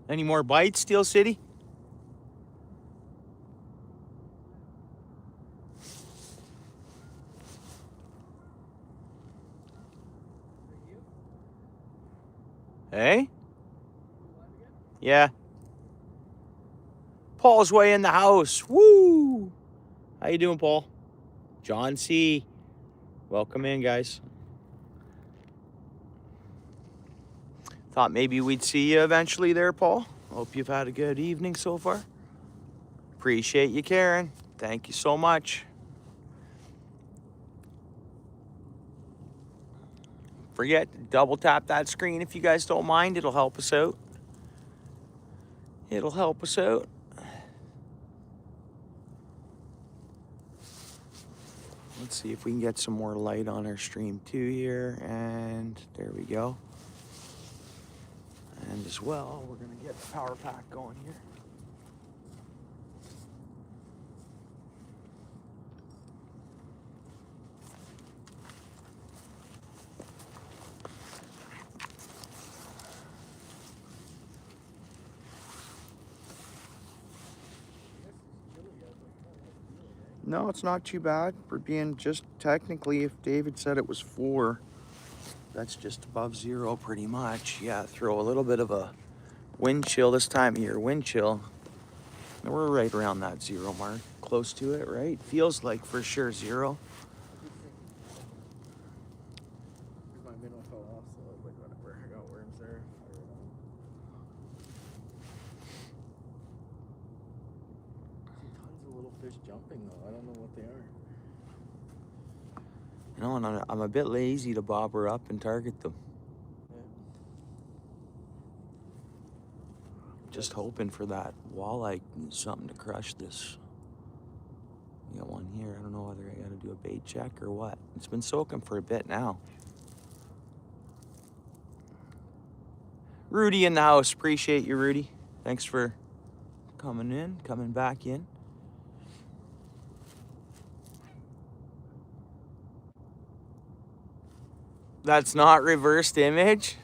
Any more bites, Steel City? Hey? Yeah. Paul's way in the house. Woo! How you doing, Paul? John C. Welcome in, guys. Thought maybe we'd see you eventually there, Paul. Hope you've had a good evening so far. Appreciate you, Karen. Thank you so much. Forget to double tap that screen if you guys don't mind. It'll help us out. It'll help us out. Let's see if we can get some more light on our stream too here. And there we go. And as well, we're gonna get the power pack going here. No, it's not too bad for being just technically, if David said it was 4, that's just above 0 pretty much. Yeah, throw a little bit of a wind chill this time of year, wind chill. And we're right around that 0 mark, close to it, right? Feels like for sure 0. My minnow fell off, so like whatever, I got worms there. Tons of little fish jumping though. I don't know what they are. You know, and I'm a bit lazy to bob her up and target them. Yeah. Just hoping for that walleye, something to crush this. We got one here. I don't know whether I got to do a bait check or what. It's been soaking for a bit now. Rudy in the house. Appreciate you, Rudy. Thanks for coming back in. That's not reversed image?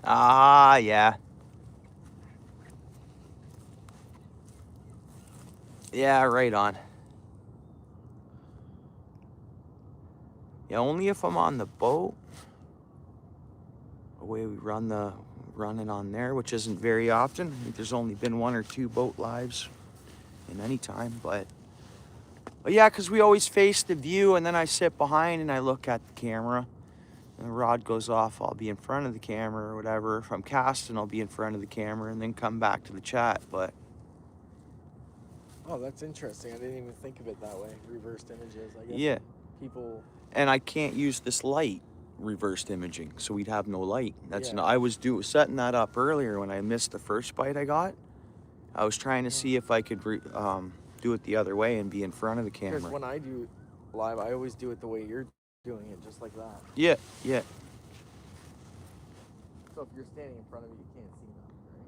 Ah, yeah. Yeah, right on. Yeah, only if I'm on the boat. The way we run it on there, which isn't very often. I think there's only been 1 or 2 boat lives in any time, but yeah, because we always face the view, and then I sit behind and I look at the camera, and the rod goes off. I'll be in front of the camera or whatever. If I'm casting, I'll be in front of the camera and then come back to the chat. But oh, that's interesting. I didn't even think of it that way. Reversed images, I guess. yeah, People. and I can't use this light reversed imaging, so we'd have no light. That's Yeah. no, I was setting that up earlier when I missed the first bite I got. I was trying to see if I could do it the other way and be in front of the camera. Because when I do live, I always do it the way you're doing it, just like that. Yeah, yeah. So if you're standing in front of me, you can't see nothing, right?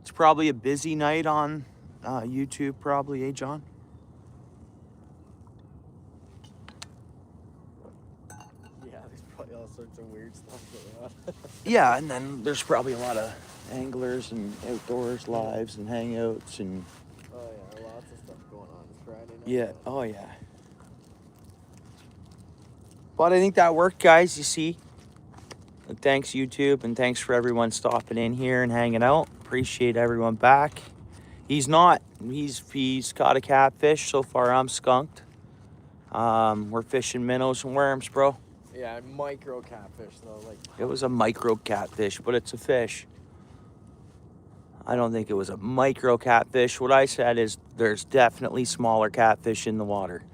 It's probably a busy night on YouTube, probably, eh, John? Yeah, there's probably all sorts of weird stuff going on. Yeah, and then there's probably a lot of anglers and outdoors lives and hangouts and Oh yeah, lots of stuff going on. It's Friday night. yeah, oh yeah. But I think that worked, guys, you see. Thanks, YouTube, and thanks for everyone stopping in here and hanging out. Appreciate everyone back. He's got a catfish. So far, I'm skunked. We're fishing minnows and worms, bro. Yeah, micro catfish though, like. It was a micro catfish, but it's a fish. I don't think it was a micro catfish. What I said is there's definitely smaller catfish in the water.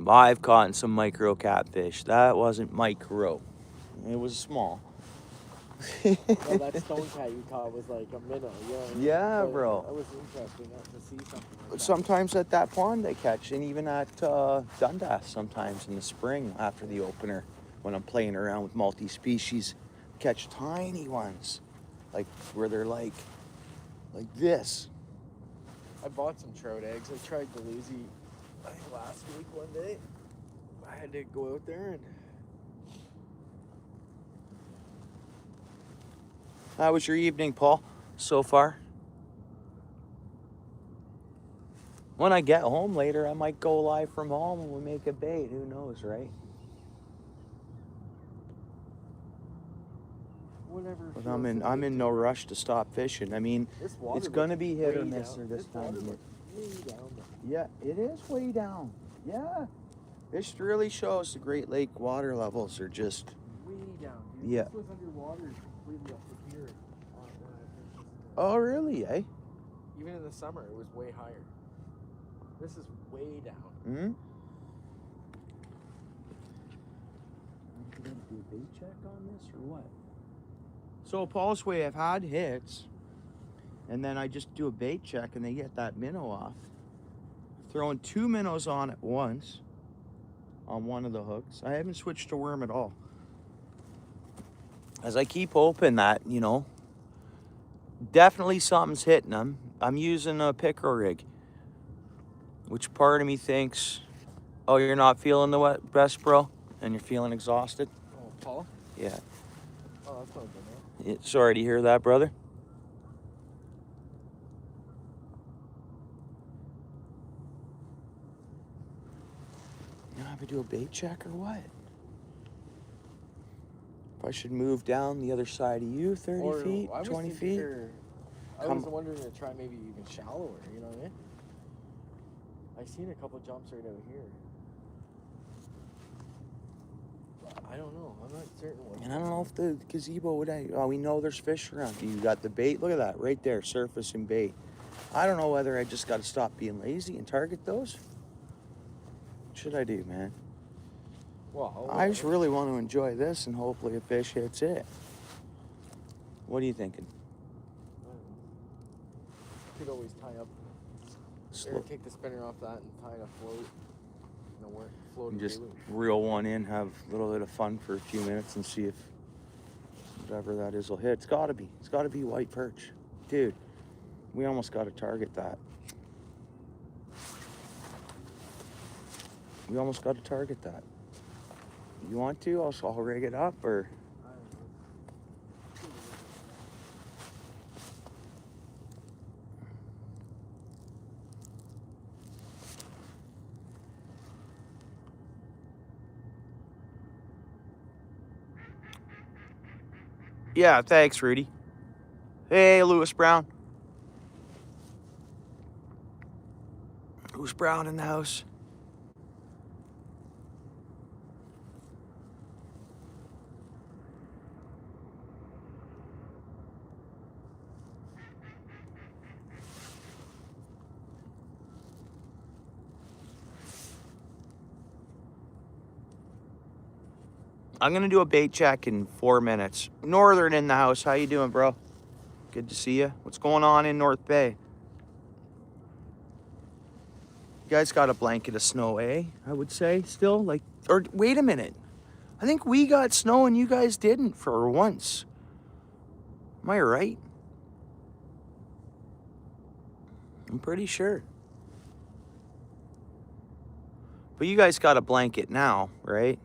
I've caught some micro catfish. That wasn't micro. It was small. No, that stone cat you caught was like a minnow. Yeah, bro. That was interesting to see something like that. Sometimes at that pond they catch, and even at Dundas sometimes in the spring after the opener, when I'm playing around with multi-species, catch tiny ones, like where they're like this. I bought some trout eggs. I tried Delusi, I think last week one day. I had to go out there and How was your evening, Paul, so far? When I get home later, I might go live from home and we'll make a bait. Who knows, right? whatever. But feels I'm good in to no you. rush to stop fishing. I mean, This water it's gonna looks be hit or way miss down. this time water of year. looks way down though. Yeah, it is way down. Yeah. This really shows the Great Lake water levels are just, Way down. Dude. Yeah. This was underwater completely up to here. When I fished this morning. oh really, eh? Even in the summer, it was way higher. This is way down. Hmm? I'm gonna do a bait check on this or what? So Paul's way, I've had hits, and then I just do a bait check and they get that minnow off. Throwing 2 minnows on at once on one of the hooks. I haven't switched to worm at all. As I keep hoping that, you know, definitely something's hitting them. I'm using a pickerel rig, which part of me thinks, oh, you're not feeling the best, bro, and you're feeling exhausted. Oh, Paul? Yeah. Oh, that's not good, man. Sorry to hear that, brother. You have to do a bait check or what? If I should move down the other side of you, 30 feet, I was 20 thinking feet? I Come- was wondering to try maybe even shallower, you know what I mean? I seen a couple jumps right out here. I don't know. I'm not certain what. And I don't know if the gazebo would. Oh, we know there's fish around. You got the bait. Look at that right there, surfacing bait. I don't know whether I just got to stop being lazy and target those. What should I do, man? Well, I just really want to enjoy this and hopefully a fish hits it. What are you thinking? could always tie up. Or take the spinner off that and tie a float. Float And just reel one in, have a little bit of fun for a few minutes and see if whatever that is will hit. It's gotta be white perch. Dude, we almost gotta target that. We almost gotta target that. You want to? I'll rig it up or... Yeah, thanks, Rudy. Hey, Lewis Brown. Lewis Brown in the house. I'm gonna do a bait check in 4 minutes. Northern in the house. How you doing, bro? Good to see you. What's going on in North Bay? You guys got a blanket of snow, eh? I would say still. Like, or wait a minute. I think we got snow and you guys didn't for once. Am I right? I'm pretty sure. But you guys got a blanket now, right?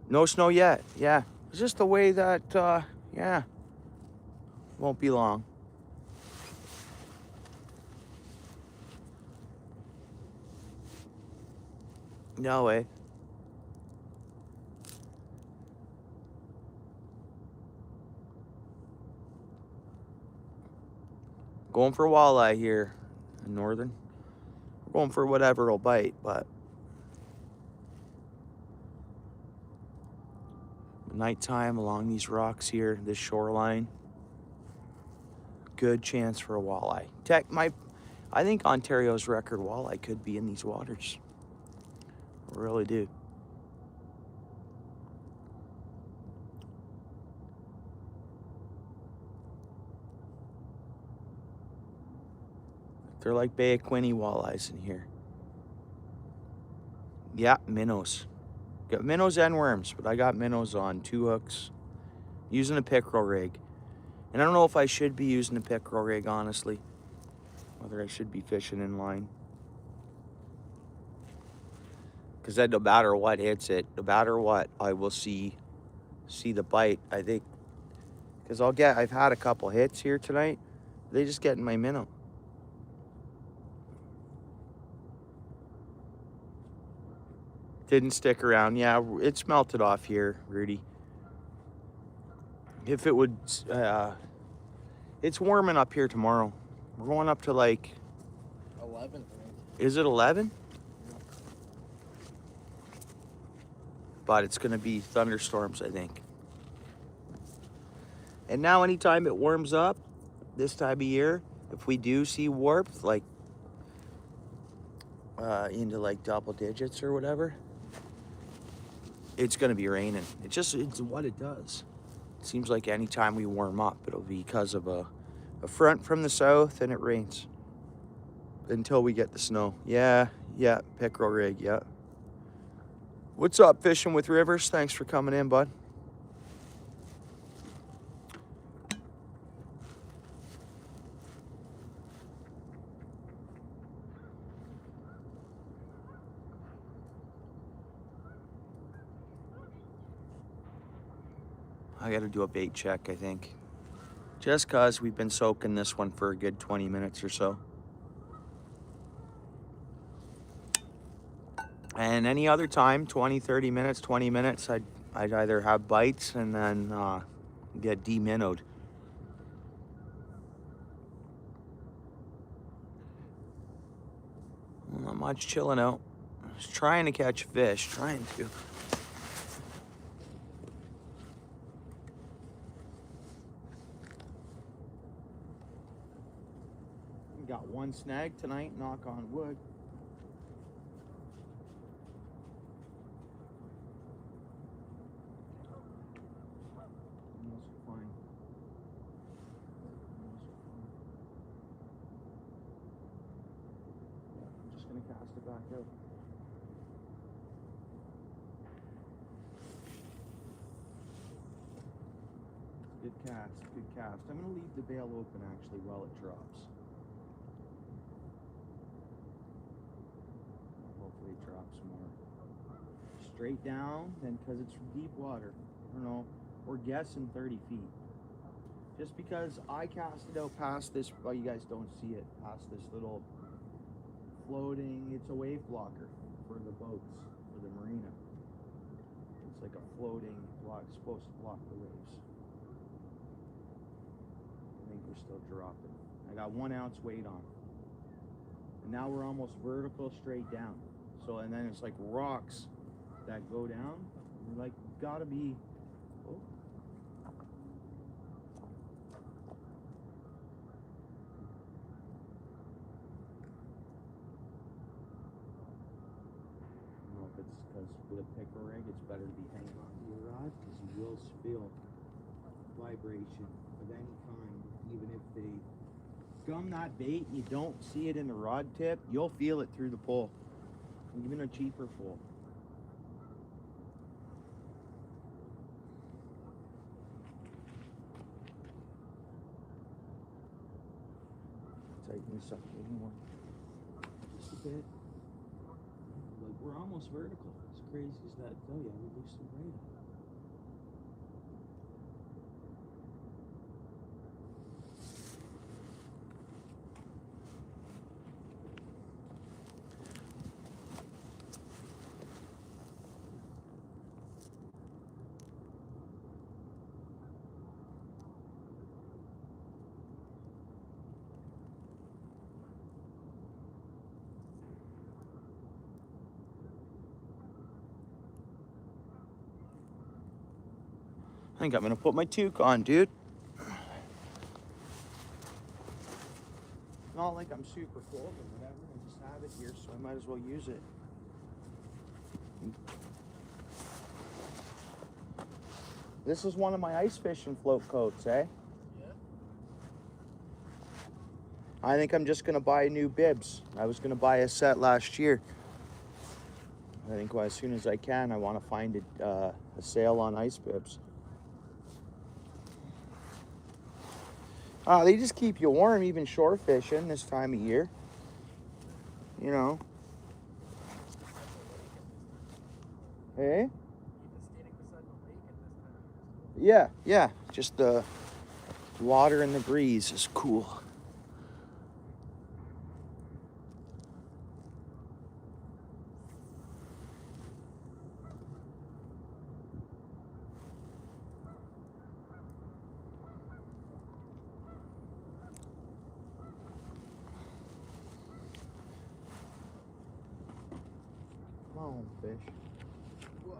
No snow yet. Yeah. It's just the way that, yeah. Won't be long. No way. Going for walleye here in Northern. We're going for whatever will bite, but nighttime along these rocks here, this shoreline, good chance for a walleye. I think Ontario's record walleye could be in these waters. I really do. They're like Bay of Quinte walleyes in here. Yeah, minnows. Got minnows and worms, but I got minnows on 2 hooks using a pickerel rig. And I don't know if I should be using a pickerel rig, honestly. Whether I should be fishing in line. Because then no matter what hits it, no matter what, I will see the bite. I think, because I've had a couple hits here tonight. They just get in my minnow. Didn't stick around. Yeah, it's melted off here, Rudy. If it would, it's warming up here tomorrow. We're going up to like 11, I think. Is it 11? But it's going to be thunderstorms, I think. And now anytime it warms up, this time of year, if we do see warmth, like into like double digits or whatever, it's going to be raining. It's what it does. It seems like anytime we warm up, it'll be because of a front from the south and it rains. Until we get the snow. Yeah, pickerel rig, yeah. What's up, Fishing with Rivers? Thanks for coming in, bud. I gotta do a bait check, I think. Just cause we've been soaking this one for a good 20 minutes or so. And any other time, 20, 30 minutes, 20 minutes, I'd either have bites and then get de-minnowed. Not much, chilling out. Just trying to catch fish, trying to. Got one snag tonight, knock on wood. Cast it back out. Good cast, good cast. I'm gonna leave the bail open actually while it drops. Hopefully it drops more. Straight down, then because it's deep water. I don't know, we're guessing 30 feet. Just because I cast it out past this, well, you guys don't see it, past this little floating, it's a wave blocker for the boats, for the marina. It's like a floating block, supposed to block the waves. I think we're still dropping. I got 1 ounce weight on. And now we're almost vertical straight down. So, and then it's like rocks that go down. We're like, gotta be, oh. Because with a pickerel rig, it's better to be hanging on to your rod because you will feel vibration of any kind. Even if they gum that bait and you don't see it in the rod tip, you'll feel it through the pole, even a cheaper pole. Tighten this up a little more, just a bit. Like we're almost vertical. As crazy as that, oh yeah, we lose some weight. I think I'm gonna put my toque on, dude. Not like I'm super full or whatever. I just have it here, so I might as well use it. This is one of my ice fishing float coats, eh? Yeah. I think I'm just gonna buy new bibs. I was gonna buy a set last year. I think as soon as I can, I want to find a sale on ice bibs. They just keep you warm, even shore fishing this time of year. You know. Hey? Even standing beside the lake at this time of year is cool. Yeah. Just the water and the breeze is cool. Come on, fish. Whoa.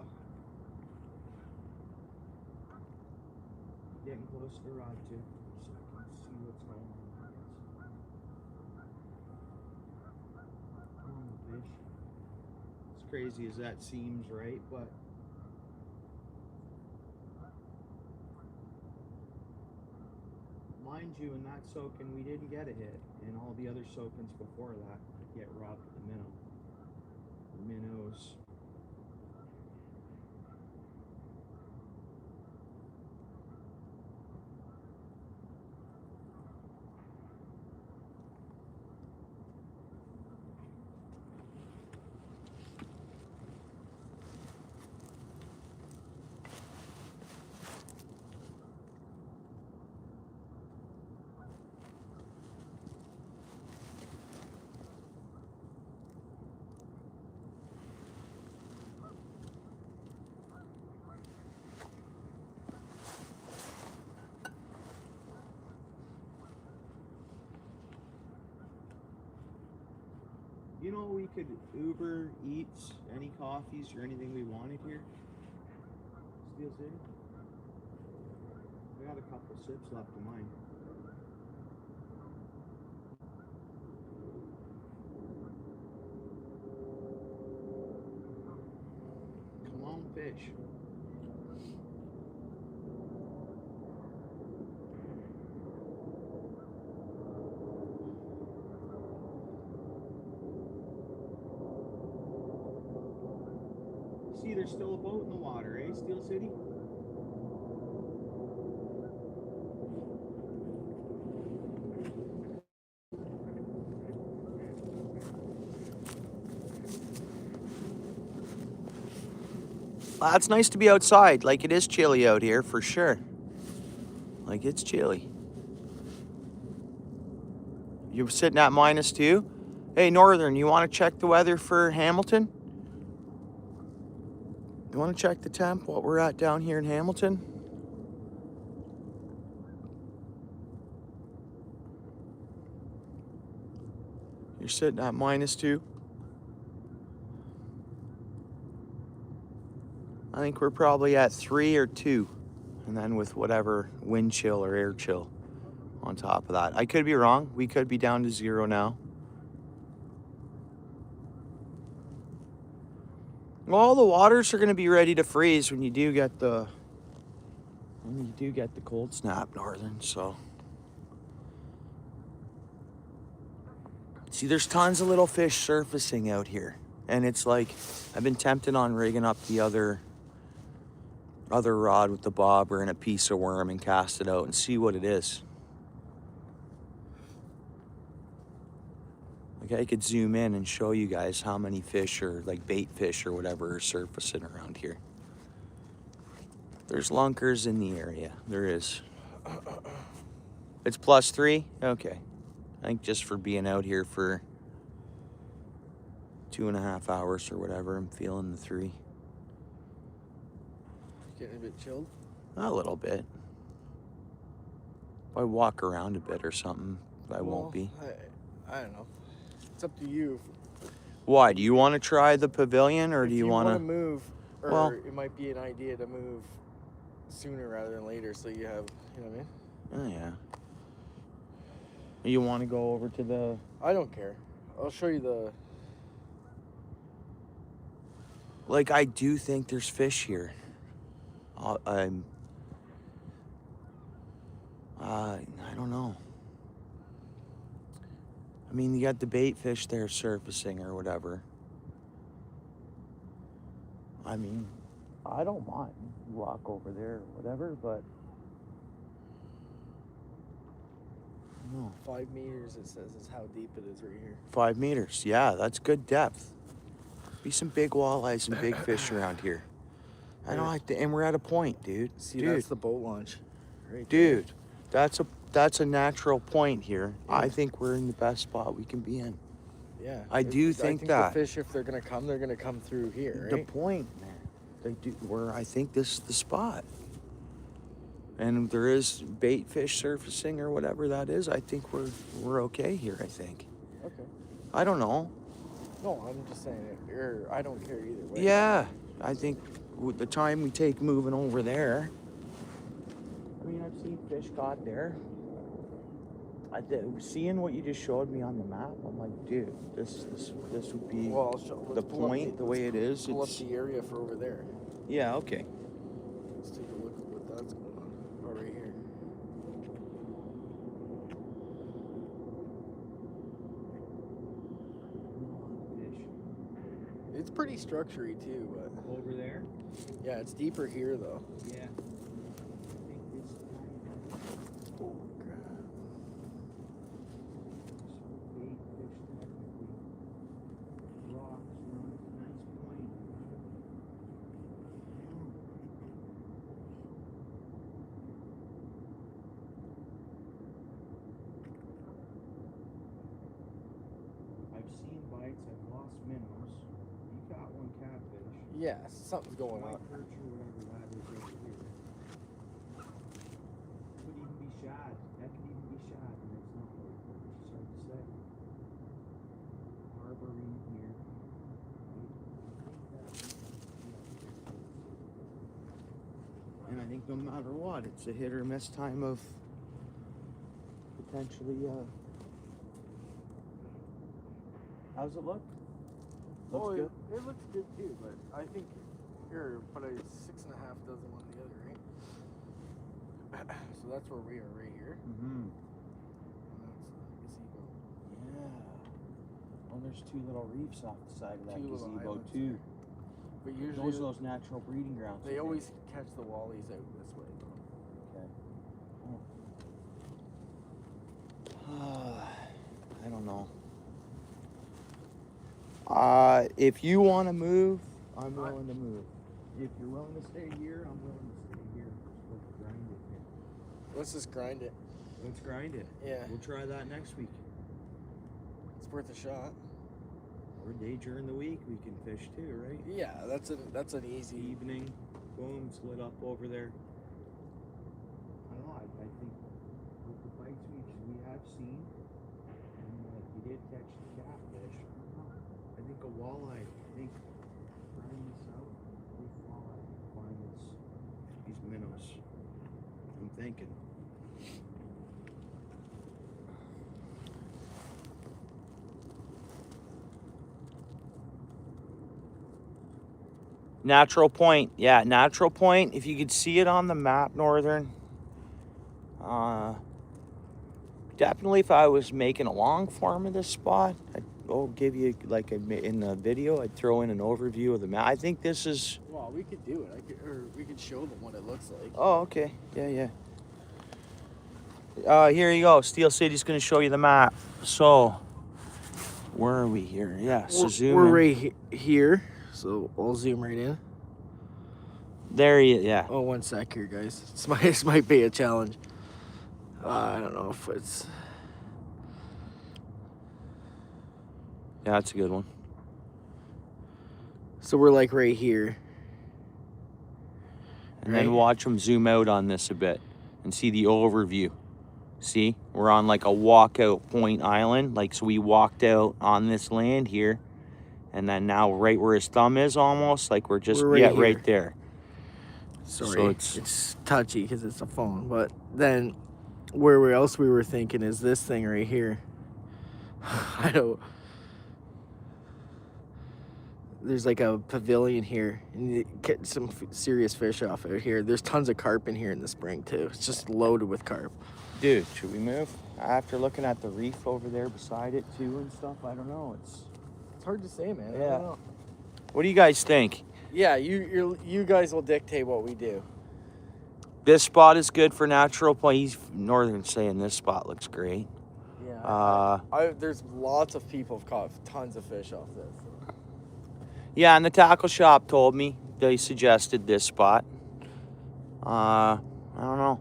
Getting close to the rod too, so I can see what's going on. Come on, fish. As crazy as that seems, right? But mind you, in that soaking, we didn't get a hit. And all the other soakings before that, get robbed with the minnow. The minnows. You know, we could Uber Eats any coffees or anything we wanted here. Steel City. I got a couple sips left of mine. Come on, fish. See, there's still a boat in the water, eh, Steel City? It's nice to be outside. Like, it is chilly out here, for sure. Like, it's chilly. You're sitting at -2? Hey, Northern, you want to check the weather for Hamilton? You want to check the temp, what we're at down here in Hamilton? You're sitting at -2. I think we're probably at 3 or 2. And then with whatever wind chill or air chill on top of that. I could be wrong. We could be down to 0 now. Well, the waters are going to be ready to freeze when you do get the cold snap, Northern. So see, there's tons of little fish surfacing out here, and it's like I've been tempted on rigging up the other rod with the bobber and a piece of worm and cast it out and see what it is. Like, I could zoom in and show you guys how many fish or like bait fish or whatever are surfacing around here. There's lunkers in the area. There is. It's +3? Okay. I think just for being out here for 2.5 hours or whatever, I'm feeling the 3. Getting a bit chilled? A little bit. If I walk around a bit or something, I won't be. I don't know. It's up to you. Why? Do you want to try the pavilion, or do you want to move? Or well, it might be an idea to move sooner rather than later, so you have, you know what I mean? Oh, yeah. You want to go over to the... I don't care. I'll show you the... Like, I do think there's fish here. I don't know. I mean, you got the bait fish there surfacing or whatever. I mean, I don't mind. You walk over there or whatever, but... No. 5 meters, it says, is how deep it is right here. 5 meters. Yeah, that's good depth. Be some big walleyes and big fish around here. I know, and we're at a point, dude. See, dude, that's the boat launch. Right dude, that's a natural point here. Yeah. I think we're in the best spot we can be in. there. Yeah. I do think that. the fish, if they're gonna come through here, The right? point, man. They do. I think this is the spot. And there is bait fish surfacing or whatever that is. I think we're okay here. I think. Okay. I don't know. No, I'm just saying it. Or I don't care either way. Yeah, I think with the time we take moving over there. I mean, I've seen fish caught there. Seeing what you just showed me on the map, I'm like, dude, this would be Well, the point, the way it is. Pull up It's the area for over there. yeah, okay. Let's take a look at what that's going on. Oh, right here. It's pretty structury too, but Over there. yeah, it's deeper here though. Yeah. I've seen bites, I've lost minnows. You got one catfish. Yeah, something's going on. White perch or whatever that is right here. Could even be shad. That could even be shad, and it's not white perch. It's hard to say. Harboring here. And I think no matter what, it's a hit or miss time of potentially. How's it look? Looks good. It looks good too, but I think here, but a 6.5 doesn't want the other, right? So that's where we are right here. Mm-hmm. And that's gazebo. Yeah. Oh, there's two little reefs off the side of that Two little gazebo islands too. But usually Those natural breeding grounds. they always catch the wallies out this way. Okay. Oh. I don't know. If you want to move, I'm willing to move. If you're willing to stay here, I'm willing to stay here. Let's grind it here. Let's just grind it. Let's grind it. Yeah. We'll try that next week. It's worth a shot. Or day during the week, we can fish too, right? Yeah, that's an easy. Evening, boom, split up over there. I don't know. I think with the bites we have seen, and you did catch the catfish. I don't know. I think a walleye. I think trying this out with walleye find these minnows. I'm thinking. Natural point, yeah, natural point. If you could see it on the map, Northern. Definitely, if I was making a long form of this spot, I'd give you like in the video. I'd throw in an overview of the map. I think this is. Well, we could do it. Or we could show them what it looks like. Oh, okay, yeah. Here you go. Steel City's gonna show you the map. So, where are we here? Yeah, so zoom We're in. right here. So I'll zoom right in. There you, yeah. Oh, 1 sec here, guys. This might be a challenge. I don't know if it's. Yeah, that's a good one. So we're like right here. And then watch them zoom out on this a bit and see the overview. See, we're on like a walkout point island. Like, so we walked out on this land here. And then now right where his thumb is almost, like we're just, right there. Sorry, So it's touchy because it's a phone. But then where else we were thinking is this thing right here. I don't. There's like a pavilion here, and you get some serious fish off out here. There's tons of carp in here in the spring too. It's just loaded with carp. Dude, should we move? After looking at the reef over there beside it too and stuff, I don't know. It's hard to say, man. Yeah. I don't know. What do you guys think? Yeah, you guys will dictate what we do. This spot is good for natural play. He's Northern saying this spot looks great. Yeah. There's lots of people have caught tons of fish off this. Yeah, and the tackle shop told me they suggested this spot. I don't know.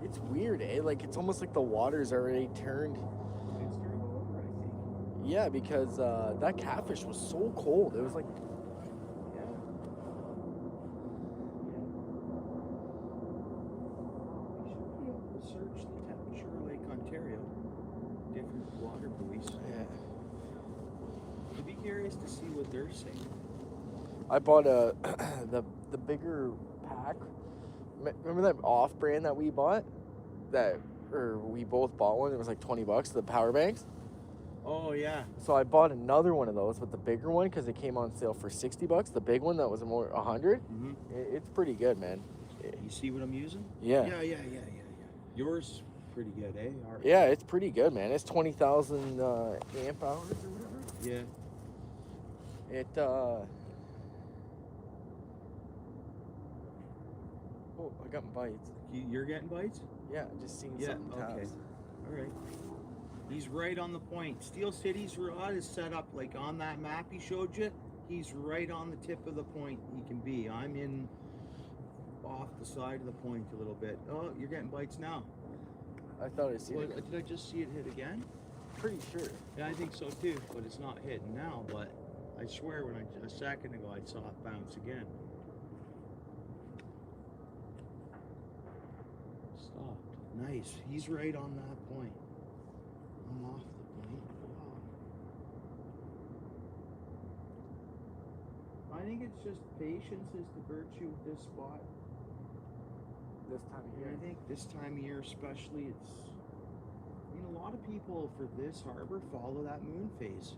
It's weird, eh? Like, it's almost like the water's already turned. It's turned over, I think. Yeah, because that catfish was so cold. It was like, Yeah. We should be able to search the temperature of Lake Ontario. Different water buoys. yeah. I'd be curious to see what they're saying. I bought the bigger pack. Remember that off brand that we bought? We both bought one. It was like $20, the power banks. Oh, yeah. So I bought another one of those with the bigger one because it came on sale for $60. The big one that was more 100. Mm-hmm. It's pretty good, man. You see what I'm using? Yeah. Yeah. Yours pretty good, eh? Yeah, it's pretty good, man. It's 20,000 amp hours or whatever. Yeah. It oh, I got bites. You're getting bites? Yeah, just seeing Yeah, something okay. taps. All right. He's right on the point. Steel City's rod is set up like on that map he showed you. He's right on the tip of the point he can be. I'm in off the side of the point a little bit. Oh, you're getting bites now. I thought I seen it. Did I just see it hit again? Pretty sure. Yeah, I think so too, but it's not hitting now. But I swear when a second ago I saw it bounce again. Stopped. Nice. He's right on that point. I'm off the point. Wow. I think it's just patience is the virtue of this spot. This time of And year. I think this time of year especially, a lot of people for this harbor follow that moon phase.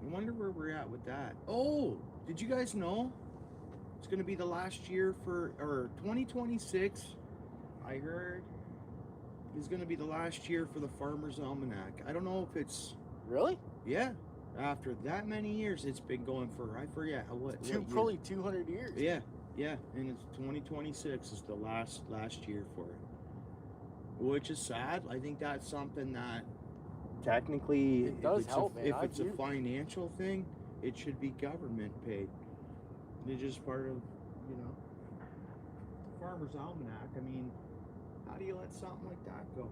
I wonder where we're at with that. Oh, did you guys know it's going to be the last year or 2026, I heard, is going to be the last year for the Farmer's Almanac. I don't know if it's... Really? Yeah. After that many years, it's been going for, I forget what year. Probably 200 years. Yeah, and it's 2026 is the last year for it, which is sad. I think that's something that technically, it does help, man. If it's a financial thing, it should be government paid. It's just part of, the Farmer's Almanac. I mean, how do you let something like that go?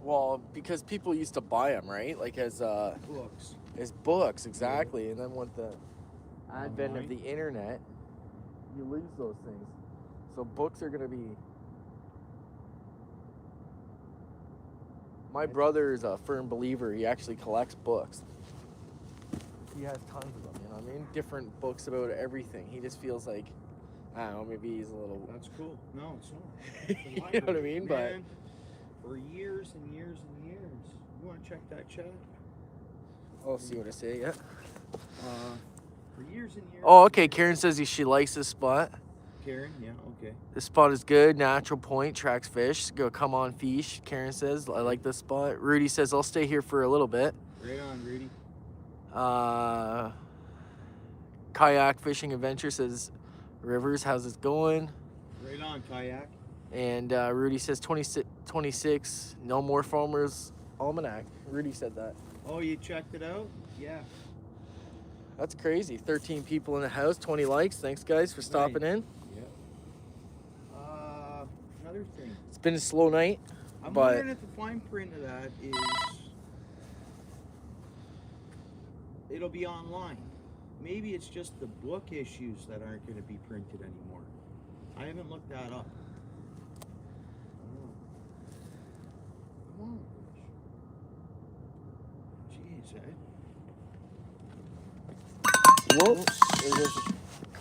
Well, because people used to buy them, right? Like as Books. As books, exactly. And then with the advent Online. of the internet, you lose those things. So books are going to be... My brother is a firm believer. He actually collects books. He has tons of them, I mean? Different books about everything. He just feels like, I don't know, maybe he's a little... That's cool. No, it's not. You know what I mean? Man, for years and years and years. You want to check that chat? I'll see what I say, yeah. For years and years. Oh, okay. Karen says she likes this spot. Karen, yeah, okay. This spot is good. Natural point, tracks fish. Go come on fish. Karen says, I like this spot. Rudy says, I'll stay here for a little bit. Right on, Rudy. Kayak Fishing Adventure says, Rivers, how's it going? Right on, Kayak. And Rudy says 26, no more Farmer's Almanac. Rudy said that. Oh, you checked it out? Yeah. That's crazy. 13 people in the house, 20 likes. Thanks, guys, for stopping in. Yeah. Another thing. It's been a slow night. I'm but wondering if the fine print of that is... It'll be online. Maybe it's just the book issues that aren't going to be printed anymore. I haven't looked that up. Come on. Jeez, eh? Whoops.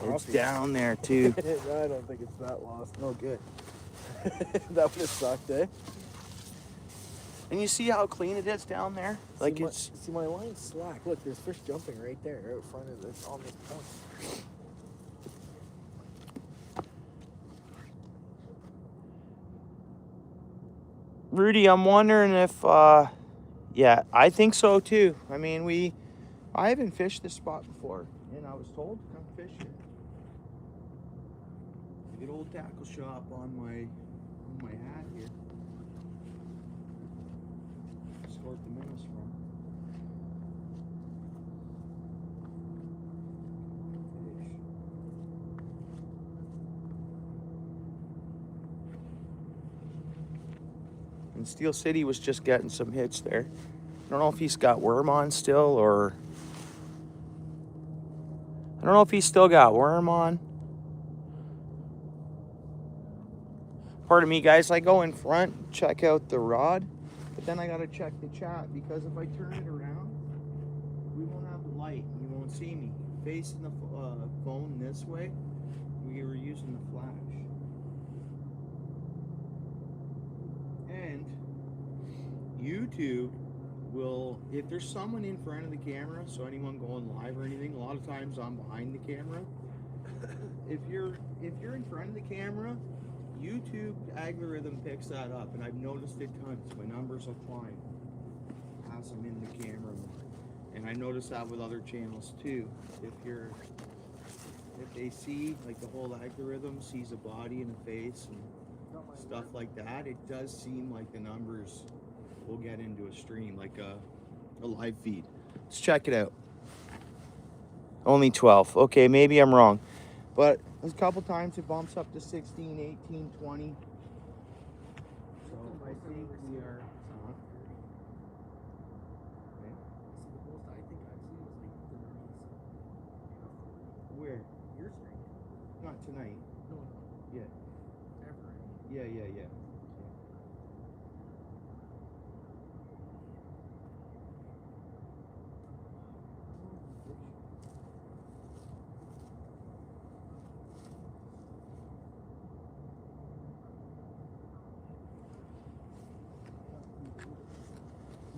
It's down there, too. I don't think it's that lost. Oh, good. That would have sucked, eh? And you see how clean it is down there? Like See my line's slack. Look, there's fish jumping right there, out front of this, on this point. Rudy, I'm wondering if, yeah, I think so too. I mean, I haven't fished this spot before. And I was told to come fish here. A good old tackle shop on my hat here. Scored the minnows from. Fish. And Steel City was just getting some hits there. I don't know if he's got worm on still, or I don't know if he's still got worm on. Pardon me, guys. I go in front, check out the rod, but then I gotta check the chat, because if I turn it around, we won't have the light. You won't see me. Facing the phone this way, we were using the flash. And YouTube will, if there's someone in front of the camera, so anyone going live or anything, a lot of times I'm behind the camera. If you're in front of the camera, YouTube algorithm picks that up, and I've noticed it tons. My numbers will climb as I'm in the camera more. And I notice that with other channels too. If they see, like, the whole algorithm sees a body and a face and stuff like that, it does seem like the numbers will get into a stream, like a live feed. Let's check it out. Only 12. Okay, maybe I'm wrong. But a couple times it bumps up to 16, 18, 20. So I think we are... Where? Your stream. Not tonight. No. Yeah. Ever. Yeah.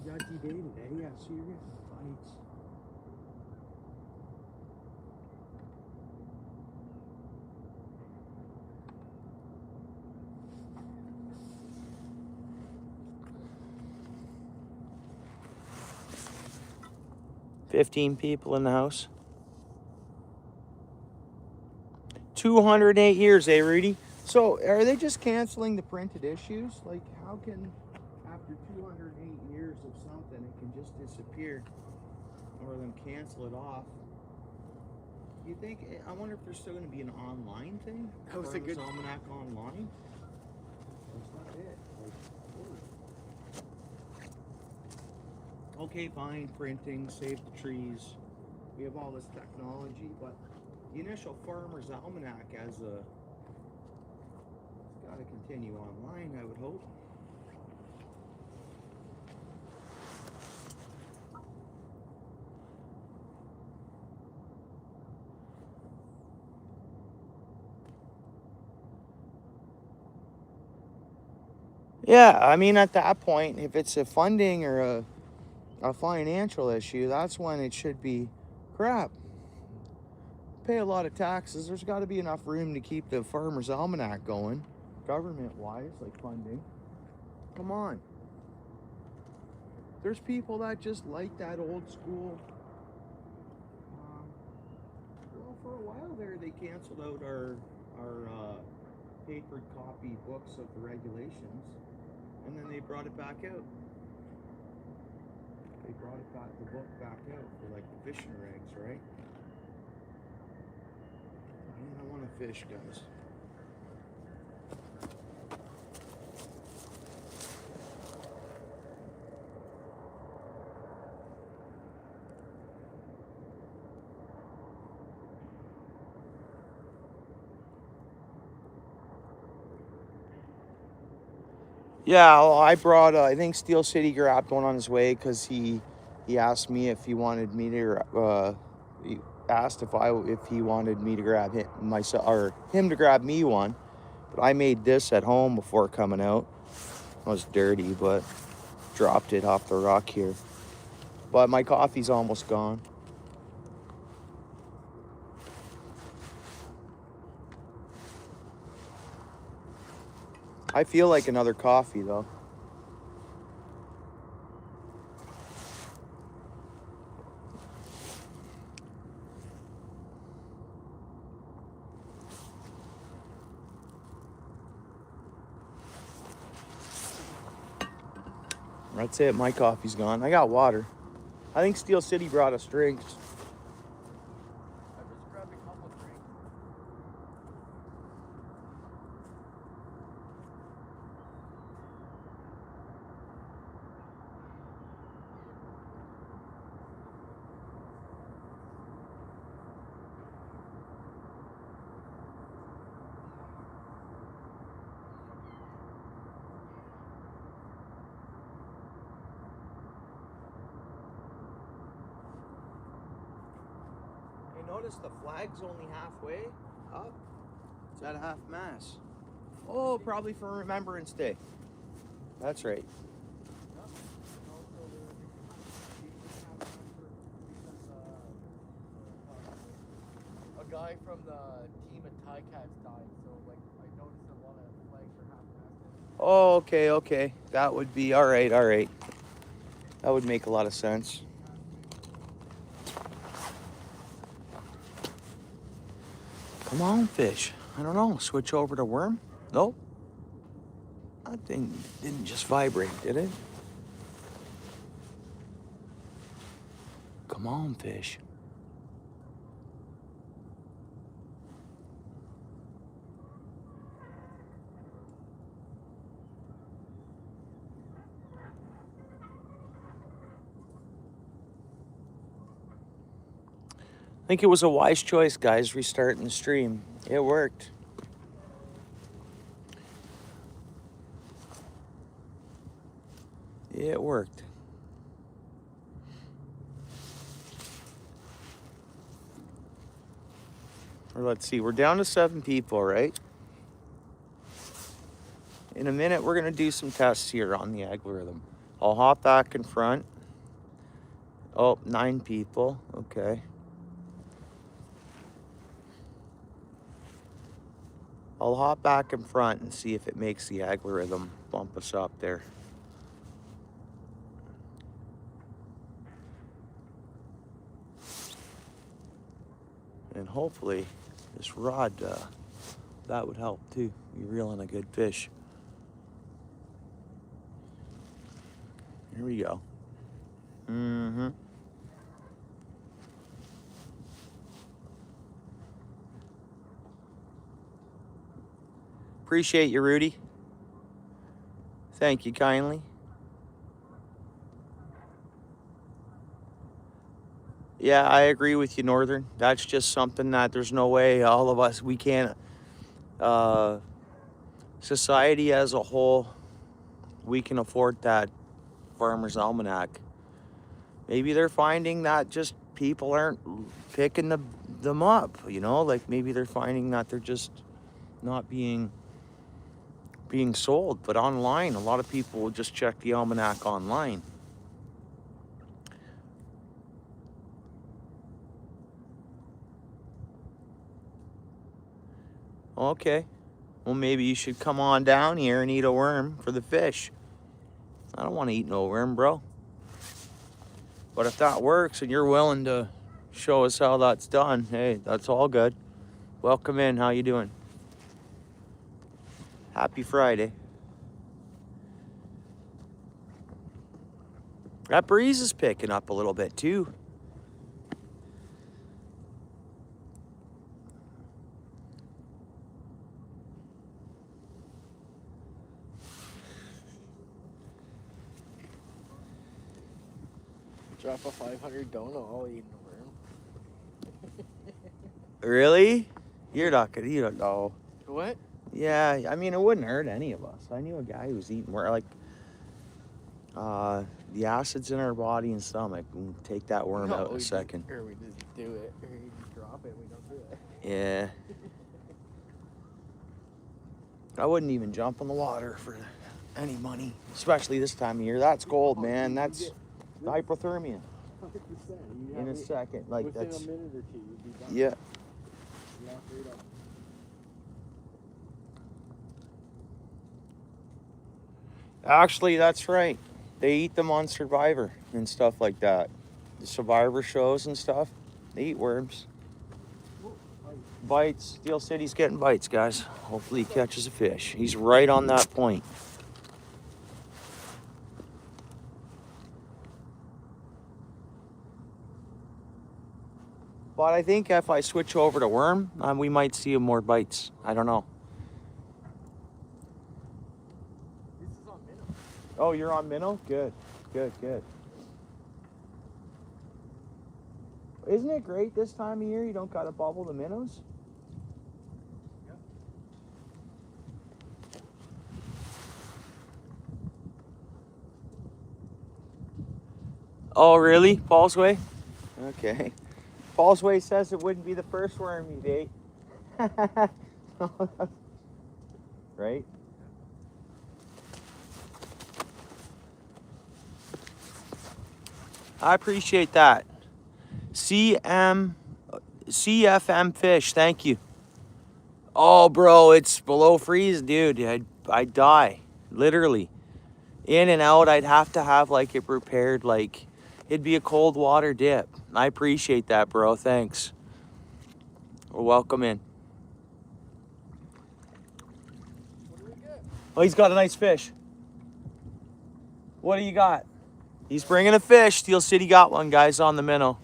You got debated, eh? Yeah, so you're getting fights. $15 people in the house. 208 years, eh, Rudy? So are they just canceling the printed issues? Like, how can, after 208 years of something, it can just disappear, or them cancel it off? You think? I wonder if there's still going to be an online thing. That was a good almanac online. That's not it. Okay, fine, printing, save the trees. We have all this technology, but the initial Farmer's Almanac it's got to continue online, I would hope. Yeah, I mean, at that point, if it's a funding or a financial issue, that's when it should be crap. Pay a lot of taxes. There's got to be enough room to keep the Farmer's Almanac going, government-wise, like funding. Come on. There's people that just like that old school. Well, for a while there, they canceled out our papered copy books of the regulations, and then they brought it back out. They brought the book back out for, like, the fishing rigs, right? Man, I want to fish, guys. Yeah, well, I brought, I think Steel City grabbed one on his way because he asked me if he wanted me to, he asked if he wanted me to grab him to grab me one. But I made this at home before coming out. It was dirty, but dropped it off the rock here. But my coffee's almost gone. I feel like another coffee, though. That's it. My coffee's gone. I got water. I think Steel City brought us drinks. I just grabbed a couple drinks. Notice the flag's only halfway up. It's at half mast. Oh, probably for Remembrance Day. That's right. A guy from the team at Tie Cats died, so like I noticed a lot of flags for half mast. Oh, okay. That would be all right. That would make a lot of sense. Come on, fish. I don't know. Switch over to worm? Nope. That thing didn't just vibrate, did it? Come on, fish. I think it was a wise choice, guys, restarting the stream. It worked. It worked. Or let's see, we're down to 7 people, right? In a minute, we're going to do some tests here on the algorithm. I'll hop back in front. Oh, 9 people. Okay. I'll hop back in front and see if it makes the algorithm bump us up there. And hopefully this rod, that would help too. You're reeling a good fish. Here we go. Mm-hmm. Appreciate you, Rudy. Thank you kindly. Yeah, I agree with you, Northern. That's just something that there's no way all of us, we can't, society as a whole, we can afford that Farmer's Almanac. Maybe they're finding that just people aren't picking them up, you know? Like maybe they're finding that they're just not being sold. But online, a lot of people will just check the almanac online. Okay. Well, maybe you should come on down here and eat a worm for the fish. I don't want to eat no worm, bro. But if that works and you're willing to show us how that's done, hey, that's all good. Welcome in. How you doing? Happy Friday. That breeze is picking up a little bit too. Drop a 500 donut, I'll eat a worm. Really? You're not gonna, you don't know. What? Yeah, I mean, it wouldn't hurt any of us. I knew a guy who was eating more like the acids in our body and stomach. We'll take that worm out in a second. Or we just do it, or you just drop it and we don't do it. Yeah. I wouldn't even jump in the water for any money, especially this time of year. That's gold, man. That's hypothermia. 100%. In a second, like within that's. a minute or two, you'd be done. Yeah. Lock right up. Actually, that's right. They eat them on Survivor and stuff like that. The Survivor shows and stuff. They eat worms. Bites. Steel City's getting bites, guys. Hopefully he catches a fish. He's right on that point. But I think if I switch over to worm, we might see more bites. I don't know. This is on minnow. Oh, you're on minnow? Good, good, good. Isn't it great this time of year? You don't got to bubble the minnows? Yep. Oh, really? Paul's Way? Okay. Paul's Way says it wouldn't be the first worm you ate. Right? I appreciate that. CFM fish, thank you. Oh, bro, it's below freeze, dude. I'd die, literally. In and out, I'd have to have like it prepared, like it'd be a cold water dip. I appreciate that, bro. Thanks. Well, welcome in. What do we get? Oh, he's got a nice fish. What do you got? He's bringing a fish. Steel City got one, guys, on the minnow.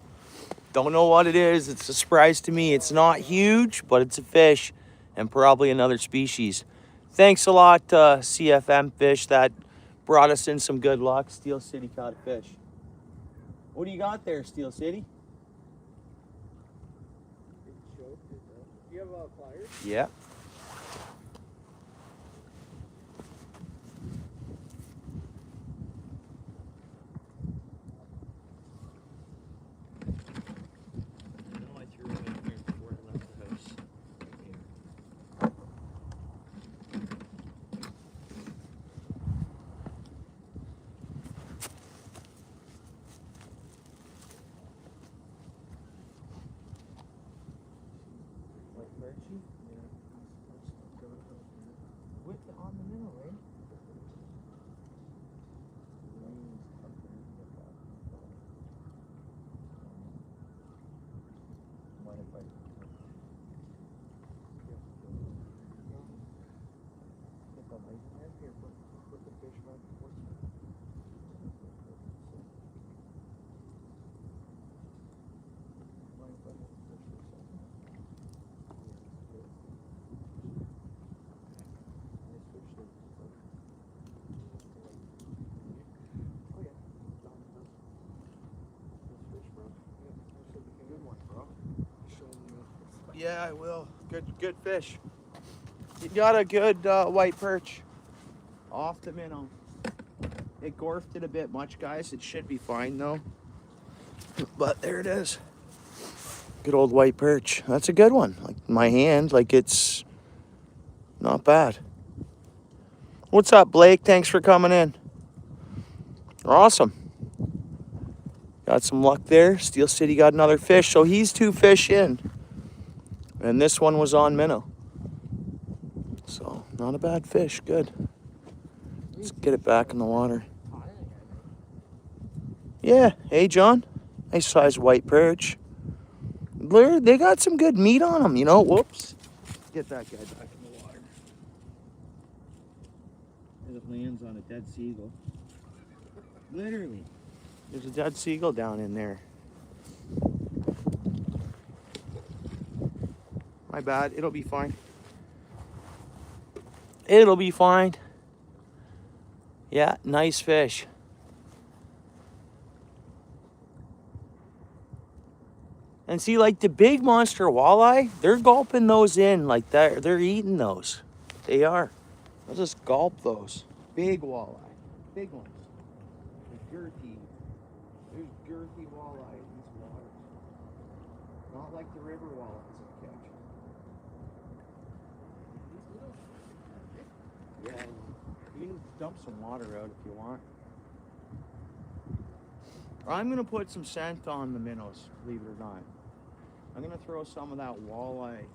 Don't know what it is. It's a surprise to me. It's not huge, but it's a fish and probably another species. Thanks a lot, CFM Fish. That brought us in some good luck. Steel City caught a fish. What do you got there, Steel City? Do you have pliers? Yeah. I threw it in here before I left the house. On the minnow, eh? Yeah, I will. Good fish. You got a good white perch off the minnow. It gorfed it a bit much, guys. It should be fine though. But there it is. Good old white perch. That's a good one. Like my hand, like it's not bad. What's up, Blake? Thanks for coming in. Awesome. Got some luck there. Steel City got another fish. So he's 2 fish in. And this one was on minnow. So not a bad fish. Good. Let's get it back in the water. Yeah. Hey, John. Nice size white perch. They got some good meat on them, you know. Whoops. Get that guy back in the water. It lands on a dead seagull. Literally. There's a dead seagull down in there. My bad. It'll be fine. It'll be fine. Yeah, nice fish. And see, like the big monster walleye, they're gulping those in like that. They're eating those. They are. They'll just gulp those. Big walleye. Big ones. They're girthy. There's girthy walleye in these waters. Not like the river walleyes I catch. Yeah, you can dump some water out if you want. I'm going to put some scent on the minnows, believe it or not. I'm going to throw some of that walleye.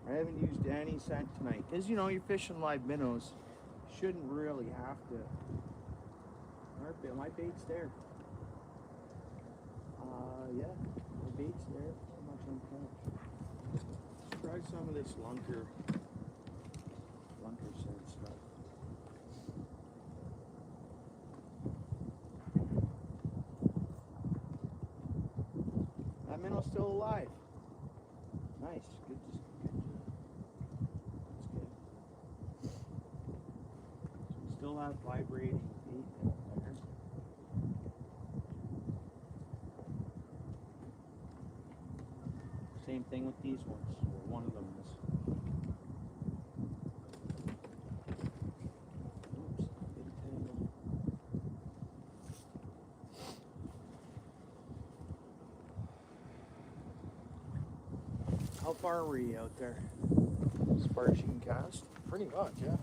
I haven't used any scent tonight. Because, you know, you're fishing live minnows. Shouldn't really have to. My bait's there. Yeah, my bait's there. Too much uncatch. Try some of this lunker scent stuff. That minnow's still alive. Nice. Good. That's good. So we still have vibrating bait there. Same thing with these ones. Or one of them is. Oops, big tangle. How far were you out there? As far as you can cast? Pretty much, yeah.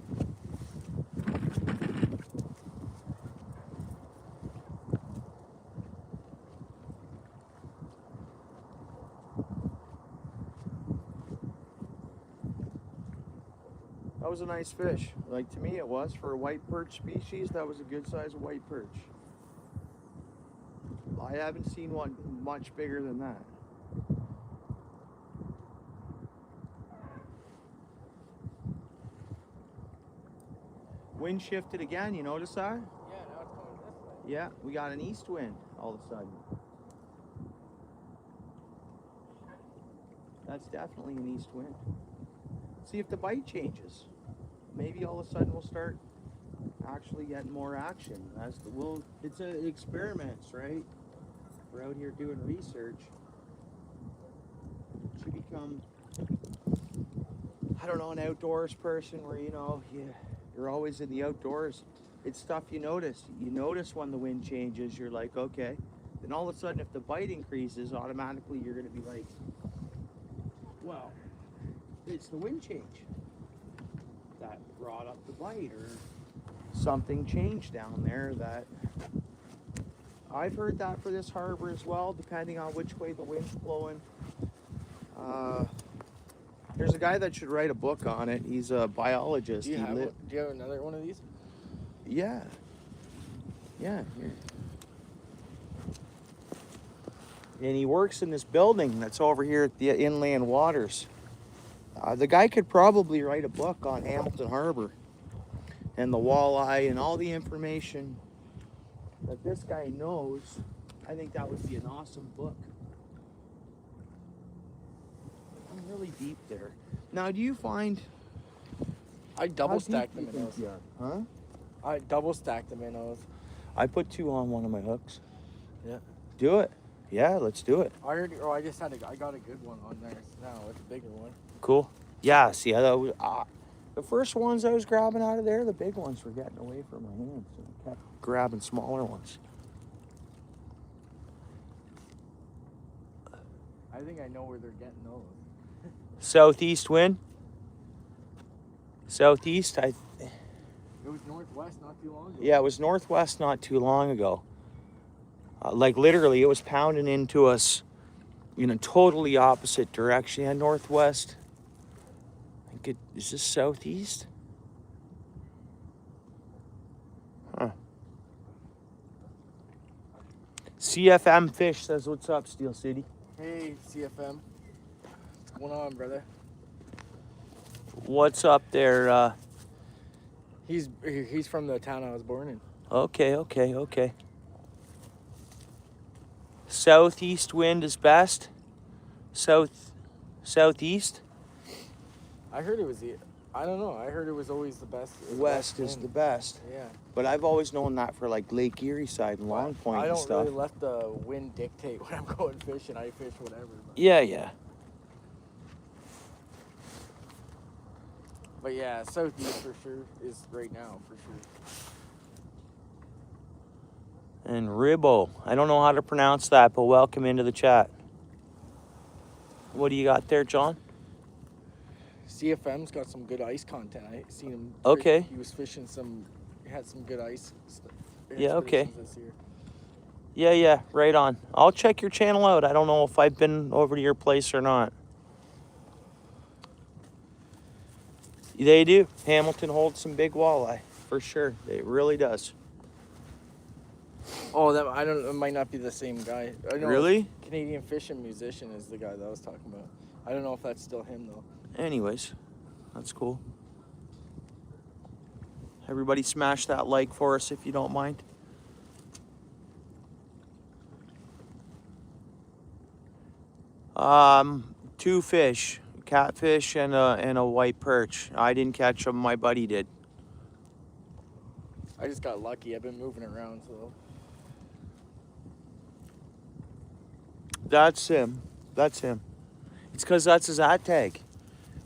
That was a nice fish. Like, to me it was. For a white perch species, that was a good size of white perch. I haven't seen one much bigger than that. Wind shifted again, you notice that? Yeah, now it's coming this way. Yeah, we got an east wind all of a sudden. That's definitely an east wind. See if the bite changes. Maybe all of a sudden we'll start actually getting more action. It's experiments, right? We're out here doing research. To become, I don't know, an outdoors person where, you know, you're always in the outdoors. It's stuff you notice. You notice when the wind changes, you're like, okay. Then all of a sudden, if the bite increases, automatically you're going to be like, well, it's the wind change that brought up the bite, or something changed down there. That I've heard that for this harbor as well, depending on which way the wind's blowing. There's a guy that should write a book on it. He's a biologist. Do you have another one of these? Yeah. Yeah. Here. And he works in this building that's over here at the Inland Waters. The guy could probably write a book on Hamilton Harbor and the walleye and all the information that this guy knows. I think that would be an awesome book. I'm really deep there. Now, do you find... I double stack the how deep do you minnows. think you are? Huh? I double stack the minnows. I put 2 on one of my hooks. Yeah. Do it. Yeah, let's do it. I got a good one on there now. It's a bigger one. Cool. Yeah, see, the first ones I was grabbing out of there, the big ones were getting away from my hands. So I kept grabbing smaller ones. I think I know where they're getting those. Southeast wind? Southeast? It was northwest not too long ago. Yeah, it was northwest not too long ago. Like literally, it was pounding into us in a totally opposite direction. Yeah, northwest. Is this southeast? Huh. CFM Fish says, what's up, Steel City? Hey, CFM. What's going on, brother? What's up there? He's from the town I was born in. Okay. Southeast wind is best? Southeast? I heard it was I don't know. I heard it was always the best. West is the best. Yeah. But I've always known that for like Lake Erie side and Long Point I and don't stuff. really let the wind dictate when I'm going fishing. I fish whatever. Yeah. But yeah, southeast for sure is right now for sure. And Ribbo. I don't know how to pronounce that, but welcome into the chat. What do you got there, John? CFM's got some good ice content. I seen him. Okay. He was fishing he had some good ice. Yeah, okay. This year. Yeah, right on. I'll check your channel out. I don't know if I've been over to your place or not. They do. Hamilton holds some big walleye, for sure. It really does. Oh, it might not be the same guy. I know Really? Canadian Fishing Musician is the guy that I was talking about. I don't know if that's still him though. Anyways, that's cool. Everybody smash that like for us if you don't mind. Two fish, catfish and a white perch. I didn't catch them. My buddy did. I just got lucky. I've been moving around, so. That's him. That's him. It's because that's his at tag.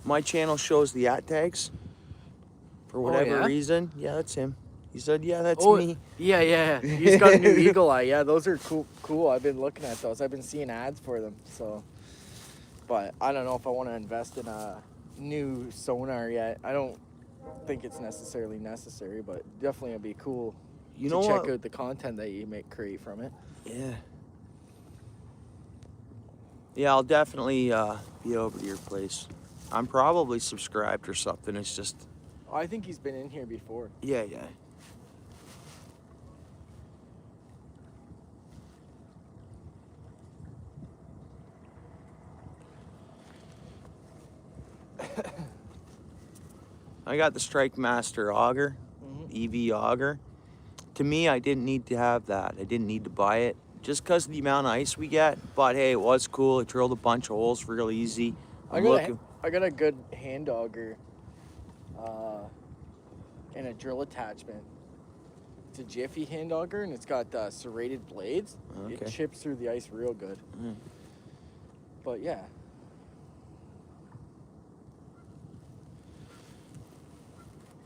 My channel shows the at tags. For whatever yeah? reason. Yeah, that's him. He said, yeah, that's Oh, me. yeah. He's got a new eagle eye. Yeah, those are cool. I've been looking at those. I've been seeing ads for them. So, but I don't know if I want to invest in a new sonar yet. I don't think it's necessarily necessary, but definitely it'd be cool You to know check what? out the content that you create from it. Yeah. Yeah, I'll definitely be over to your place. I'm probably subscribed or something. It's just, I think he's been in here before. yeah. I got the Strike Master auger, EV auger. To me, I didn't need to have that. I didn't need to buy it just because of the amount of ice we get. But hey, it was cool. It drilled a bunch of holes real easy. I got a good hand auger and a drill attachment. It's a Jiffy hand auger, and it's got serrated blades. Okay. It chips through the ice real good. Mm. But yeah.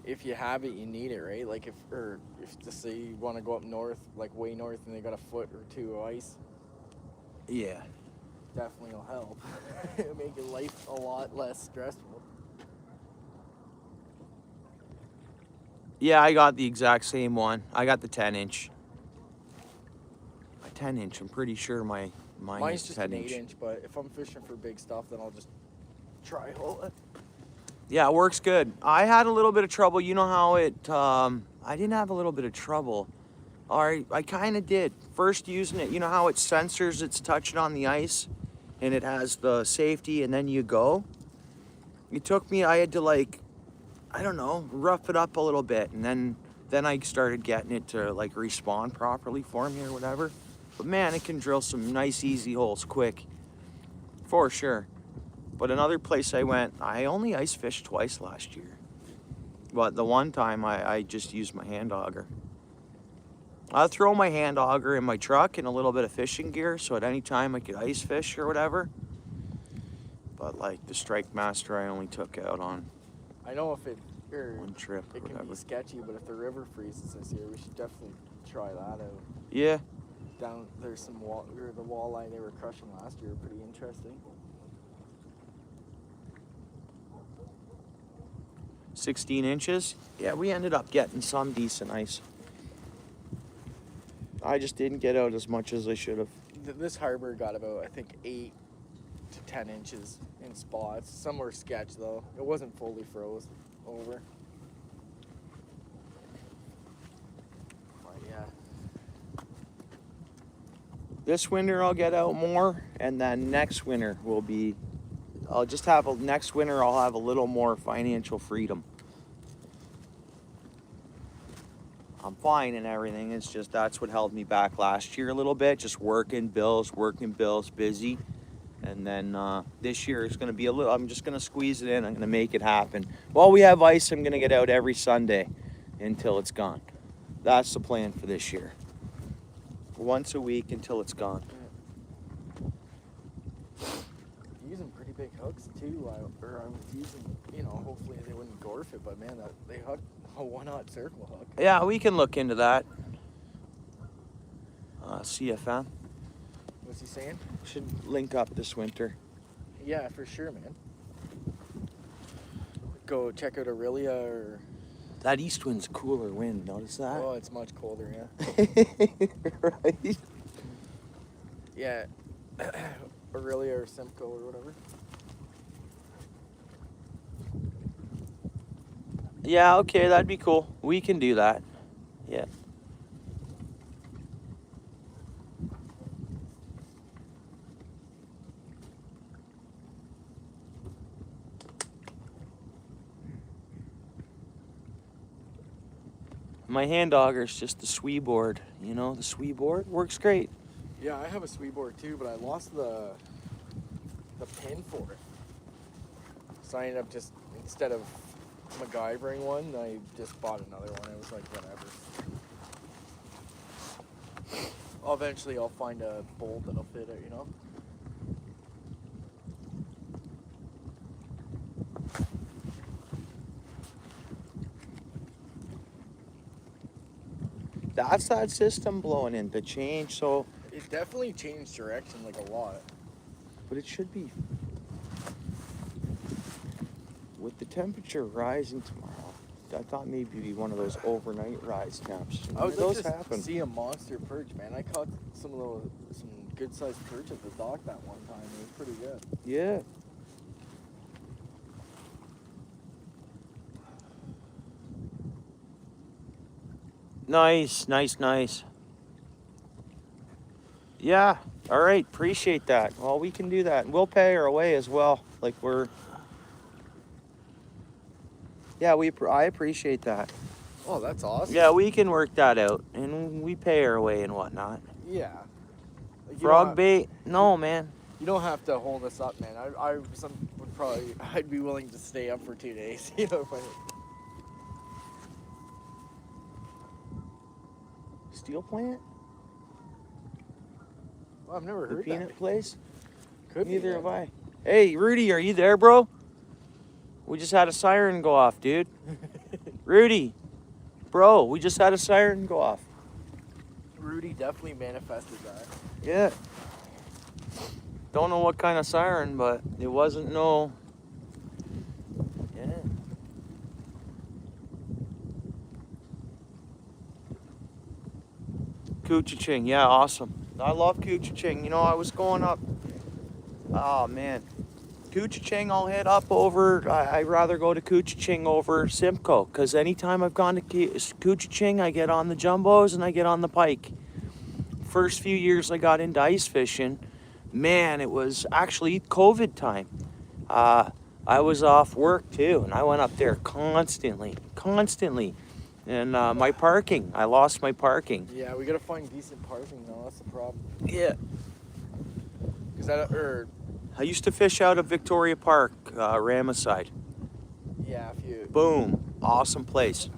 If you have it, you need it, right? Like if to say you want to go up north, like way north, and they got a foot or two of ice, Yeah. definitely will help. It'll make your life a lot less stressful. Yeah, I got the exact same one. I got the 10-inch. A 10-inch. I'm pretty sure mine's Mine's just an 10-inch. 8-inch, but if I'm fishing for big stuff, then I'll just try hold it. Yeah, it works good. I had a little bit of trouble. You know how it, I didn't have a little bit of trouble. Or I kind of did. First using it, you know how it sensors it's touching on the ice and it has the safety and then you go? It took me, I had to like, I don't know, rough it up a little bit. And then I started getting it to like respawn properly for me or whatever. But man, it can drill some nice easy holes quick. For sure. But another place I went, I only ice fished twice last year. But the one time I just used my hand auger. I'll throw my hand auger in my truck and a little bit of fishing gear so at any time I could ice fish or whatever. But like the Strike Master I only took out on I know if it one trip or it can whatever. be sketchy, but if the river freezes this year, we should definitely try that out. Yeah. Down there's some the walleye they were crushing last year, pretty interesting. 16 inches. Yeah, we ended up getting some decent ice. I just didn't get out as much as I should have. This harbor got about, I think, 8 to 10 inches in spots. Some were sketch though. It wasn't fully froze over. But yeah. This winter I'll get out more, and then next winter will be, next winter I'll have a little more financial freedom. I'm fine and everything, it's just that's what held me back last year a little bit, just working bills, busy. And then this year it's gonna be I'm just gonna squeeze it in, I'm gonna make it happen. While we have ice, I'm gonna get out every Sunday until it's gone. That's the plan for this year. Once a week until it's gone. Using pretty big hooks too. I was using, hopefully they wouldn't gorf it, but man, they hooked a 1/0 circle hook. Yeah, we can look into that. CFM. What's he saying? Should link up this winter. Yeah, for sure, man. Go check out Aurelia or. That east wind's cooler wind, notice that? Oh, it's much colder, yeah. Right? Yeah. Aurelia or Simcoe or whatever. Yeah, okay, that'd be cool. We can do that. Yeah. My hand auger's just the swee board. You know, the swee board works great. Yeah, I have a sweet board too, but I lost the the pin for it. So I ended up just, instead of MacGyvering one, I just bought another one. It was like, whatever. Eventually I'll find a bolt that'll fit it, you know? That's that system blowing in the change, so It definitely changed direction like a lot. but it should be with the temperature rising tomorrow. I thought maybe it'd be one of those overnight rise temps. I would those like to happen. see a monster perch, man. I caught some good sized perch at the dock that one time. It was pretty good. Yeah. Nice, nice, nice. Yeah. All right. Appreciate that. Well, we can do that. We'll pay our way as well. Like we're. Yeah, I appreciate that. Oh, that's awesome. Yeah, we can work that out, and we pay our way and whatnot. Yeah. Like, Frog bait? No, man. You don't have to hold us up, man. I'd be willing to stay up for 2 days. You know, Steel plant? well, I've never The heard peanut that. place? Could be, Neither yeah. have I. Hey, Rudy, are you there, bro? We just had a siren go off, dude. Rudy, bro, we just had a siren go off. Rudy definitely manifested that. Yeah. Don't know what kind of siren, but it wasn't no. Yeah. Coochie-ching, yeah, awesome. I love Coochie-ching. You know, I was going up. Oh man, Coochie-ching, I'll head up over. I'd rather go to Coochie-ching over Simcoe, because anytime I've gone to Coochie-ching, I get on the jumbos and I get on the pike. First few years I got into ice fishing, man, it was actually COVID time. I was off work too, and I went up there constantly. And my parking, I lost my parking. Yeah, we gotta find decent parking though. That's the problem. Yeah. Cause I used to fish out of Victoria Park, Ramicide. yeah, if you. Boom, awesome place.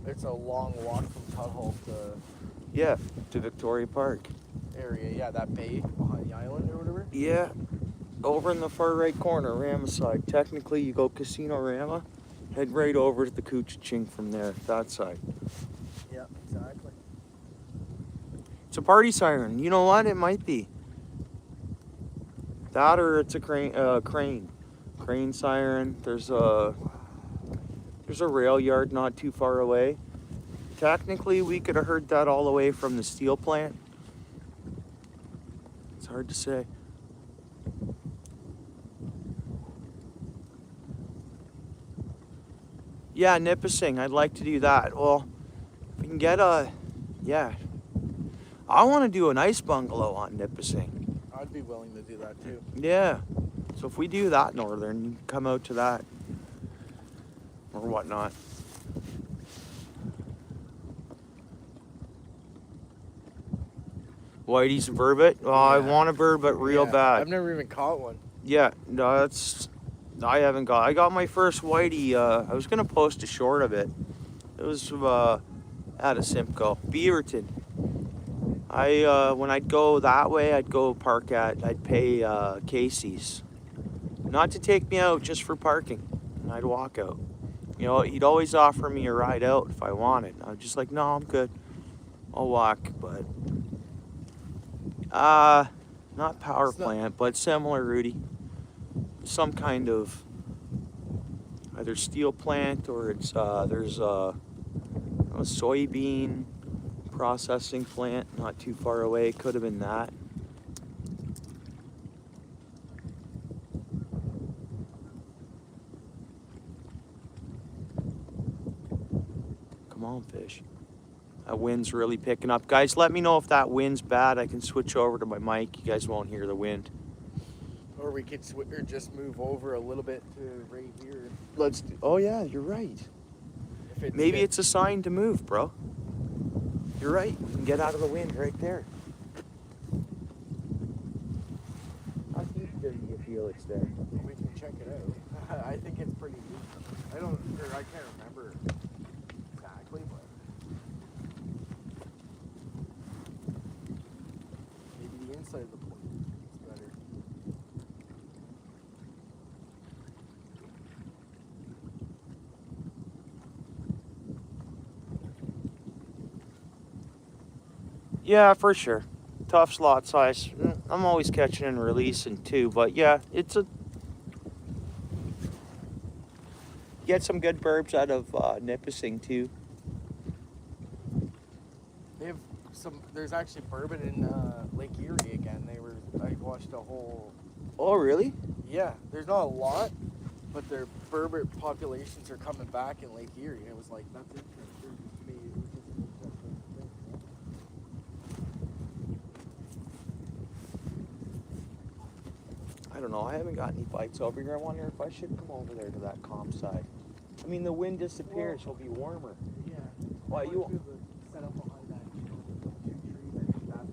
It's a long walk from Tuttle to Yeah, to Victoria Park. area. Yeah, that bay behind the island or whatever. Yeah, over in the far right corner, Ramicide. Technically, you go Casino Rama, head right over to the Coochie-ching from there, that side. Yeah, exactly. It's a party siren. You know what? It might be. That or it's a crane siren. There's a rail yard not too far away. Technically, we could have heard that all the way from the steel plant. It's hard to say. Yeah, Nipissing. I'd like to do that. Well, if we can get yeah. I want to do an ice bungalow on Nipissing. I'd be willing to do that too. Yeah. So if we do that, Northern, you can come out to that. Or whatnot. Whitey's burbot? Oh, I Yeah. want a burbot real Yeah, bad. I've never even caught one. Yeah, no, I haven't got. I got my first whitey. I was gonna post a short of it. It was out of Simcoe, Beaverton. When I'd go that way, I'd pay Casey's, not to take me out, just for parking, and I'd walk out. You know, he'd always offer me a ride out if I wanted. I was just like, no, I'm good. I'll walk, but not power plant, but similar, Rudy. Some kind of either steel plant or it's there's a soybean processing plant not too far away. Could have been that. Come on, fish. That wind's really picking up. Guys, let me know if that wind's bad. I can switch over to my mic. You guys won't hear the wind. Or we could or just move over a little bit to right here. Oh yeah, you're right. If Maybe it's a sign to move, bro. You're right. We can get out of the wind right there. I'll keep 30 if you feel it's there. We can check it out. I think it's pretty deep. I can't remember exactly, but maybe the inside of the point is better. Yeah, for sure. Tough slot size. I'm always catching and releasing too, but yeah, it's a. Get some good burbs out of Nipissing too. They have some. There's actually bourbon in Lake Erie again. I watched a whole. Oh, really? Yeah, there's not a lot, but their bourbon populations are coming back in Lake Erie. And it was like, that's interesting to me. It was just an interesting thing. I don't know. I haven't got any bites over here. I wonder if I should come over there to that calm side. I mean, the wind disappears. It'll be warmer. Yeah. Why you? Set up behind that two trees. I think that's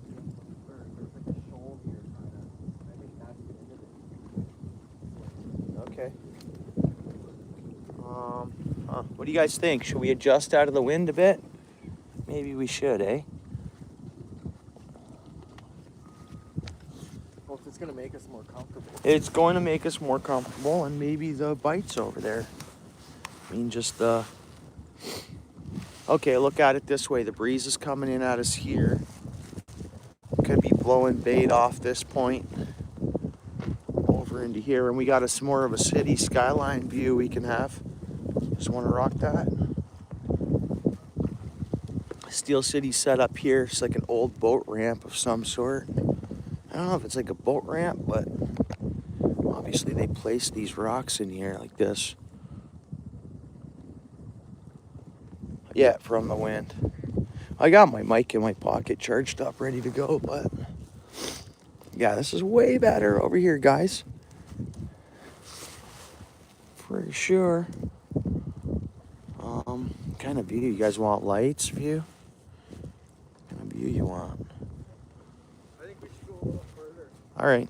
there's like a shoal here, kind of. I think that's the end of it. Okay. What do you guys think? Should we adjust out of the wind a bit? Maybe we should, eh? Well, if it's gonna make us more comfortable. It's going to make us more comfortable, and maybe the bites over there. I mean, just the. Okay, look at it this way. The breeze is coming in at us here. Could be blowing bait off this point over into here, and we got some more of a city skyline view we can have. Just want to rock that. Steel City set up here. It's like an old boat ramp of some sort. I don't know if it's like a boat ramp, but obviously they placed these rocks in here like this. Yeah, from the wind. I got my mic in my pocket, charged up, ready to go, but yeah, this is way better over here, guys. For sure. Kind of view you guys want? Lights view? What kind of view you want? I think we should go a little further. All right.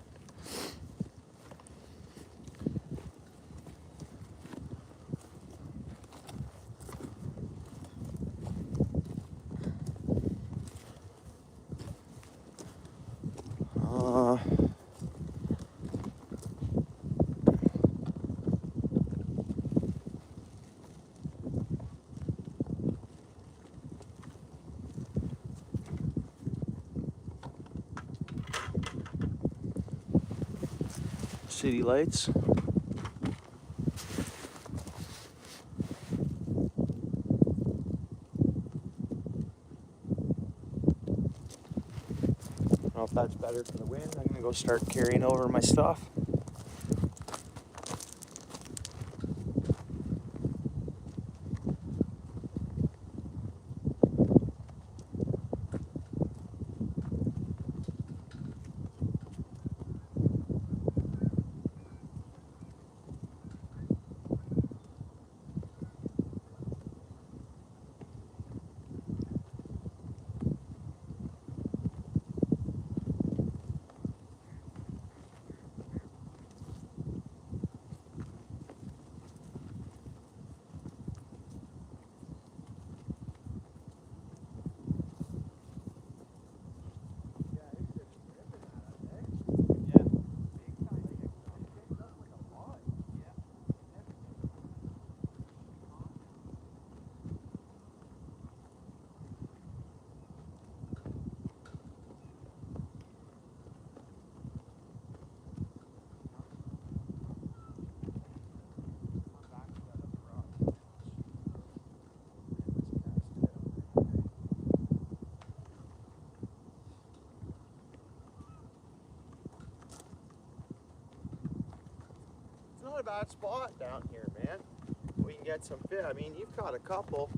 City lights. I don't know if that's better for the wind. I'm gonna go start carrying over my stuff. Not a bad spot down here, man. We can get some fish. I mean, you've caught a couple.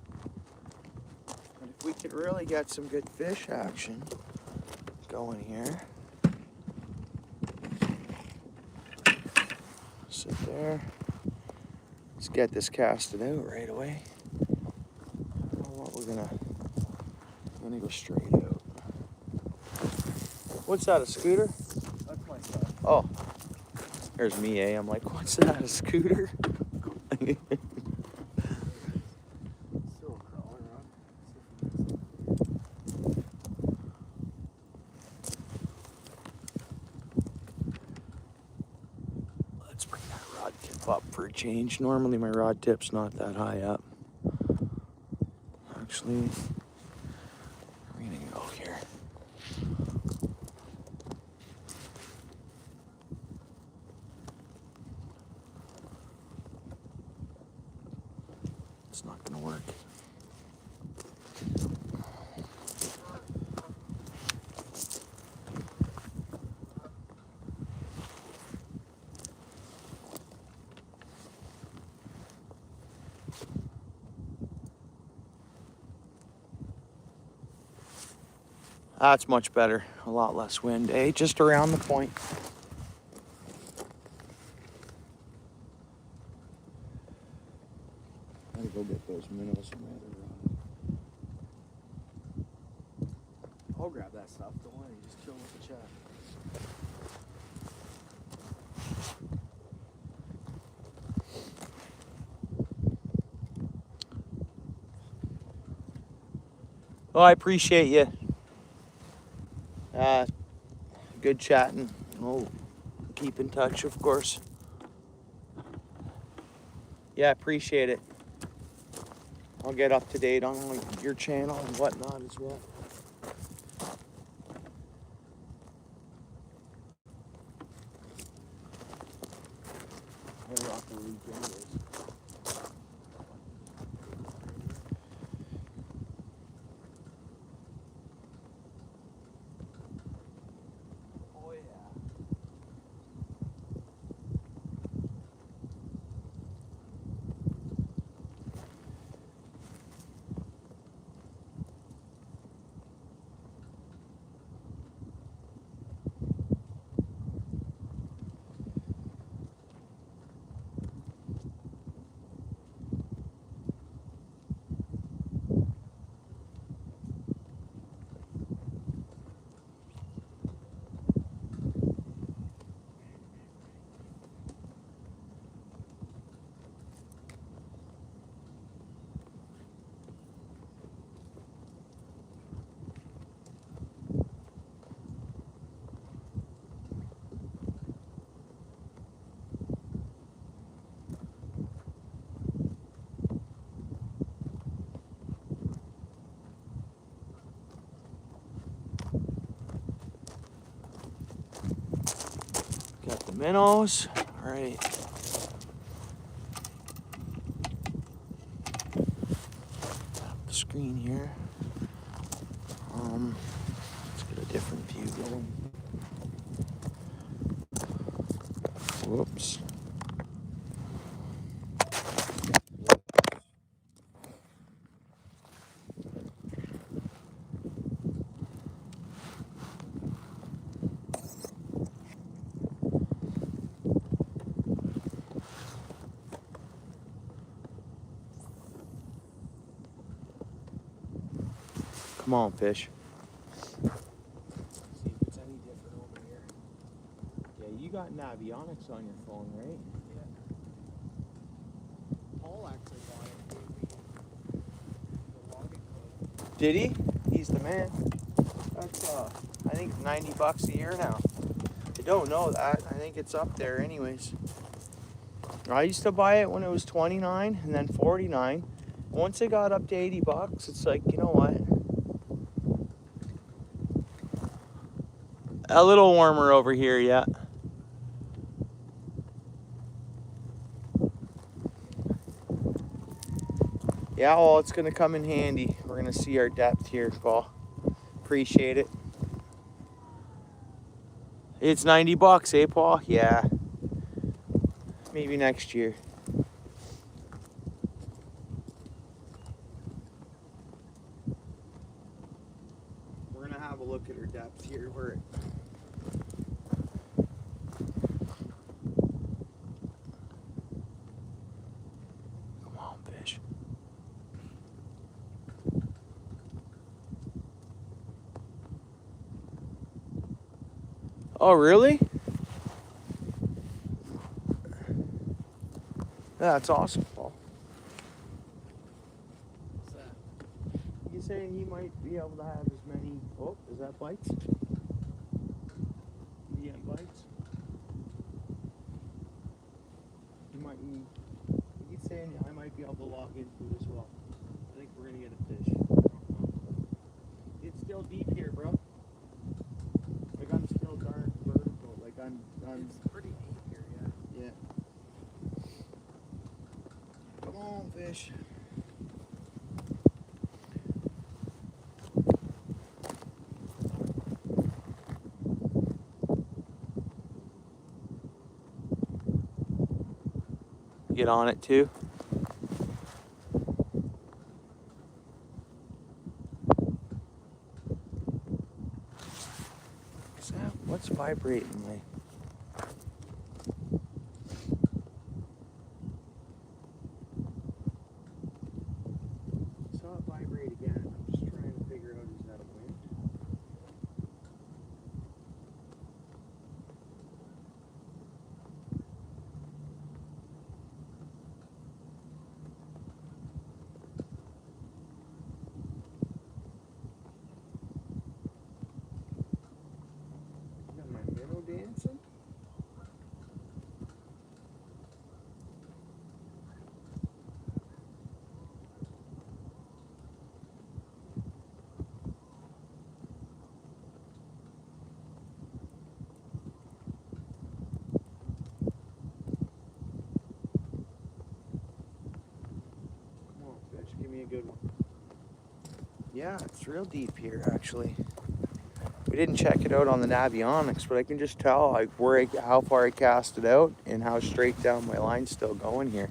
And if we could really get some good fish action going here. Sit there. Let's get this casted out right away. I don't know what we're gonna go straight out. What's that, a scooter? That's my stuff. Oh. There's me, eh? I'm like, what's that, a scooter? Still crawling around. Let's bring that rod tip up for a change. Normally my rod tip's not that high up. Actually, we're gonna go here. It's not gonna work. That's much better. A lot less wind, eh? Just around the point. Gotta go get those minnows from the other rod. I'll grab that stuff. Don't worry. Just chill with the chat. Well, I appreciate you. Good chatting. Oh, keep in touch, of course. Yeah, appreciate it. I'll get up to date on like, your channel and whatnot as well. We're off the weekend. Oh yeah. Got the minnows. All right. Tap the screen here. Let's get a different view going. Whoops. Come on, fish. See if it's any different over here. Yeah, you got Navionics on your phone, right? Paul actually wanted the logging code. Did he? He's the man. That's I think $90 a year now. I don't know that. I think it's up there anyways. I used to buy it when it was $29 and then $49. Once it got up to $80, it's like, you know what? A little warmer over here, yeah. Yeah, well, it's gonna come in handy. We're gonna see our depth here, Paul. Appreciate it. It's $90, eh, Paul? Yeah. Maybe next year. We're gonna have a look at our depth here. Where come on, fish. Oh, really? Yeah, that's awesome, Paul. What's that? You saying he might be able to have as many? Oh, is that bites? You getting bites? You might. He's saying I might be able to log into it as well. I think we're gonna get a fish. I don't know. It's still deep here, bro. Like I'm still darn vertical. Like I'm. It's pretty deep here, yeah. Yeah. Come on, fish. Get on it too. What's vibrating, like? Saw it vibrate again. I'm just trying to figure out, is that a wind? Is that my minnow dancing? Come on, fish, give me a good one. Yeah, it's real deep here, actually. We didn't check it out on the Navionics, but I can just tell like how far I cast it out and how straight down my line's still going here.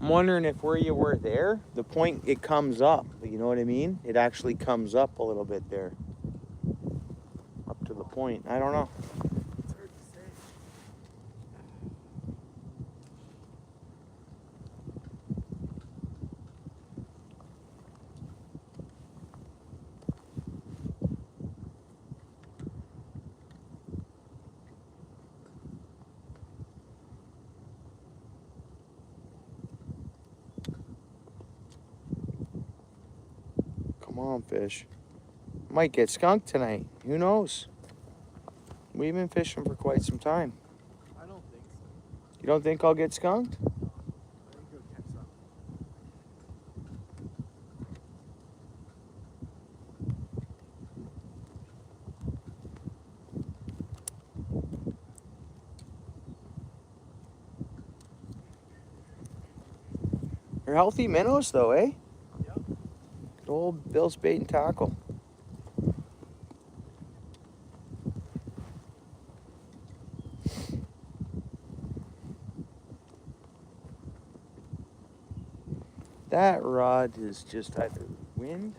I'm wondering if where you were there, the point it comes up. You know what I mean? It actually comes up a little bit there. Up to the point. I don't know. It's hard to say. Come on, fish. Might get skunked tonight. Who knows? We've been fishing for quite some time. I don't think so. You don't think I'll get skunked? I think you'll catch something. They're healthy minnows, though, eh? Yep. Good old Bill's Bait and Tackle. That rod is just either wind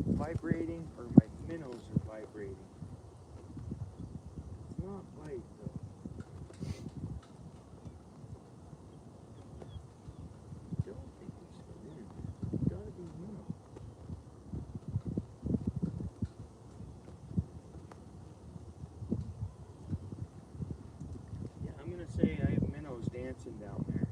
vibrating or my minnows are vibrating. It's not light, though. I don't think it's the wind. It's gotta be minnow. Yeah, I'm gonna say I have minnows dancing down there.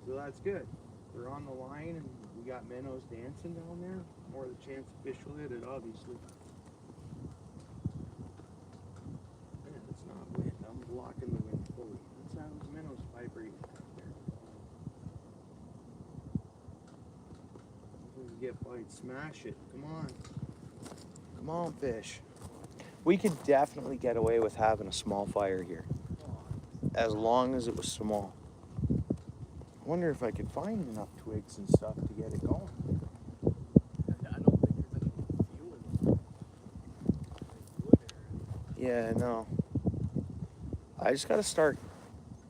So that's good. They're on the line and we got minnows dancing down there. More the chance the fish will hit it, obviously. Man, it's not wind. I'm blocking the wind fully. That's how those minnows vibrate down there. If we can get bites, smash it. Come on. Come on, fish. We could definitely get away with having a small fire here. As long as it was small. I wonder if I could find enough twigs and stuff to get it going. I don't think there's any fuel in them. Like wood or Yeah, no. I just got to start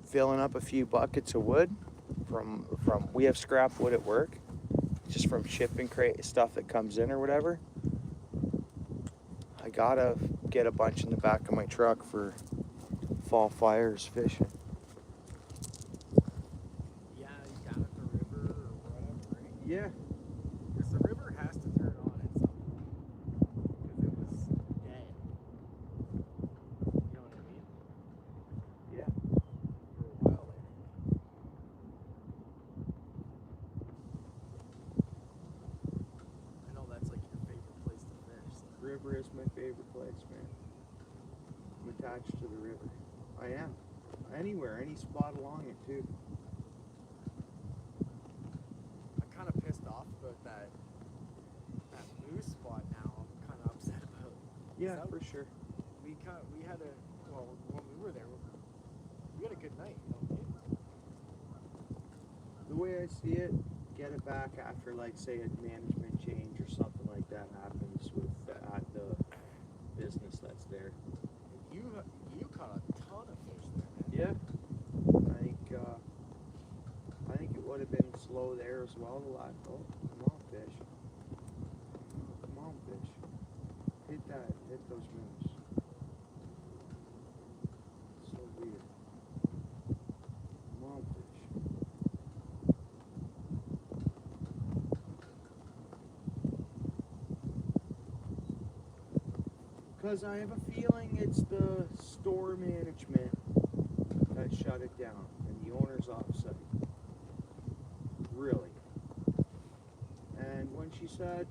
filling up a few buckets of wood from we have scrap wood at work, just from shipping crate stuff that comes in or whatever. I gotta get a bunch in the back of my truck for fall fires fishing. yeah, you down at the river or whatever, right? Yeah. Because the river has to turn on at some point. If river is my favorite place, man. I'm attached to the river. I am. Anywhere, any spot along it too. I'm kind of pissed off about that moose spot now. I'm kind of upset about. Yeah, That- for sure. We had a well when we were there, we had a good night. You know, The way I see it, get it back after, like, say, a management change or something like that happens with the business that's there. you caught a ton of fish there, man. Yeah, I think it would have been slow there as well. The last, oh, come on, fish. Come on, fish. Hit those moves. So weird. Come on, fish. Because I have a feeling it's the store management that shut it down and the owner's offsite. Really. And when she said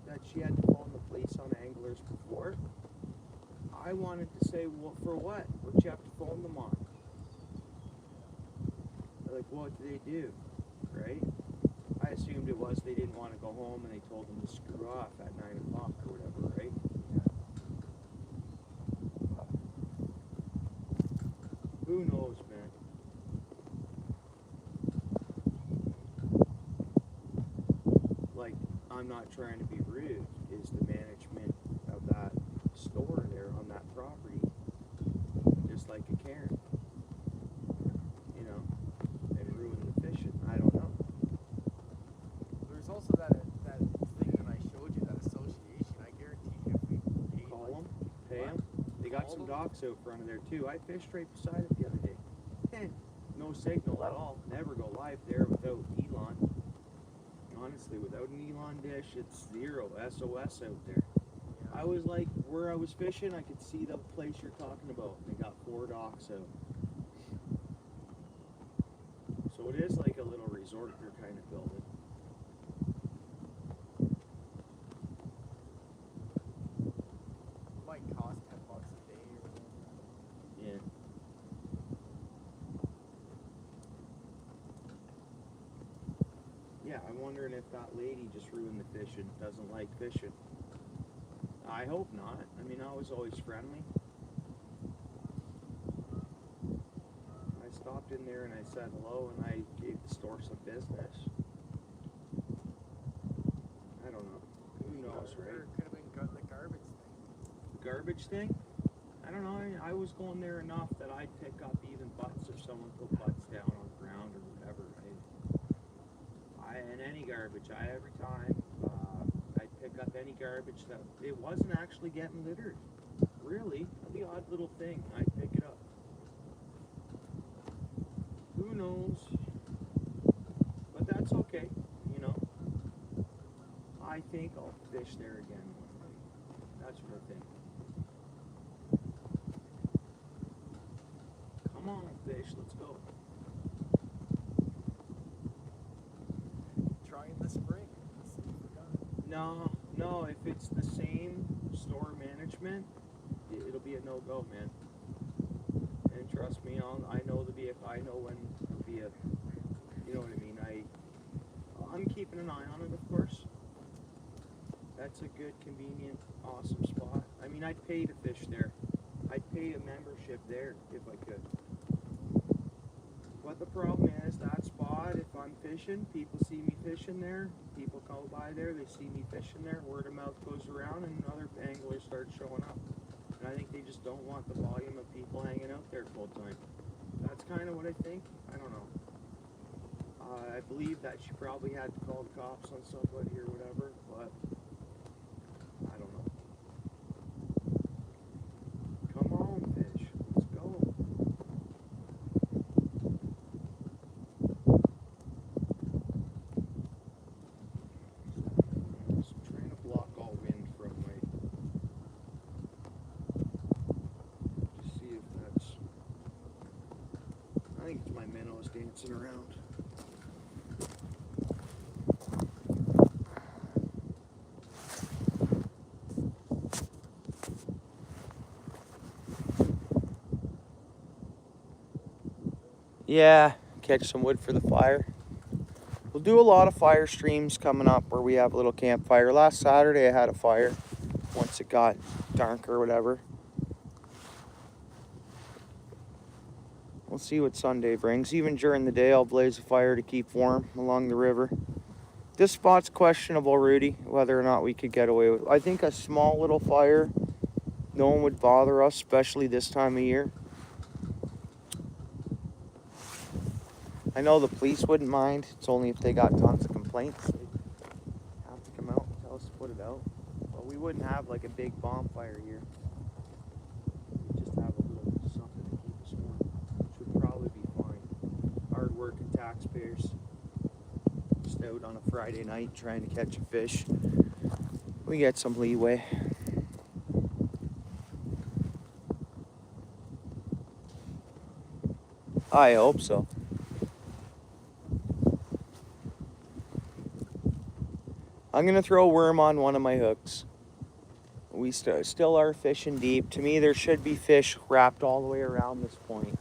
that she had to phone the police on anglers before, I wanted to say, well, for what? What'd you have to phone them on? Like, what did they do? Right? I assumed it was they didn't want to go home and they told them to screw off at 9 o'clock or whatever, right? Who knows, man? Like, I'm not trying to be rude. Is the management of that store there on that property just like a Karen? You know, and ruin the fishing? I don't know. There's also that thing that I showed you, that association. I guarantee you, if we paid Call like, them, pay what? them. They got Call some them? docks out front of there too. I fished right beside it the other day. No signal at all. Never go live there without Elon. Honestly, without an Elon dish, it's zero SOS out there. I was like, where I was fishing, I could see the place you're talking about. They got 4 docks out. So it is like a little resort they're kind of building. might cost $10 a day or whatever. Yeah. Yeah, I'm wondering if that lady just ruined the fishing, doesn't like fishing. I hope not. I mean, I was always friendly. I stopped in there and I said hello and I gave the store some business. I don't know. Who knows, Or right? it could have been the garbage thing. The garbage thing? I don't know. I was going there enough that I'd pick up even butts if someone put butts down on the ground or whatever, right? And any garbage, every time I'd pick up any garbage that it wasn't actually getting littered. Really, the odd little thing, I'd pick it up. Who knows? But that's okay, you know. I think I'll fish there again one day. That's what I think. Come on, fish, let's go. Try in the spring. See if we got it. No, if it's the same store management, it'll be a no-go, man. And trust me, I know the vehicle. I know when it'll be a, you know what I mean. I'm keeping an eye on it, of course. That's a good, convenient, awesome spot. I mean, I'd pay to fish there. I'd pay a membership there if I could. But the problem is that spot, if I'm fishing, people see me fishing there, people go by there, they see me fishing there, word of mouth goes around and other anglers start showing up. And I think they just don't want the volume of people hanging out there full time. That's kind of what I think. I don't know. I believe that she probably had to call the cops on somebody or whatever, but I don't know. Come on, fish. Let's go. Just trying to block all wind from my... Just see if that's... I think it's my minnows dancing around. Yeah, catch some wood for the fire. We'll do a lot of fire streams coming up where we have a little campfire. Last Saturday I had a fire once it got dark or whatever. We'll see what Sunday brings. Even during the day I'll blaze a fire to keep warm along the river. This spot's questionable, Rudy, whether or not we could get away with it. I think a small little fire, no one would bother us, especially this time of year. I know the police wouldn't mind. It's only if they got tons of complaints. They'd have to come out and tell us to put it out. But we wouldn't have like a big bonfire here. We'd just have a little something to keep us warm, which would probably be fine. Hard-working taxpayers just out on a Friday night trying to catch a fish. We get some leeway. I hope so. I'm gonna throw a worm on one of my hooks. We still are fishing deep. To me, there should be fish wrapped all the way around this point.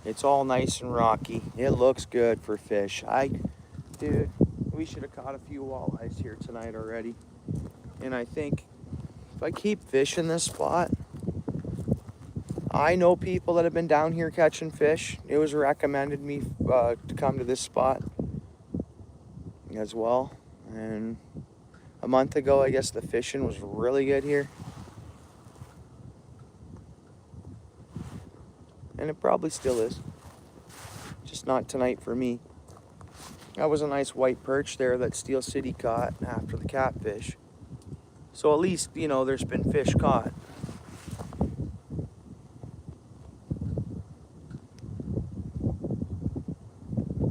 It's all nice and rocky. It looks good for fish. Dude, we should have caught a few walleyes here tonight already. And I think if I keep fishing this spot, I know people that have been down here catching fish. It was recommended me to come to this spot as well. And a month ago, I guess the fishing was really good here. And it probably still is. Just not tonight for me. That was a nice white perch there that Steel City caught after the catfish. So at least, you know, there's been fish caught.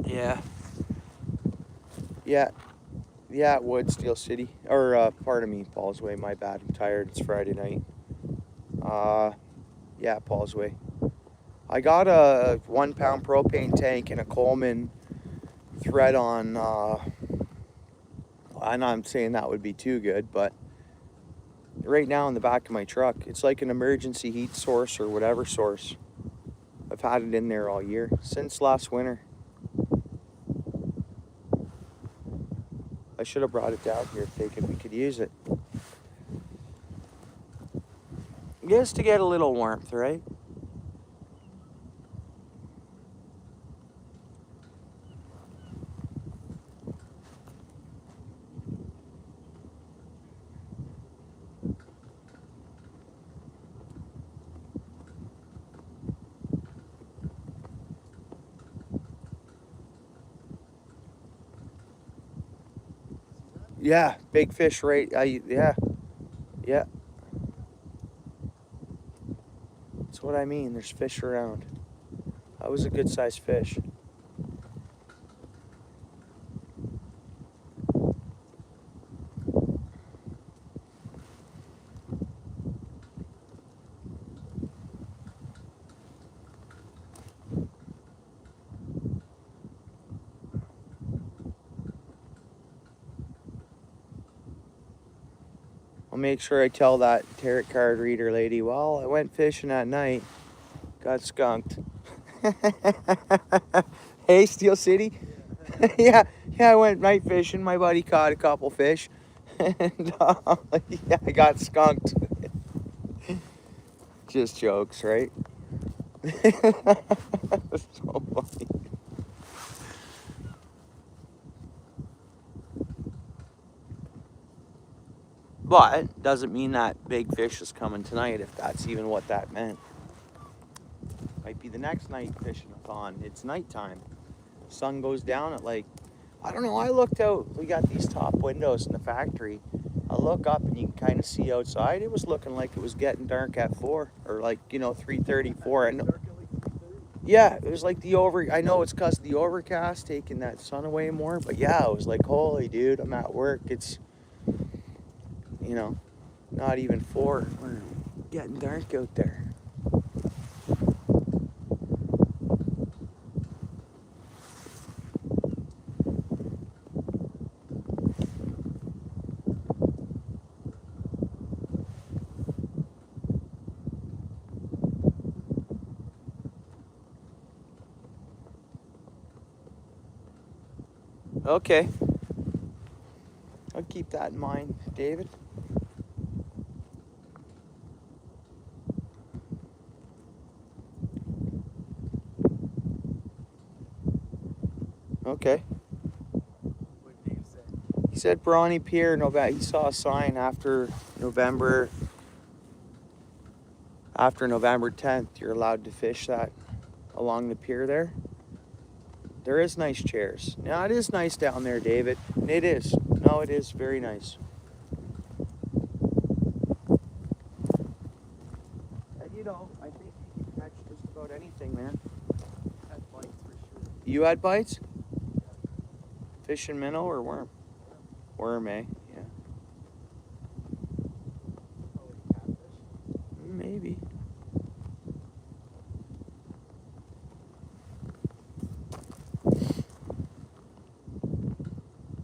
Yeah. Yeah, it would, Steel City. Or, pardon me, Paul's Way. My bad. I'm tired. It's Friday night. Yeah, Paul's Way. I got a 1 pound propane tank and a Coleman thread on, and I'm saying that would be too good, but right now in the back of my truck, it's like an emergency heat source or whatever source. I've had it in there all year, since last winter. I should have brought it down here thinking we could use it. Just to get a little warmth, right? Yeah, big fish, right? Yeah. That's what I mean. There's fish around. That was a good sized fish. I'll make sure I tell that tarot card reader lady, well, I went fishing at night, got skunked. Hey, Steel City? Yeah, I went night fishing. My buddy caught a couple fish. And yeah, I got skunked. Just jokes, right? So funny. But doesn't mean that big fish is coming tonight, if that's even what that meant. Might be the next night fishing a pond. It's nighttime. Sun goes down at like, I don't know, I looked out. We got these top windows in the factory. I look up and you can kind of see outside. It was looking like it was getting dark at 4 or like, you know, 3:34. And yeah, it was like I know it's because of the overcast taking that sun away more, but yeah, it was like, holy dude, I'm at work. It's, you know, not even 4. We're getting dark out there. Okay. I'll keep that in mind, David. Okay. What Dave said. He said Brawny Pier, November. He saw a sign after November 10th. You're allowed to fish that along the pier there. There is nice chairs. Now it is nice down there, David. It is. No, it is very nice. And you know, I think you can catch just about anything there. Had bites for sure. You had bites? Fish and minnow or worm? Worm, eh? Yeah. Probably catfish. Maybe.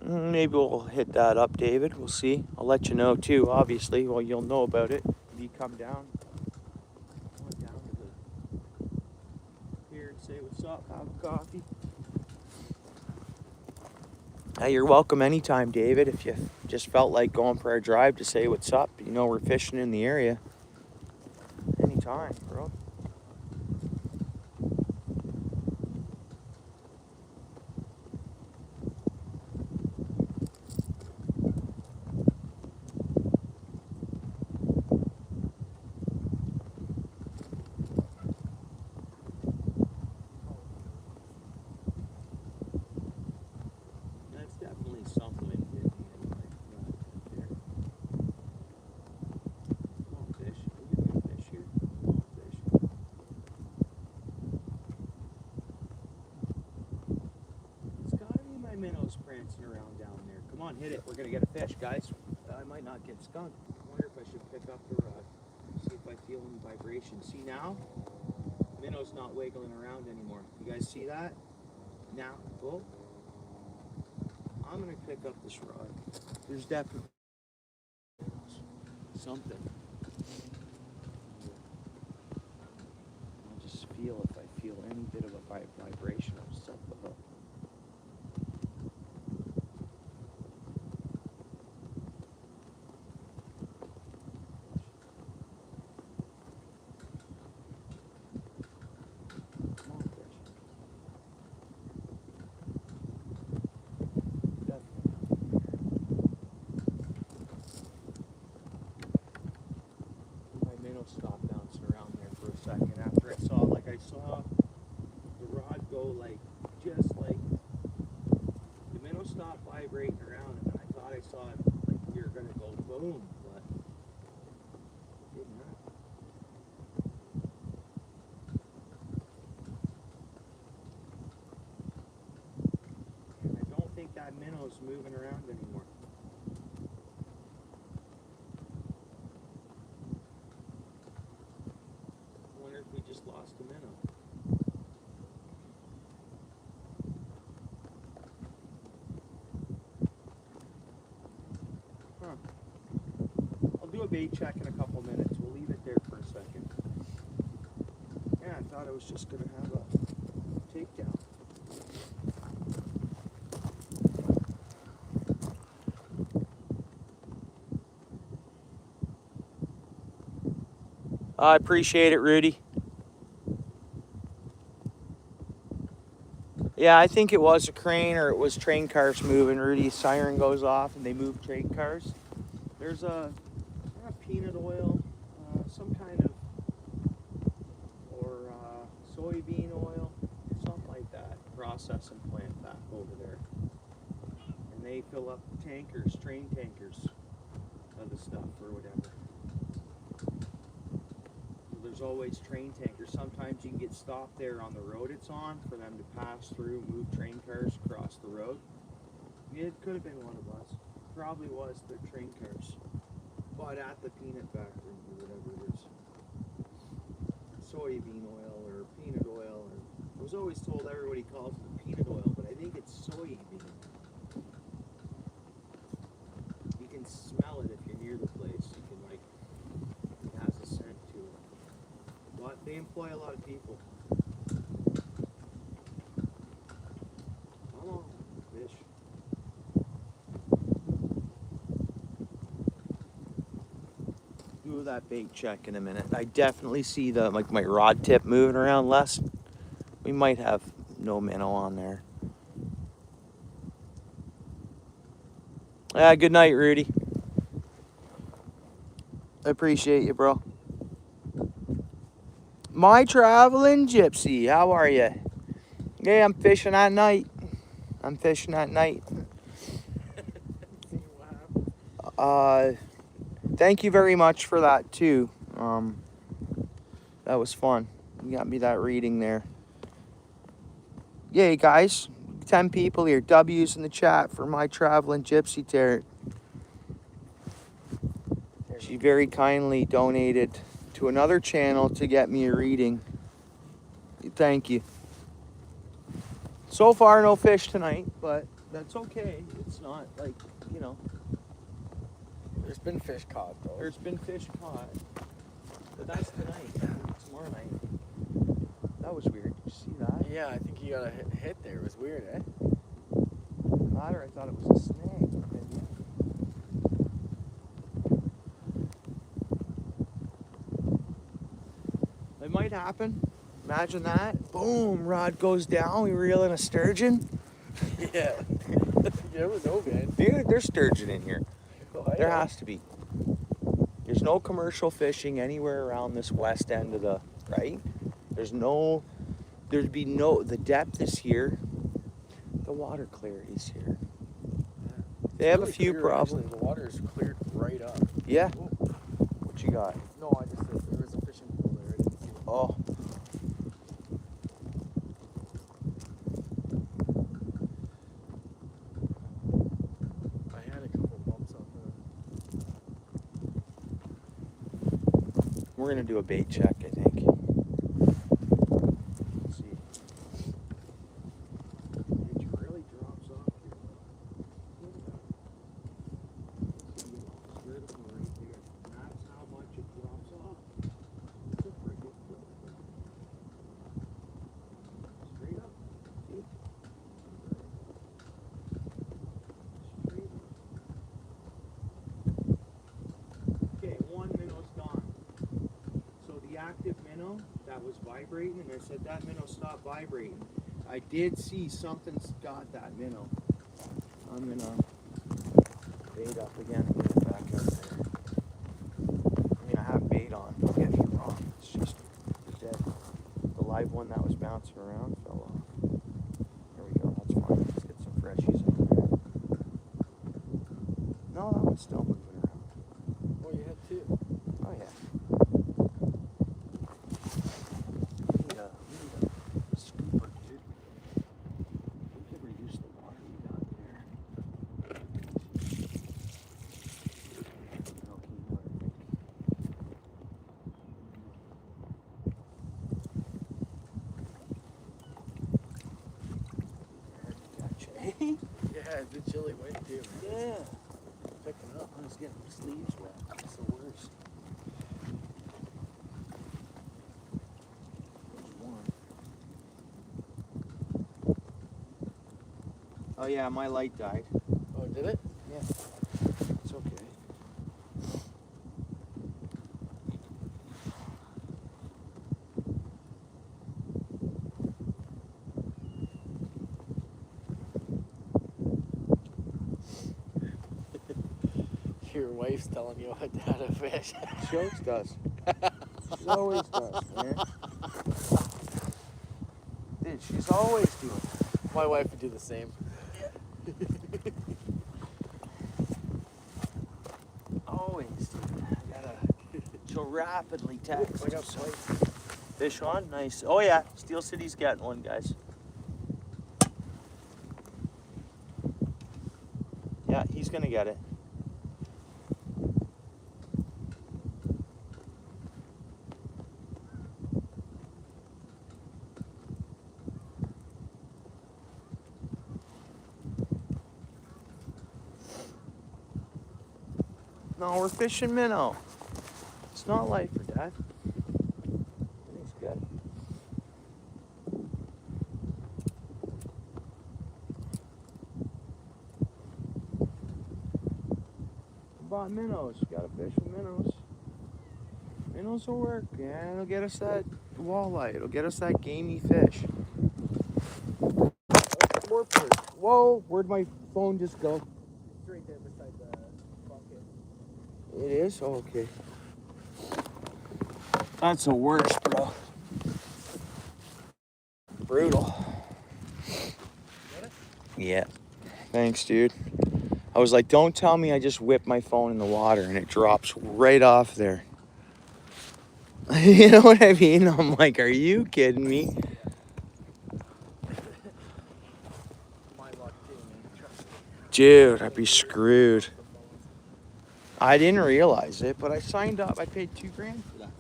Maybe we'll hit that up, David. We'll see. I'll let you know too, obviously. Well, you'll know about it if you come down. Come on down to the pier and say what's up, have a coffee. You're welcome anytime, David. If you just felt like going for a drive to say what's up, you know we're fishing in the area. Anytime, bro. That's definitely something in here. Small fish. We get big fish here. Small fish. It's gotta be my minnows prancing around down there. Come on, hit it. We're gonna get a fish, guys. I might not get skunked. I wonder if I should pick up the rod. See if I feel any vibration. See now? Minnow's not wiggling around anymore. You guys see that? Now, oh. I'm gonna pick up this rod. There's definitely something. I'll just feel if I feel any bit of a vibration. I'll set the hook. Come on, fish. My minnow stopped bouncing around there for a second after I saw the rod go just like the minnow stopped vibrating around, and then I thought I saw it like we were gonna go boom, but it didn't happen. And I don't think that minnow's moving around anymore. I wonder if we just lost a minnow. Huh. I'll do a bait check in a couple minutes. We'll leave it there for a second. Yeah, I thought I was just gonna have a takedown. I appreciate it, Rudy. Yeah, I think it was a crane or it was train cars moving. Rudy's siren goes off and they move train cars. There's a peanut oil, some kind of, or soybean oil, something like that, processing plant back over there. And they fill up tankers, train tankers of the stuff or whatever. There's always train tankers. Sometimes you can get stopped there on the road it's on for them to pass through, move train cars across the road. It could have been one of us. Probably was the train cars. But at the peanut factory or whatever it is. Soybean oil or peanut oil. Or, I was always told everybody calls it peanut oil, but I think it's soybean. You can smell it if you're near the place. You can it has a scent to it. But they employ a lot of people. Come on, fish. do that bait check in a minute. I definitely see the my rod tip moving around less. We might have no minnow on there. Good night, Rudy. I appreciate you, bro. My traveling gypsy, how are you? Yeah, I'm fishing at night. I'm fishing at night. Thank you very much for that too. That was fun. You got me that reading there. Yay, guys. 10 people here. W's in the chat for my traveling gypsy Terry. She very kindly donated to another channel to get me a reading. Thank you. So far, no fish tonight, but that's okay. It's not like, you know. There's been fish caught though. There's been fish caught. But that's tonight. Tomorrow night. That was weird. Did you see that? Yeah, I think you got a hit there. It was weird, eh? Ladder, I thought it was a snake. It might happen. Imagine that. Boom, rod goes down. We reel in a sturgeon. Yeah. You never know, man. Dude, there's sturgeon in here. Oh, There yeah. has to be. There's no commercial fishing anywhere around this west end of the, right? There'd be no, the depth is here. The water clarity's here. They have a Really few clear, problems. actually. The water's cleared right up. Yeah. Whoa. What you got? No, I just said there was a fishing pool there. I didn't see it. Oh. I had a couple bumps up there. We're gonna do a bait check, I think. Let's see. It really drops off here. It's vertical right there. That's how much it drops off. It's a freaking straight up. See? Straight up. Okay, one minnow's gone. So the active minnow that was vibrating, and I said that minnow stopped vibrating. I did see something's got that minnow. I'm gonna bait up again and get it back out there. I mean, I have bait on, don't get me wrong. It's just dead. The live one that was bouncing around fell off. There we go, that's fine. Let's get some freshies on there. No, that one's still moving around. Oh, you had two. Oh yeah. We need a scooper, dude. We could reduce the water we got there. Milky water, I think. Gotcha. Yeah, the chilly wind too. Yeah. Picking up. I was getting my sleeves wet. That's the worst. There's one. Oh yeah, my light died. Oh, did it? Yeah. It's okay. Your wife's telling you how to fish. She always does. She always does, man. Dude, she's always doing that. My wife would do the same. Always. Dude. She'll rapidly text. I got So- plates. Fish on? Nice. Oh yeah, Steel City's getting one, guys. Yeah, he's gonna get it. No, we're fishing minnow. It's not life or death. He's good. Bought minnows. Gotta fish with minnows. Minnows will work. Yeah, it'll get us that walleye. It'll get us that gamey fish. More perch. Whoa, where'd my phone just go? It's right there beside the bucket. It is? Oh, okay. That's the worst, bro. Brutal. Yeah. Thanks, dude. I was like, don't tell me I just whipped my phone in the water and it drops right off there. You know what I mean? I'm like, are you kidding me? My luck too, man. Trust me. Dude, I'd be screwed. I didn't realize it, but I signed up. I paid $2,000 for that.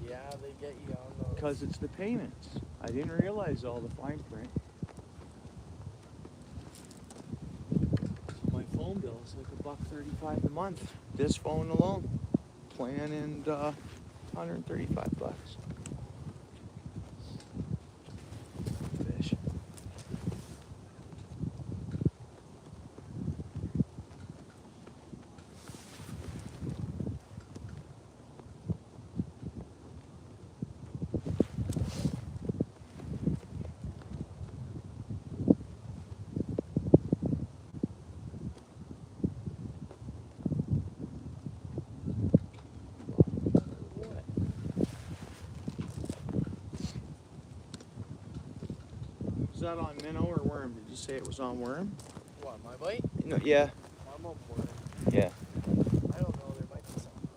Yeah, they get you on those. Because it's the payments. I didn't realize all the fine print. My phone bill is like $1.35 a month. This phone alone. Plan and $135. Fish. Was that on minnow or worm? Did you say it was on worm? What, my bite? No, yeah. I'm on board. Yeah. I don't know, there might be something.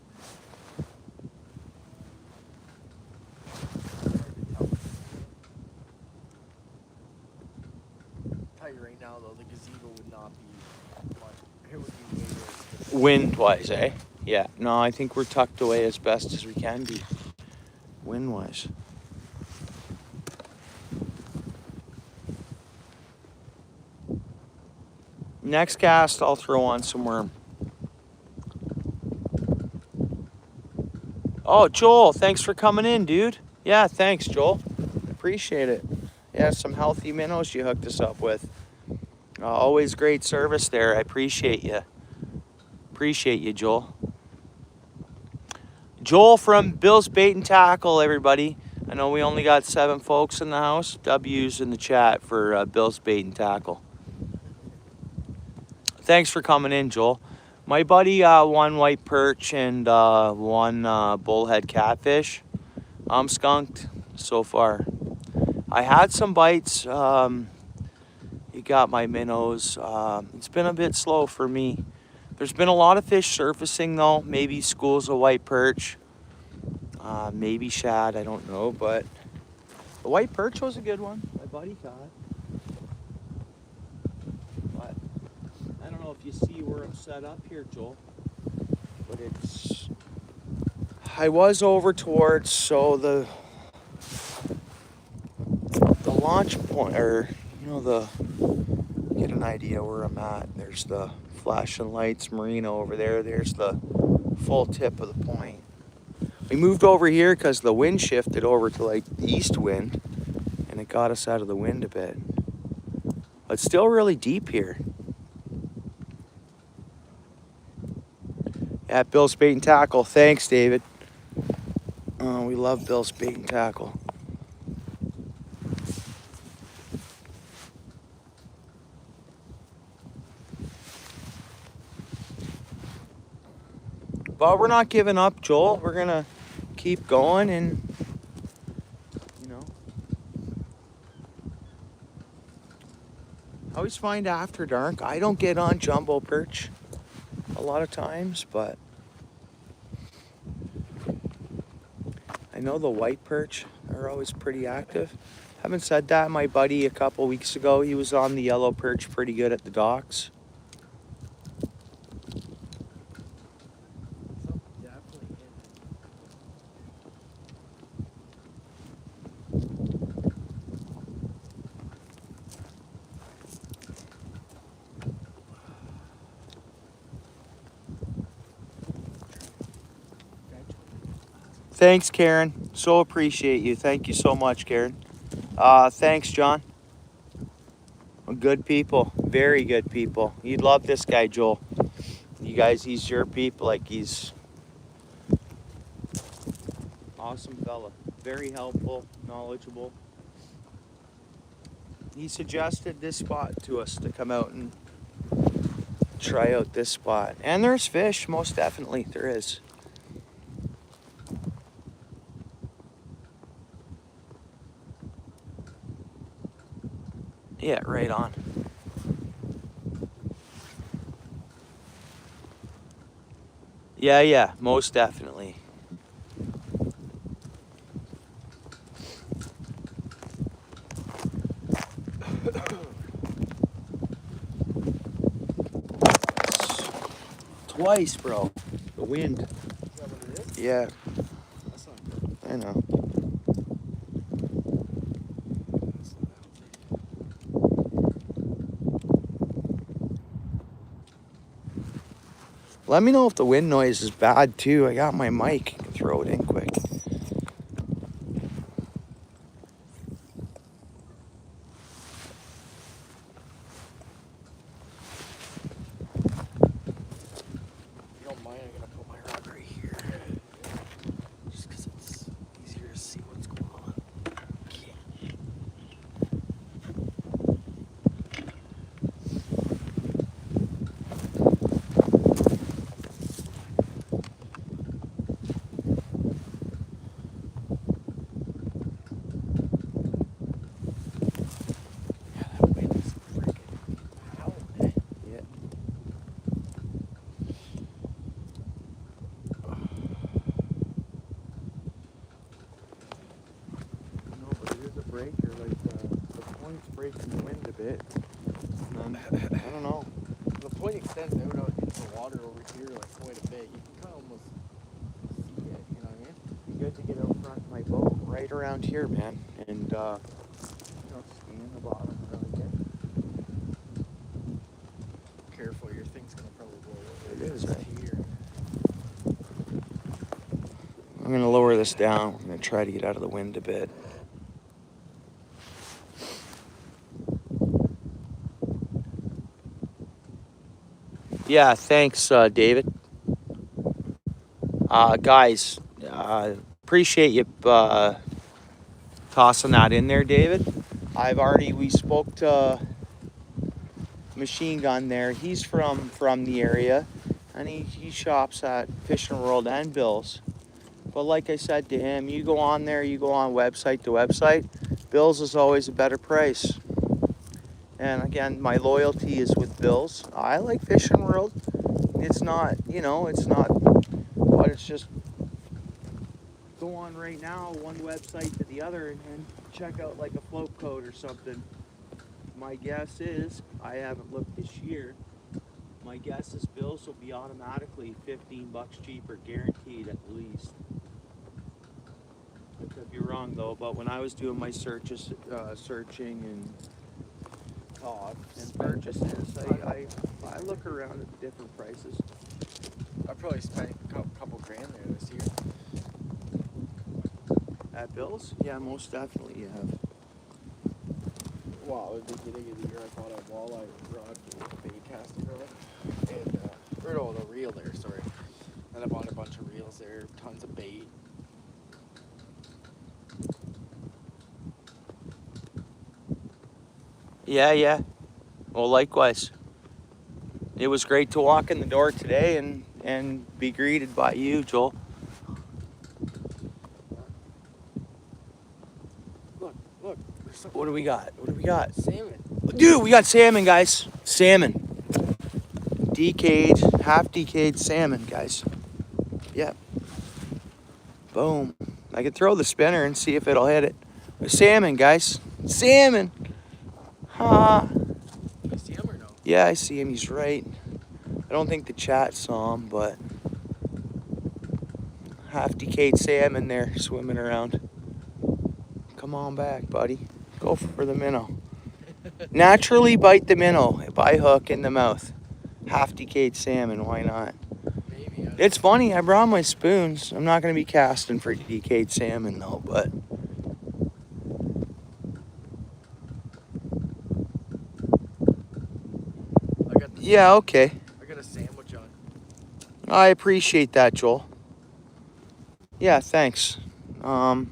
Hard to tell you right now though, the gazebo would not be much. It would be way worse. Wind-wise, eh? Yeah. No, I think we're tucked away as best as we can be. Wind-wise. Next cast, I'll throw on some worm. Oh, Joel, thanks for coming in, dude. Yeah, thanks, Joel. Appreciate it. Yeah, some healthy minnows you hooked us up with. Always great service there. I appreciate you. Appreciate you, Joel. Joel from Bill's Bait and Tackle, everybody. I know we only got 7 folks in the house. W's in the chat for Bill's Bait and Tackle. Thanks for coming in, Joel. My buddy, 1 white perch and 1 bullhead catfish. I'm skunked so far. I had some bites. You got my minnows. It's been a bit slow for me. There's been a lot of fish surfacing though. Maybe schools of white perch. Maybe shad, I don't know. But the white perch was a good one. My buddy caught. But I don't know if you see where I'm set up here, Joel. But it's... I was over towards, so the launch point, or, you know, get an idea where I'm at. There's the flashing lights marina over there. There's the full tip of the point. We moved over here because the wind shifted over to like the east wind and it got us out of the wind a bit. But it's still really deep here. Yeah, Bill's Bait and Tackle. Thanks, David. We love Bill's Bait and Tackle. But we're not giving up, Joel. We're gonna keep going and, you know. I always find after dark, I don't get on jumbo perch a lot of times, but I know the white perch are always pretty active. Having said that, my buddy a couple weeks ago, he was on the yellow perch pretty good at the docks. Thanks, Karen. So appreciate you. Thank you so much, Karen. Thanks, John. Good people. Very good people. You'd love this guy, Joel. You guys, he's your people. Like, he's Awesome fella. Very helpful, knowledgeable. He suggested this spot to us to come out and try out this spot. And there's fish, most definitely there is. Yeah, right on. Yeah, most definitely. Twice, bro. The wind. Is that what it is? Yeah, That's not good. I know. That's not Let me know if the wind noise is bad too. I got my mic. I can throw it in quick. If you don't mind, I'm gonna put my rod right here. Just because it's easier to see what's going on. Yeah, that wind is freaking howling. Yeah. No, but it is a breaker. Like the point's breaking the wind a bit. And then, I don't know. The point extends out into the water over here like quite a bit. You can kind of almost see it, you know what I mean? Be good to get out front of my boat right around here, man, and you know, scan the bottom really good. Careful, your thing's gonna probably blow over. It is, right? Here. I'm gonna lower this down. I'm gonna try to get out of the wind a bit. Yeah, thanks, David. Guys, appreciate you tossing that in there, David. We spoke to Machine Gun there. He's from the area, and he shops at Fishing World and Bill's. But like I said to him, you go on there, you go on website to website, Bill's is always a better price. And again, my loyalty is with Bill's. I like Fishing World. It's not, but it's just go on right now, one website to the other, and check out like a float coat or something. My guess is, I haven't looked this year, my guess is Bill's will be automatically $15 cheaper, guaranteed at least. I could be wrong though, but when I was doing my searching and purchases, I look around at different prices. I probably spent a couple grand there this year. At Bill's? Yeah, most definitely you have. Wow, at the beginning of the year I bought a walleye rod with a bait casting rod. And, or no, the reel there, sorry. And I bought a bunch of reels there, tons of bait. Yeah. Well, likewise. It was great to walk in the door today and be greeted by you, Joel. Look, there's something. What do we got? Salmon. Dude, we got salmon, guys. Salmon. Half decayed salmon, guys. Yep. Boom. I could throw the spinner and see if it'll hit it. Salmon, guys. Salmon. Ha. You see him or no? Yeah, I see him. He's right. I don't think the chat saw him, but half decayed salmon there swimming around. Come on back, buddy. Go for the minnow. Naturally bite the minnow by hook in the mouth. Half decayed salmon, why not? Maybe. It's funny, I brought my spoons. I'm not going to be casting for decayed salmon though, but yeah, okay. I got a sandwich on. I appreciate that, Joel. Yeah, thanks. I'm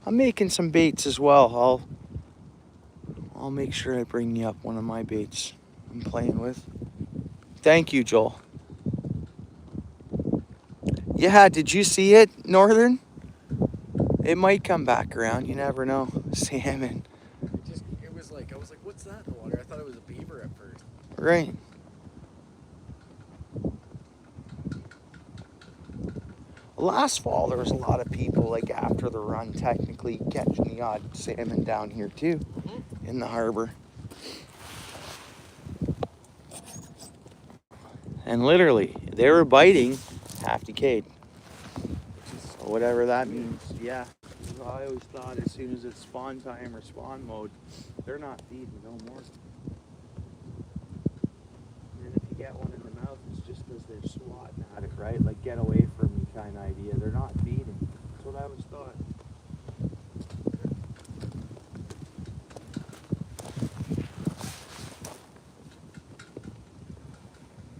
making some baits as well. I'll make sure I bring you up one of my baits I'm playing with. Thank you, Joel. Yeah, did you see it, Northern? It might come back around. You never know. Salmon. It was like, I was like, what's that in the water? I thought it was a beaver at first. Right. Last fall, there was a lot of people, like after the run, technically catching the odd salmon down here too, in the harbor. And literally, they were biting half decayed. So whatever that means. Yeah. I always thought as soon as it's spawn time or spawn mode, they're not feeding no more. And if you get one in the mouth, it's just because they're swatting at it, right? Like get away from me kind of idea. They're not feeding. That's what I always thought.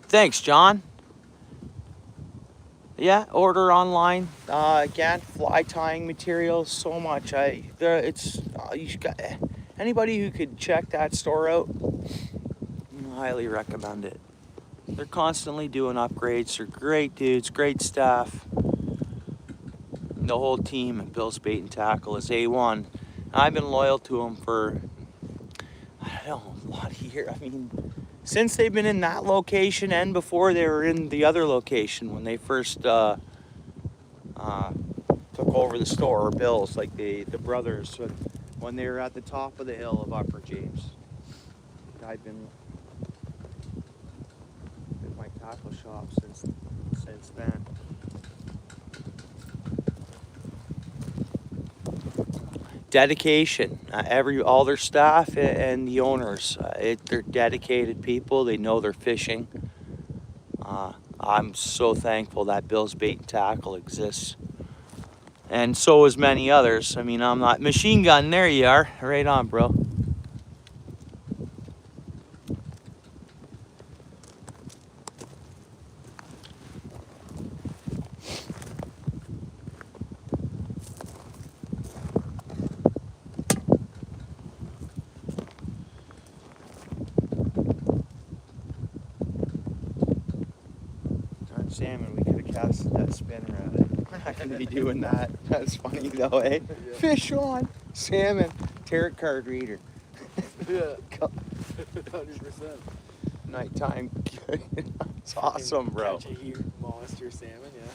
Thanks, John. Yeah, order online. Again, fly tying materials, so much. You got anybody who could check that store out. I highly recommend it. They're constantly doing upgrades. They're great dudes, great staff. The whole team at Bill's Bait and Tackle is A1. I've been loyal to them for, I don't know, a lot of years. I mean, since they've been in that location and before they were in the other location when they first took over the store, or Bill's, like the brothers, when they were at the top of the hill of Upper James. I've been in my tackle shop since then. Dedication. All their staff and the owners, they're dedicated people. They know they're fishing. I'm so thankful that Bill's Bait and Tackle exists, and so is many others. I mean, I'm not machine gun. There you are. Right on, bro. Salmon, we could have casted that spinner at it. We're not going to be doing that. That's funny though, eh? Yeah. Fish on! Salmon, tarot card reader. Yeah. 100%. Nighttime. It's awesome, bro. Catch a huge monster salmon, yeah.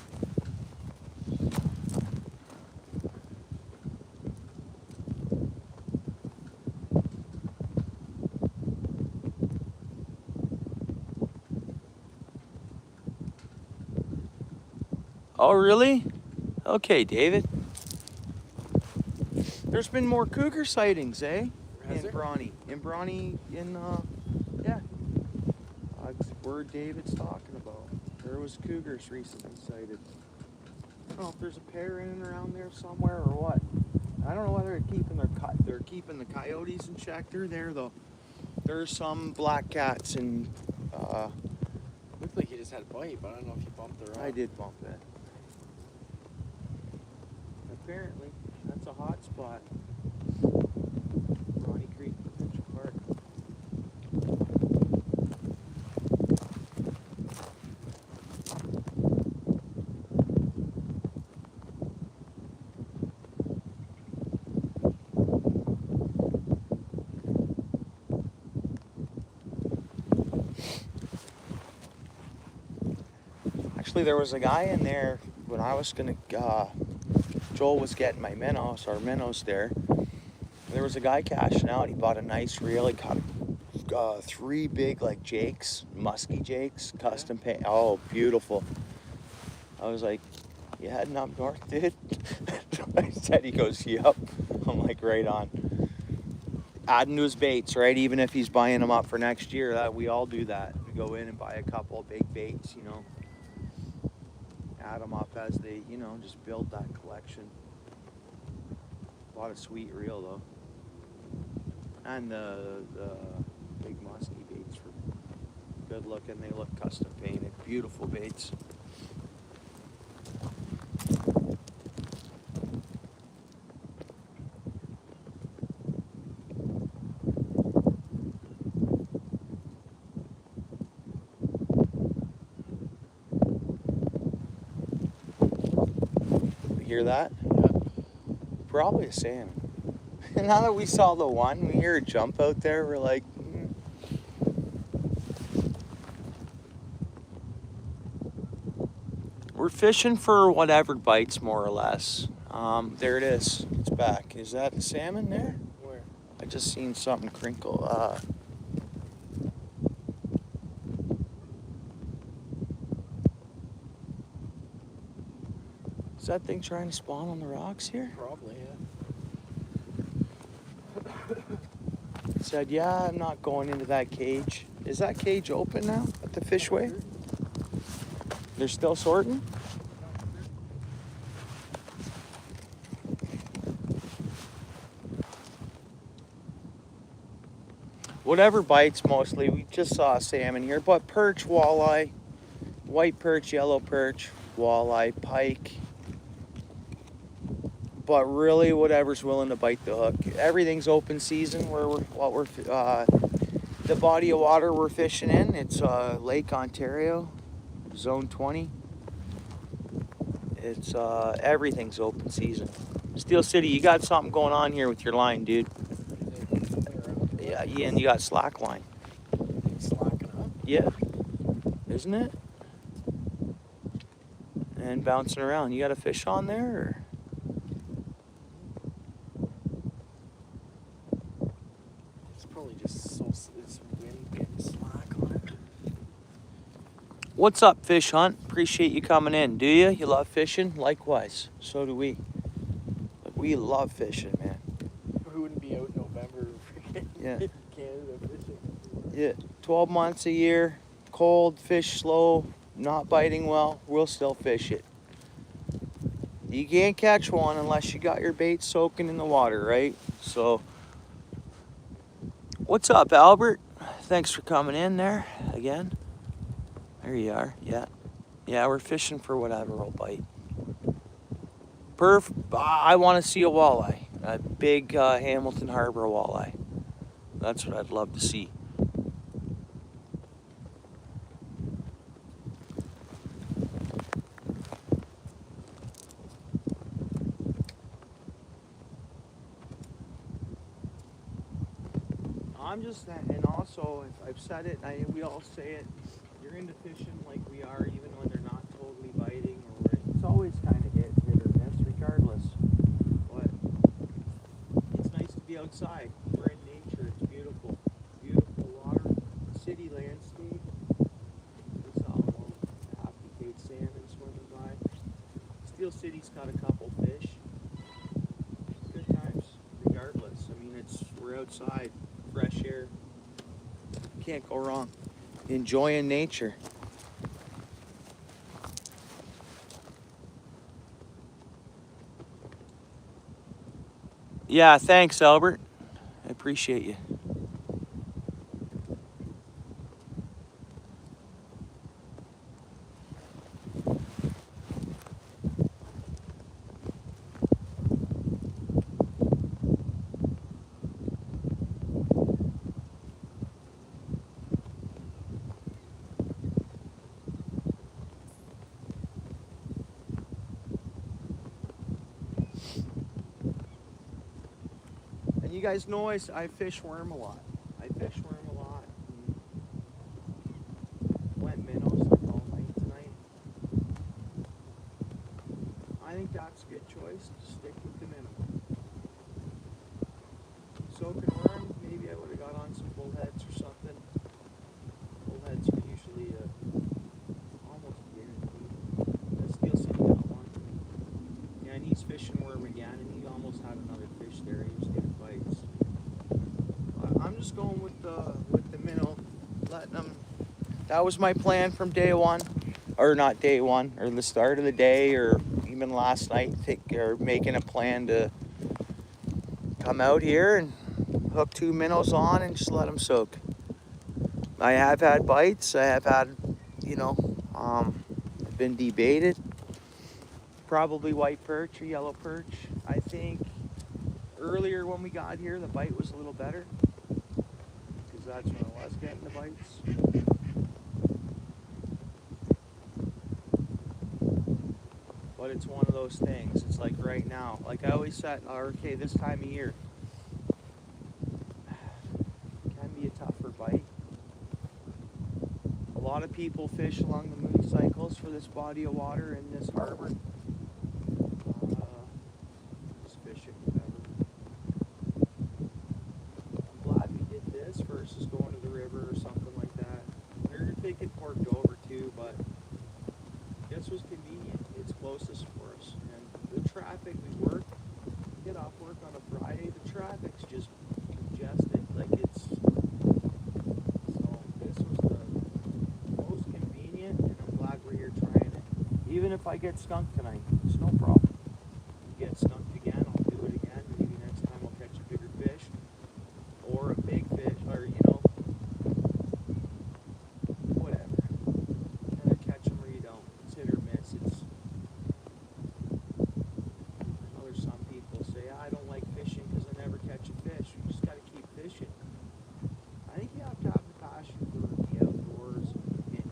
Oh, really? Okay, David. There's been more cougar sightings, eh? In Brawny. Yeah. That's where David's talking about. There was cougars recently sighted. I don't know if there's a pair in and around there somewhere or what. I don't know whether they're keeping the coyotes in check. They're there though. There's some black cats and Looked like he just had a bite, but I don't know if he bumped the rock. I did bump it. Apparently, that's a hot spot. Ronnie Creek Provincial Park. Actually, there was a guy in there when I was gonna. Joel was getting our minnows there. There was a guy cashing out. He bought a nice reel. He caught 3 big like jakes, musky jakes, custom paint. Oh, beautiful. I was like, you heading up north, dude? I said, he goes, yep. I'm like, right on. Adding to his baits, right? Even if he's buying them up for next year, we all do that. We go in and buy a couple of big baits, you know. Add them up as they, you know, just build that collection. Bought a sweet reel though. And the big musky baits were good looking. They look custom painted. Beautiful baits. Hear that? Yep. Probably a salmon. Now that we saw the one, we hear a jump out there, we're like, We're fishing for whatever bites, more or less. There it is. It's back. Is that a salmon there? Where? I just seen something crinkle. Is that thing trying to spawn on the rocks here? Probably, yeah. Said, yeah, I'm not going into that cage. Is that cage open now at the fishway? They're still sorting? Whatever bites mostly. We just saw a salmon here, but perch, walleye, white perch, yellow perch, walleye, pike. But really, whatever's willing to bite the hook. Everything's open season. The body of water we're fishing in, it's Lake Ontario, Zone 20. It's everything's open season. Steel City, you got something going on here with your line, dude. Yeah, and you got slack line. Slacking up. Yeah, isn't it? And bouncing around. You got a fish on there? Or? It's probably just so it's wind getting slack on it. What's up, Fish Hunt? Appreciate you coming in. Do you? You love fishing? Likewise. So do we. We love fishing, man. Who wouldn't be out in November Yeah. Canada fishing? Yeah. 12 months a year, cold, fish slow, not biting well, we'll still fish it. You can't catch one unless you got your bait soaking in the water, right? So, what's up, Albert? Thanks for coming in there again. There you are. Yeah. Yeah, we're fishing for whatever will bite. I want to see a walleye. A big Hamilton Harbor walleye. That's what I'd love to see. I'm just saying, and also, I've said it, we all say it, you're into fishing like we are, even when they're not totally biting, or it's always kind of hit or miss regardless. But it's nice to be outside. We're in nature. It's beautiful. Beautiful water, city landscape. We saw little half-decayed salmon swimming by. Steel City's got a couple fish. Good times, regardless. I mean, we're outside. Fresh air. Can't go wrong. Enjoying nature. Yeah, thanks, Albert. I appreciate you. And you guys know I fish worm a lot. I fish worm a lot. Went minnows like all night tonight. I think that's a good choice. Stick with the minnow. Soaking worm, maybe I would have got on some bullheads or something. Bullheads are usually almost guaranteed. Steel City got one. Yeah, and he's fishing worm again, and he almost had another fish there. He was getting bites. I'm just going with the minnow, letting them. That was my plan from day one, or not day one, or the start of the day, or even last night. Making a plan to come out here and hook 2 minnows on and just let them soak. I have had bites. I have had, been debated. Probably white perch or yellow perch. I think earlier when we got here, the bite was a little better because that's when I was getting the bites. But but it's one of those things. It's like right now. Like I always said, okay, this time of year can be a tougher bite. A lot of people fish along the moon cycles for this body of water in this harbor. Just fishing, whatever. I'm glad we did this versus going to the river or something like that. We were thinking Port Dover too, but this was convenient. It's closest for us. And the traffic, we get off work on a Friday, the traffic's just congested. Like it's, so this was the most convenient, and I'm glad we're here trying it. Even if I get skunked tonight, it's no problem. Get skunked again, I'll do it again. Maybe next time I'll catch a bigger fish or a big fish, or whatever. You either catch them or you don't. It's hit or miss. I know there's some people say, I don't like fishing because I never catch a fish. You just got to keep fishing. I think you have to have the passion for the outdoors and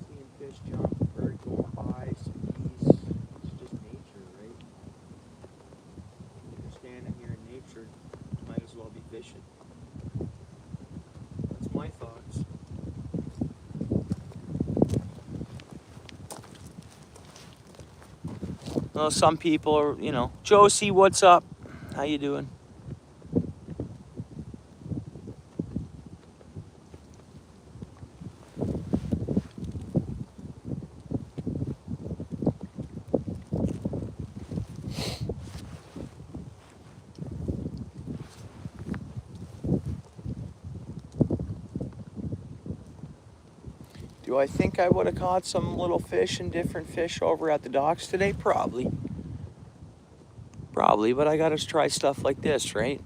seeing fish jump, bird going by, some geese. It's just nature, right? If you're standing here in nature, you might as well be fishing. That's my thoughts. Well, some people are, Josie, what's up? How you doing? Do I think I would have caught some little fish and different fish over at the docks today? Probably. But I gotta try stuff like this, right?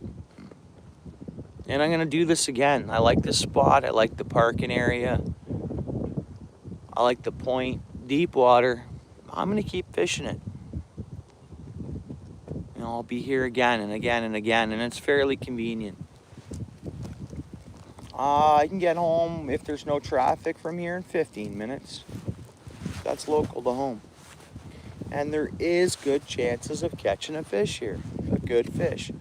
And I'm gonna do this again. I like this spot. I like the parking area. I like the point. Deep water. I'm gonna keep fishing it. I'll be here again and again and again, and it's fairly convenient. I can get home if there's no traffic from here in 15 minutes. That's local to home. And there is good chances of catching a fish here, a good fish.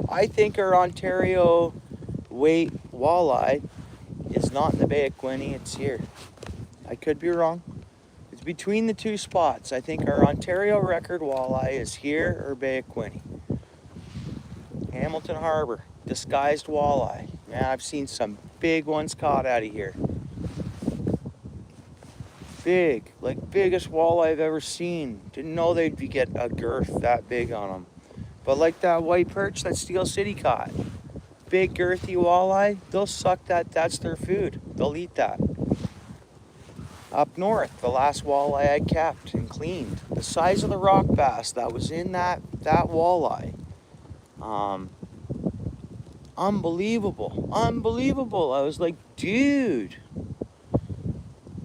I think our Ontario weight walleye is not in the Bay of Quinte, it's here. I could be wrong. It's between the two spots. I think our Ontario record walleye is here or Bay of Quinte. Hamilton Harbor, disguised walleye. Man, I've seen some big ones caught out of here. Big, like biggest walleye I've ever seen. Didn't know they'd get a girth that big on them. But like that white perch that Steel City caught. Big girthy walleye, they'll suck that, that's their food. They'll eat that. Up north, the last walleye I kept and cleaned. The size of the rock bass that was in that walleye. Unbelievable. I was like, dude.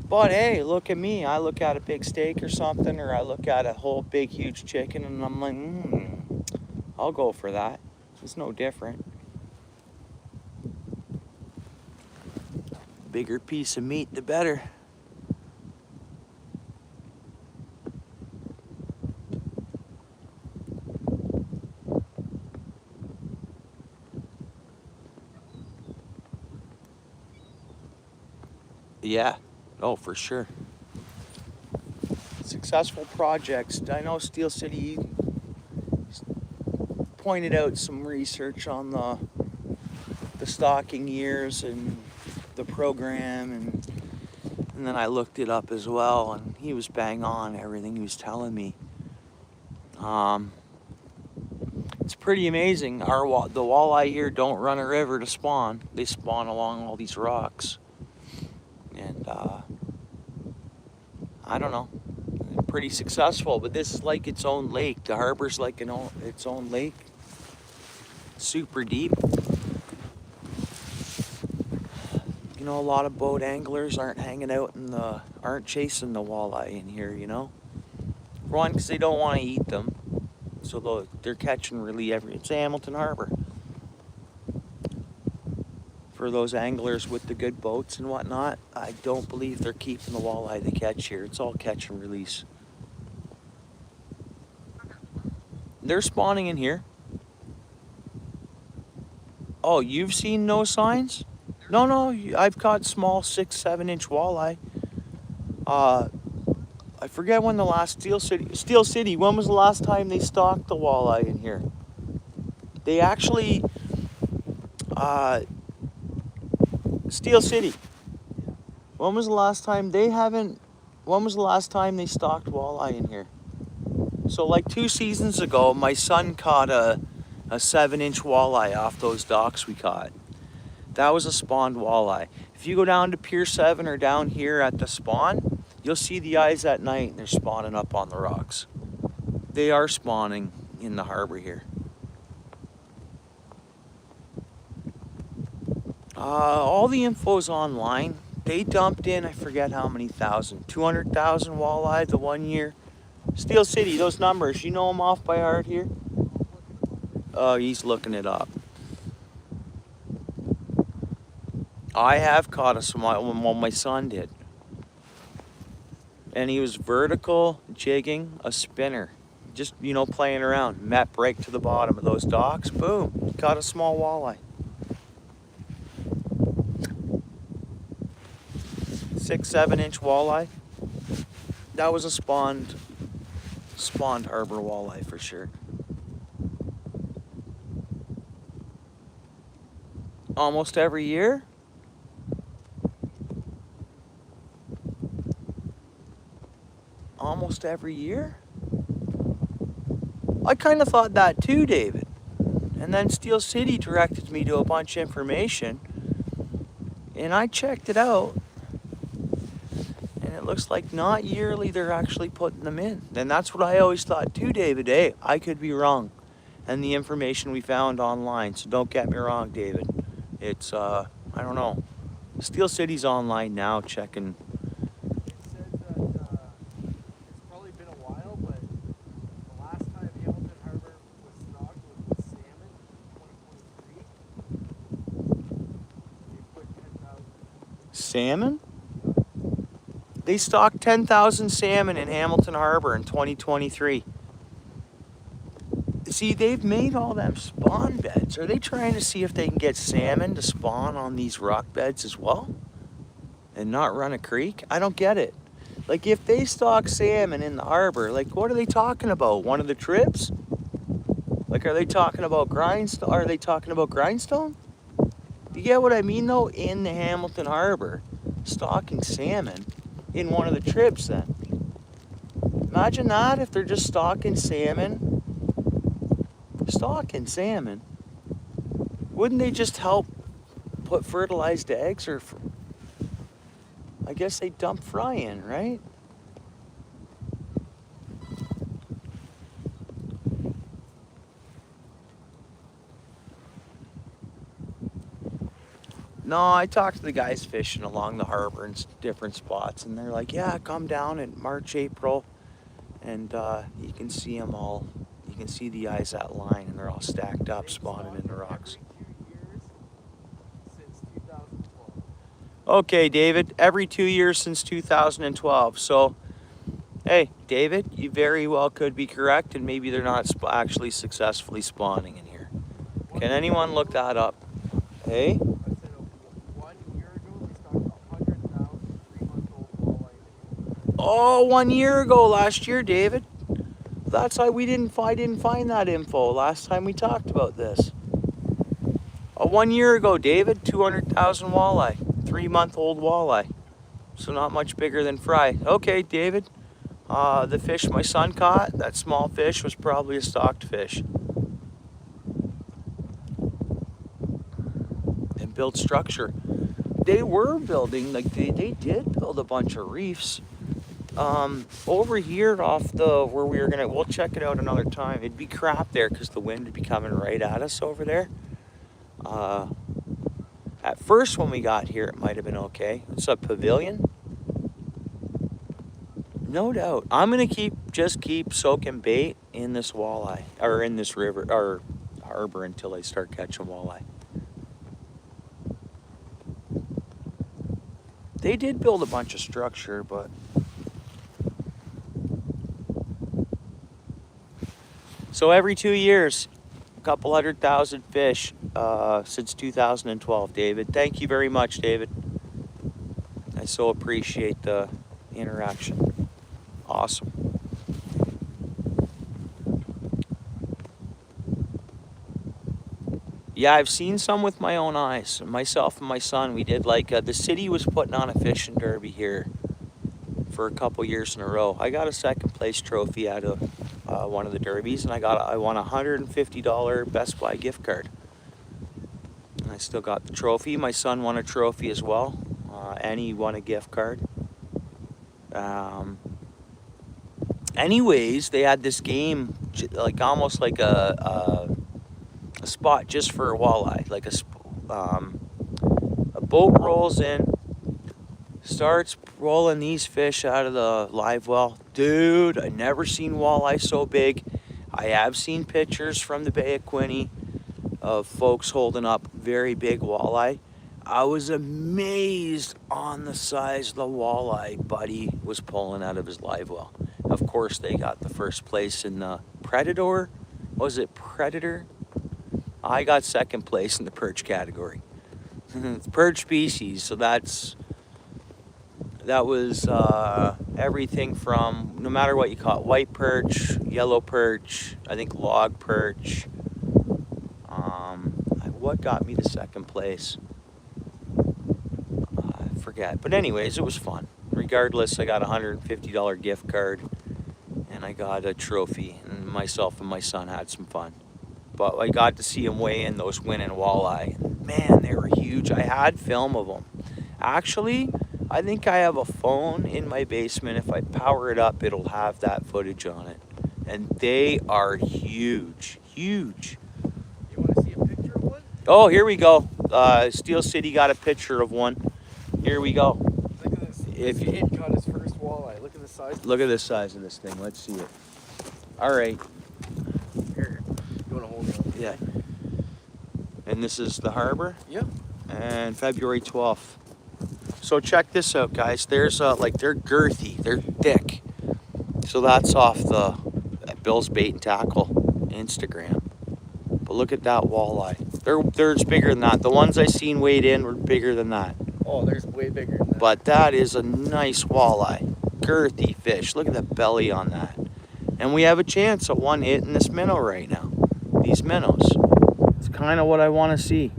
But hey, look at me. I look at a big steak or something, or I look at a whole big huge chicken and I'm like, I'll go for that. It's no different. Bigger piece of meat, the better. Yeah. Oh, for sure. Successful projects. I know Steel City pointed out some research on the stocking years and the program, and then I looked it up as well, and he was bang on everything he was telling me. It's pretty amazing. The walleye here don't run a river to spawn. They spawn along all these rocks. And I don't know, pretty successful, but this is like its own lake. The harbor's like its own lake, super deep. A lot of boat anglers aren't hanging out aren't chasing the walleye in here, One, because they don't want to eat them, so they're catching really it's Hamilton Harbor. for those anglers with the good boats and whatnot, I don't believe they're keeping the walleye they catch here. It's all catch and release. They're spawning in here. Oh, you've seen no signs? No, I've caught small 6-7 inch walleye. I forget when the last Steel City, when was the last time they stocked the walleye in here? They actually, Steel City. When was the last time they stocked walleye in here? So like 2 seasons ago, my son caught a 7-inch walleye off those docks we caught. That was a spawned walleye. If you go down to Pier 7 or down here at the spawn, you'll see the eyes at night and they're spawning up on the rocks. They are spawning in the harbor here. All the info's online. They dumped in, I forget how many thousand, 200,000 walleye the 1 year. Steel City, those numbers, you know them off by heart here? Oh, he's looking it up. I have caught a small one, well, my son did. And he was vertical jigging a spinner. Just, you know, playing around. Met right to the bottom of those docks. Boom, caught a small walleye. 6-7 inch walleye. That was a spawned harbor walleye for sure. Almost every year. Almost every year? I kind of thought that too, David. And then Steel City directed me to a bunch of information. And I checked it out. And it looks like not yearly they're actually putting them in. And that's what I always thought too, David. Hey, I could be wrong. And the information we found online. So don't get me wrong, David. It's, I don't know. Steel City's online now checking. Salmon? They stocked 10,000 salmon in Hamilton Harbor in 2023. See, they've made all them spawn beds. Are they trying to see if they can get salmon to spawn on these rock beds as well? And not run a creek? I don't get it. Like, if they stock salmon in the harbor, like, what are they talking about? One of the trips? Like, are they talking about grindstone? Are they talking about grindstone? You get what I mean, though? In the Hamilton Harbor, stocking salmon in one of the trips, then. Imagine that if they're just stocking salmon. Stocking salmon. Wouldn't they just help put fertilized eggs? Or I guess they dump fry in, right? No, I talked to the guys fishing along the harbor in different spots, and they're like, yeah, come down in March, April, and you can see them all. You can see the eyes that line, and they're all stacked up, spawning in the rocks. Okay, David, every 2 years since 2012. So, hey, David, you very well could be correct, and maybe they're not actually successfully spawning in here. Can anyone look that up? Hey? Oh, 1 year ago, last year, David. That's why I didn't find that info last time we talked about this. 1 year ago, David, 200,000 walleye, 3-month-old walleye. So not much bigger than fry. Okay, David, the fish my son caught, that small fish was probably a stocked fish. And build structure. They were building, like they did build a bunch of reefs. Over here off where we were we'll check it out another time. It'd be crap there because the wind would be coming right at us over there. At first when we got here, it might have been okay. It's a pavilion. No doubt. I'm going to just keep soaking bait in this walleye, or in this river, or harbor until I start catching walleye. They did build a bunch of structure, but so every 2 years, a couple 100,000 fish since 2012. David, thank you very much, David. I so appreciate the interaction. Awesome. Yeah, I've seen some with my own eyes. Myself and my son, we did like, the city was putting on a fishing derby here for a couple years in a row. I got a second place trophy out of one of the derbies, and I won a $150 Best Buy gift card. And I still got the trophy. My son won a trophy as well, and he won a gift card. Anyways, they had this game, like almost like a spot just for a walleye. Like a boat rolls in, starts rolling these fish out of the live well. Dude, I never seen walleye so big. I have seen pictures from the Bay of Quinte of folks holding up very big walleye. I was amazed on the size of the walleye Buddy was pulling out of his live well. Of course, they got the first place in the Predator. Was it Predator? I got second place in the perch category. It's perch species, so that was everything from, no matter what you call it, white perch, yellow perch, I think log perch. What got me to second place? I forget. But anyways, it was fun. Regardless, I got a $150 gift card, and I got a trophy, and myself and my son had some fun. But I got to see him weigh in those winning walleye. Man, they were huge. I had film of them. Actually, I think I have a phone in my basement. If I power it up, it'll have that footage on it. And they are huge, huge. You want to see a picture of one? Oh, here we go. Steel City got a picture of one. Here we go. Look at this. If you Kid caught his first walleye. Look at the size. look at the size of this thing. Let's see it. All right. Here. You want to hold it? Yeah. And this is the harbor. Yep. And February 12th. So check this out, guys. There's like, they're girthy, they're thick. So that's off the Bill's Bait and Tackle Instagram. But look at that walleye. There's bigger than that. The ones I seen weighed in were bigger than that. Oh, there's way bigger than that. But that is a nice walleye. Girthy fish. Look at the belly on that. And we have a chance at one hitting this minnow right now. These minnows. It's kind of what I want to see.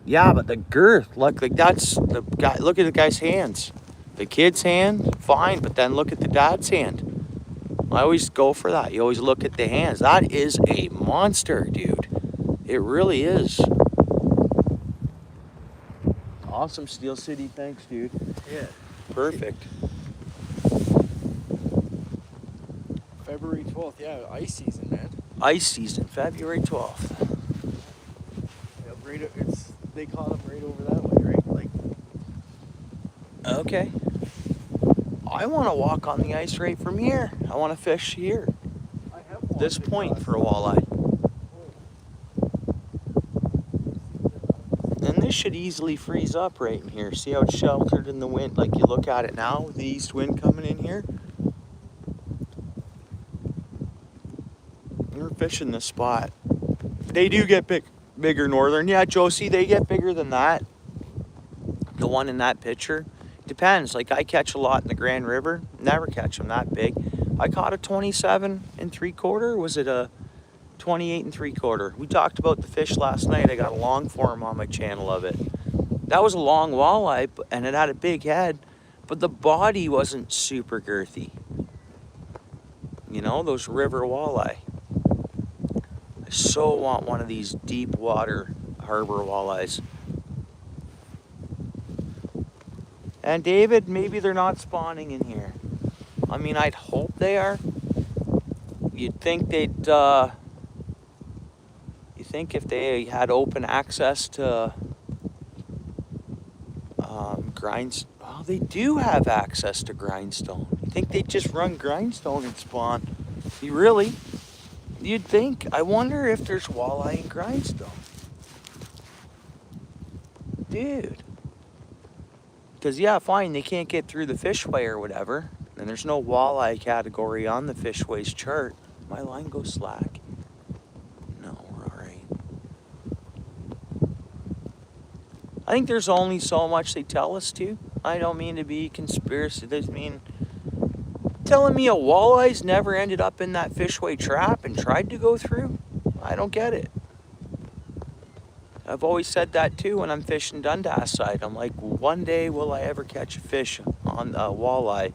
Yeah, but the girth, look, like that's the guy. Look at the guy's hands. The kid's hand, fine, but then look at the dad's hand. I always go for that. You always look at the hands. That is a monster, dude. It really is. Awesome, Steel City. Thanks, dude. Yeah. Perfect. February 12th. Yeah, ice season, man. Ice season, February 12th. Yeah, they caught them right over that way, right? Like. Okay. I want to walk on the ice right from here. I want to fish here. I have This point for a walleye. And this should easily freeze up right in here. See how it's sheltered in the wind? Like you look at it now with the east wind coming in here. We're fishing this spot. They do get bigger northern. Yeah, Josie, they get bigger than that. The one in that picture. Depends. Like I catch a lot in the Grand River. Never catch them that big. I caught a 27 3/4. Was it a 28 3/4? We talked about the fish last night. I got a long form on my channel of it. That was a long walleye, and it had a big head, but the body wasn't super girthy. You know, those river walleye. I so want one of these deep water harbor walleyes. And David, maybe they're not spawning in here. I mean, I'd hope they are. You'd think they'd, you think if they had open access to grindstone, oh, they do have access to grindstone. You think they'd just run grindstone and spawn? You'd think. I wonder if there's walleye in grindstone. Dude. Because, yeah, fine, they can't get through the fishway or whatever. And there's no walleye category on the fishways chart. My line goes slack. No, we're all right. I think there's only so much they tell us to. I don't mean to be conspiracy. I mean, telling me a walleye's never ended up in that fishway trap and tried to go through? I don't get it. I've always said that too when I'm fishing Dundas side. I'm like, one day will I ever catch a fish on a walleye?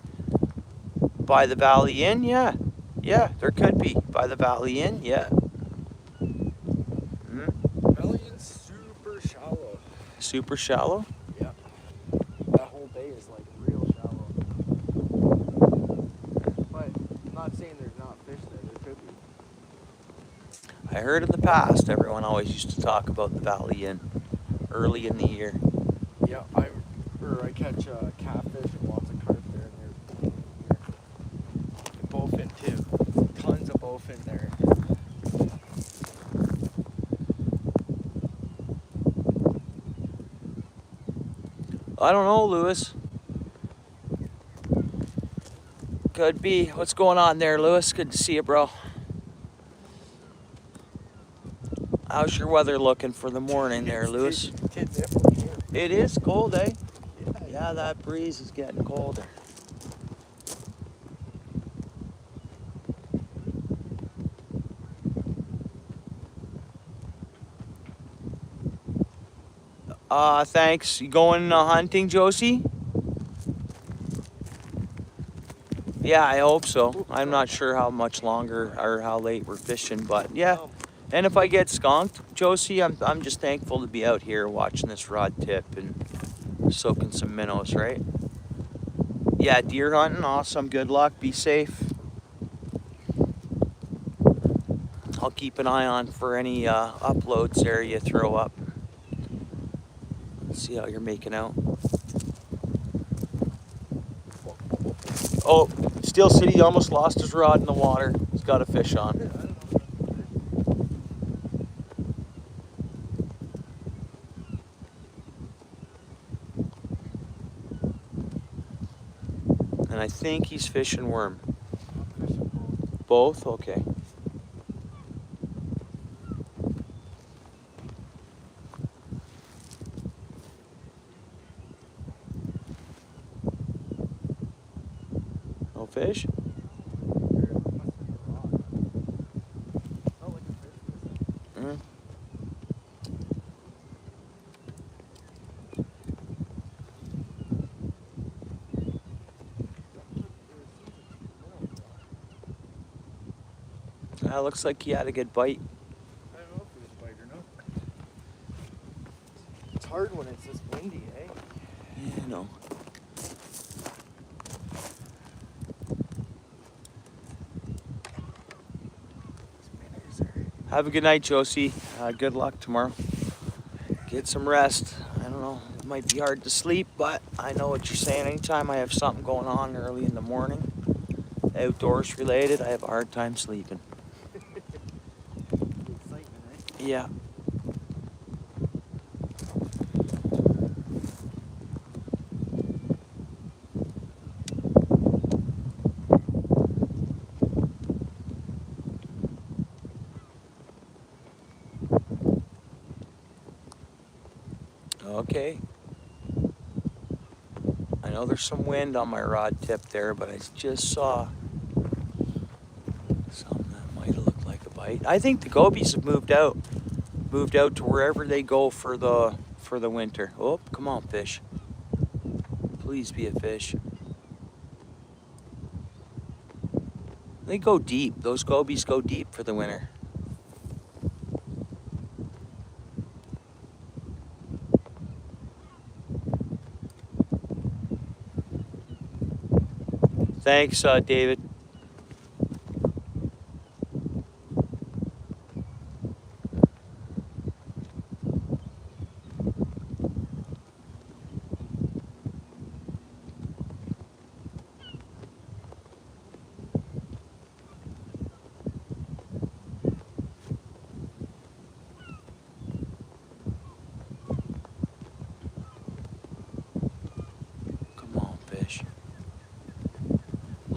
By the Valley Inn? Yeah. Yeah, there could be. By the Valley Inn? Yeah. Valley Inn's super shallow. Super shallow? Yeah. That whole bay is like real shallow. But I'm not saying there's not fish there. There could be. I heard in the past, everyone always used to talk about the Valley Inn early in the year. Yeah, I catch catfish and lots of carp there, and they're bowfin too. Tons of bowfin there. I don't know, Lewis. Could be. What's going on there, Lewis? Good to see you, bro. How's your weather looking for the morning there, Lewis? It is cold, eh? Yeah, that breeze is getting colder. Thanks. You going hunting, Josie? Yeah, I hope so. I'm not sure how much longer or how late we're fishing, but yeah. And if I get skunked, Josie, I'm just thankful to be out here watching this rod tip and soaking some minnows, right? Yeah, deer hunting, awesome. Good luck. Be safe. I'll keep an eye on for any uploads there you throw up. Let's see how you're making out. Oh, Steel City almost lost his rod in the water. He's got a fish on. And I think he's fishing worm. Both? Okay. No fish? Mm. Looks like he had a good bite. I don't know if it was bite or not. It's hard when it's this windy, eh? Yeah, no. Have a good night, Josie. Good luck tomorrow. Get some rest. I don't know. It might be hard to sleep, but I know what you're saying. Anytime I have something going on early in the morning, outdoors related, I have a hard time sleeping. Yeah. Okay. I know there's some wind on my rod tip there, but I just saw something that might have looked like a bite. I think the gobies have moved out to wherever they go for the winter. Oh, come on, fish. Please be a fish. They go deep. Those gobies go deep for the winter. Thanks, David.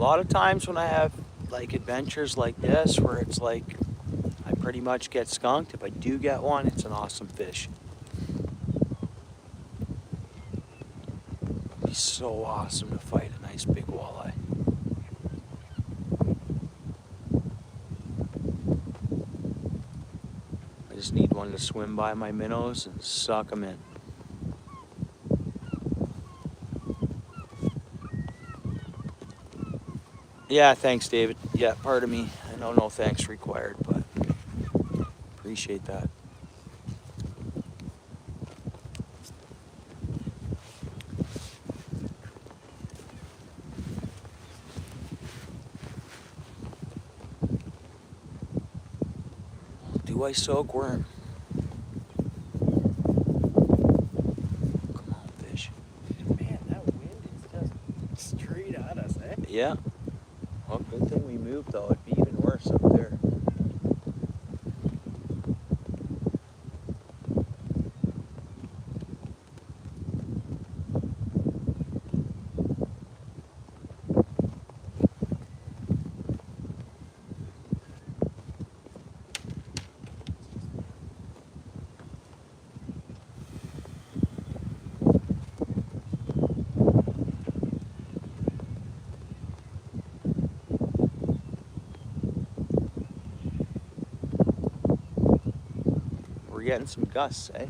lot of times when I have like adventures like this where it's like I pretty much get skunked, if I do get one, it's an awesome fish. It'd be so awesome to fight a nice big walleye. I just need one to swim by my minnows and suck them in. Yeah, thanks, David. Yeah, pardon me. I know no thanks required, but appreciate that. Do I soak worm? Come on, fish. Man, that wind is just straight at us, eh? Yeah. Well, good thing we moved, though. It'd be even worse up there. We're getting some gusts, eh?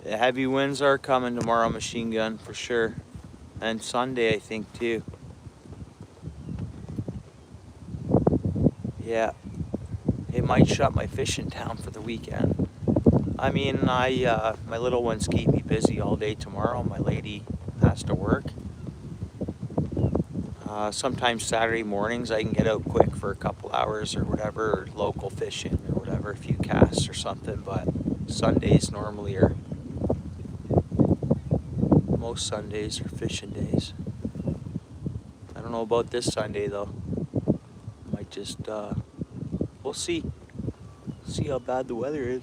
The heavy winds are coming tomorrow, machine gun, for sure. And Sunday, I think, too. Yeah. It might shut my fishing down for the weekend. I mean, my little ones keep me busy all day tomorrow. My lady has to work. Sometimes Saturday mornings I can get out quick for a couple hours or whatever, or local fishing or whatever, a few casts or something, but Sundays normally are, most Sundays are fishing days. I don't know about this Sunday though. Might just, we'll see. See how bad the weather is.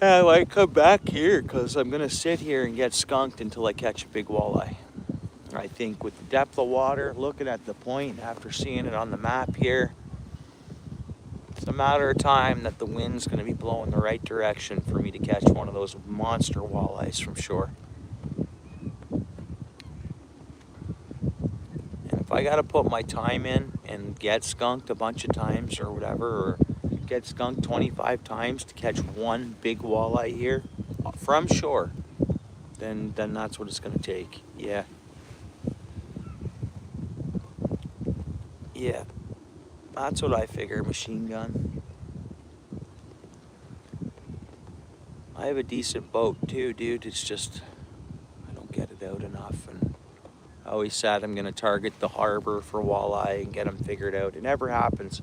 I might come back here because I'm going to sit here and get skunked until I catch a big walleye. I think with the depth of water, looking at the point after seeing it on the map here, it's a matter of time that the wind's going to be blowing the right direction for me to catch one of those monster walleyes from shore. And if I got to put my time in and get skunked a bunch of times or whatever, or get skunked 25 times to catch one big walleye here from shore, then that's what it's going to take. Yeah. Yeah, that's what I figure, machine gun. I have a decent boat too, dude. It's just, I don't get it out enough. And I always said I'm going to target the harbor for walleye and get them figured out. It never happens.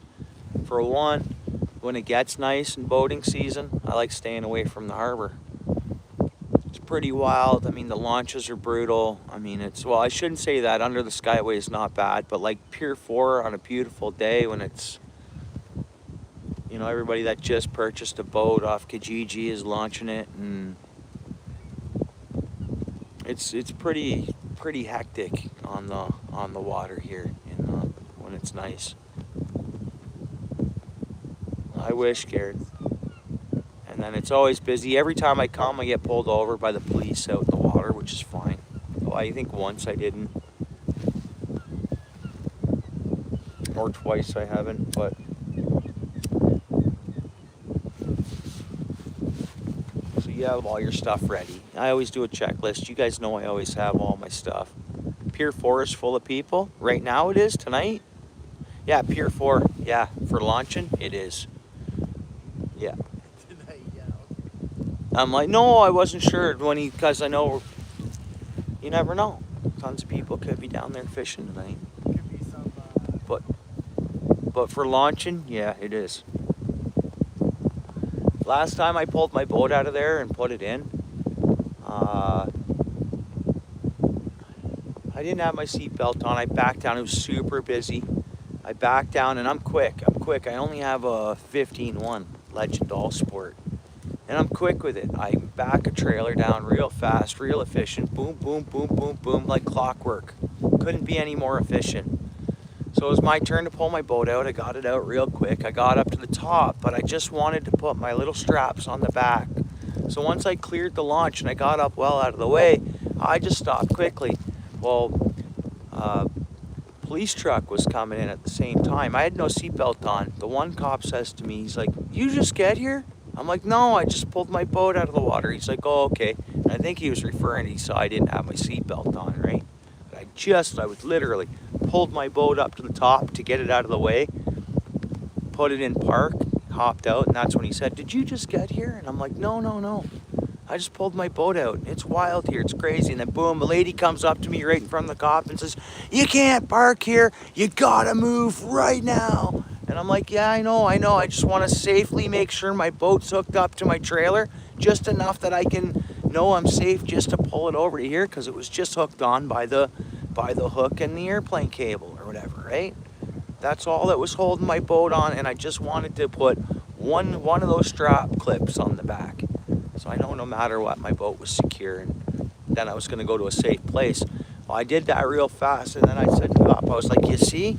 For one, when it gets nice in boating season, I like staying away from the harbor. It's pretty wild. I mean, the launches are brutal. I mean, well, I shouldn't say that. Under the Skyway is not bad, but like Pier 4 on a beautiful day when it's, you know, everybody that just purchased a boat off Kijiji is launching it, and it's pretty hectic on the water here when it's nice. I wish, Garrett. And then it's always busy. Every time I come, I get pulled over by the police out in the water, which is fine. Oh, I think once I didn't. Or twice I haven't, but. So you have all your stuff ready. I always do a checklist. You guys know I always have all my stuff. Pier 4 is full of people. Right now it is, tonight. Yeah, Pier 4. Yeah, for launching, it is. Yeah. I'm like, no, I wasn't sure because I know you never know. Tons of people could be down there fishing tonight. Could be some. But for launching, yeah, it is. Last time I pulled my boat out of there and put it in, I didn't have my seatbelt on. I backed down. It was super busy. I backed down, and I'm quick. I only have a 15-1 Legend All Sport. And I'm quick with it. I back a trailer down real fast, real efficient. Boom, boom, boom, boom, boom, like clockwork. Couldn't be any more efficient. So it was my turn to pull my boat out. I got it out real quick. I got up to the top, but I just wanted to put my little straps on the back. So once I cleared the launch and I got up well out of the way, I just stopped quickly. Well, police truck was coming in at the same time. I had no seatbelt on. The one cop says to me, he's like, "You just get here?" I'm like, "No, I just pulled my boat out of the water." He's like, "Oh, okay." And I think he was referring, he saw I didn't have my seatbelt on, right? But I was literally pulled my boat up to the top to get it out of the way, put it in park, hopped out, and that's when he said, "Did you just get here?" And I'm like, no. I just pulled my boat out. It's wild here. It's crazy. And then boom, a lady comes up to me right in front of the cop and says, "You can't park here. You gotta move right now." And I'm like, "Yeah, I know. I just want to safely make sure my boat's hooked up to my trailer just enough that I can know I'm safe just to pull it over to here, because it was just hooked on by the hook and the airplane cable or whatever, right? That's all that was holding my boat on, and I just wanted to put one of those strap clips on the back. So I know no matter what, my boat was secure, and then I was going to go to a safe place. Well, I did that real fast, and then I said to the cop, I was like, "You see?"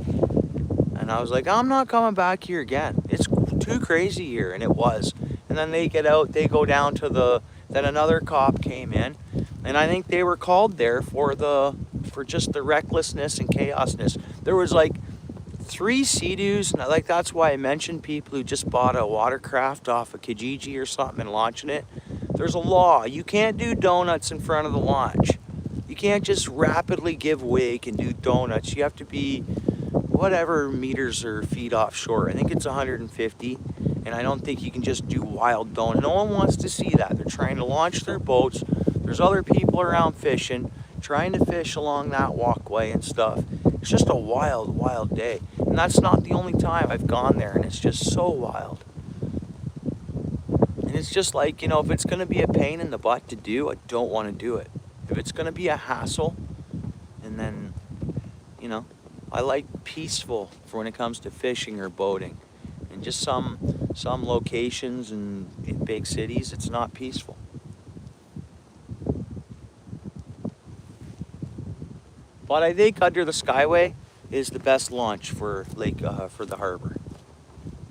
And I was like, "I'm not coming back here again. It's too crazy here," and it was. And then they get out, they go down to then another cop came in, and I think they were called there for just the recklessness and chaosness. There was like 3 Sea-Doos, and like that's why I mentioned people who just bought a watercraft off of Kijiji or something and launching it. There's a law. You can't do donuts in front of the launch. You can't just rapidly give wake and do donuts. You have to be whatever meters or feet offshore. I think it's 150, and I don't think you can just do wild donuts. No one wants to see that. They're trying to launch their boats. There's other people around fishing, trying to fish along that walkway and stuff. It's just a wild, wild day. And that's not the only time I've gone there, and it's just so wild. And it's just like, if it's going to be a pain in the butt to do, I don't want to do it. If it's going to be a hassle, and then, I like peaceful for when it comes to fishing or boating. And just some locations in big cities, it's not peaceful. But I think Under the Skyway is the best launch for the harbor.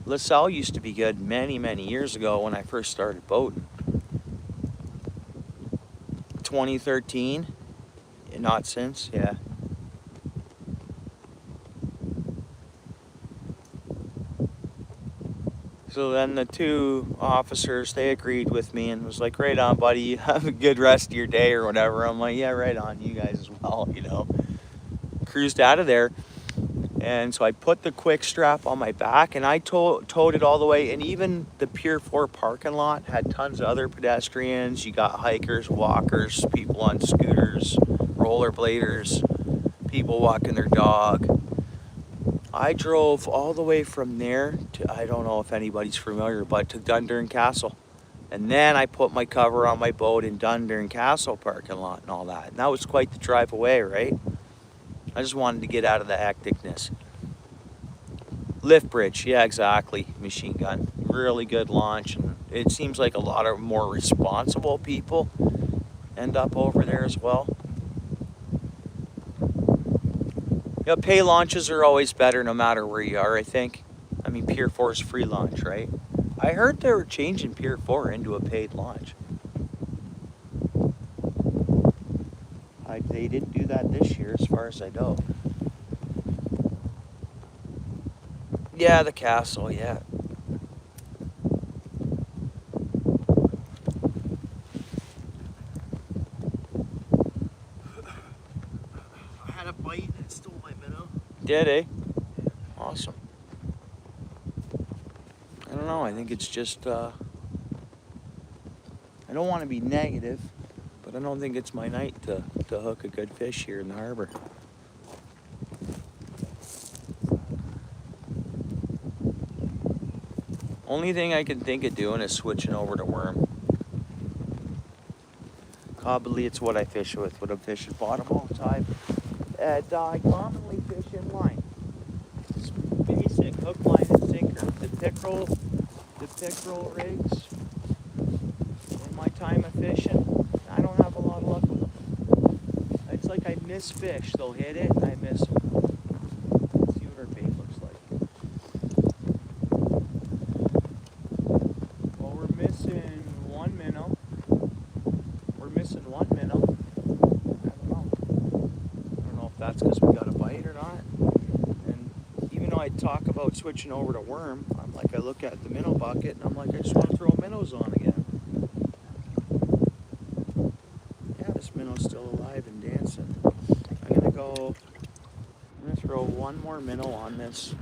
LaSalle used to be good many, many years ago when I first started boating. 2013, not since, yeah. So then the 2 officers, they agreed with me and was like, "Right on, buddy, you have a good rest of your day," or whatever. I'm like, "Yeah, right on, you guys as well," Cruised out of there. And so I put the quick strap on my back, and I towed it all the way. And even the Pier 4 parking lot had tons of other pedestrians. You got hikers, walkers, people on scooters, rollerbladers, people walking their dog. I drove all the way from there to, I don't know if anybody's familiar, but to Dundurn Castle. And then I put my cover on my boat in Dundurn Castle parking lot and all that. And that was quite the drive away, right? I just wanted to get out of the hecticness. Lift bridge, yeah, exactly. Machine gun, really good launch. And it seems like a lot of more responsible people end up over there as well. Pay launches are always better no matter where you are, I think. I mean, Pier 4 is free launch, right? I heard they were changing Pier 4 into a paid launch. They didn't do that this year, as far as I know. Yeah, the castle, yeah. I had a bite and it stole my minnow. Did, eh? Awesome. I don't know, I think it's just, I don't want to be negative, but I don't think it's my night to hook a good fish here in the harbor. Only thing I can think of doing is switching over to worm. Probably it's what I fish with. What I'm fishing bottom all the time. And I commonly fish in line. It's basic hook, line, and sinker. The pickerel rigs. In my time of fishing, I don't have a lot of luck with them. It's like I miss fish. They'll hit it and I miss them. Let's see what our bait looks like. Well, we're missing one minnow. We're missing one minnow. I don't know if that's because we got a bite or not. And even though I talk about switching over to worm, I'm like, I look at the minnow bucket and I'm like, I just want to throw minnows on again. Yeah, this minnow's still alive and dancing. I'm gonna throw one more minnow on this.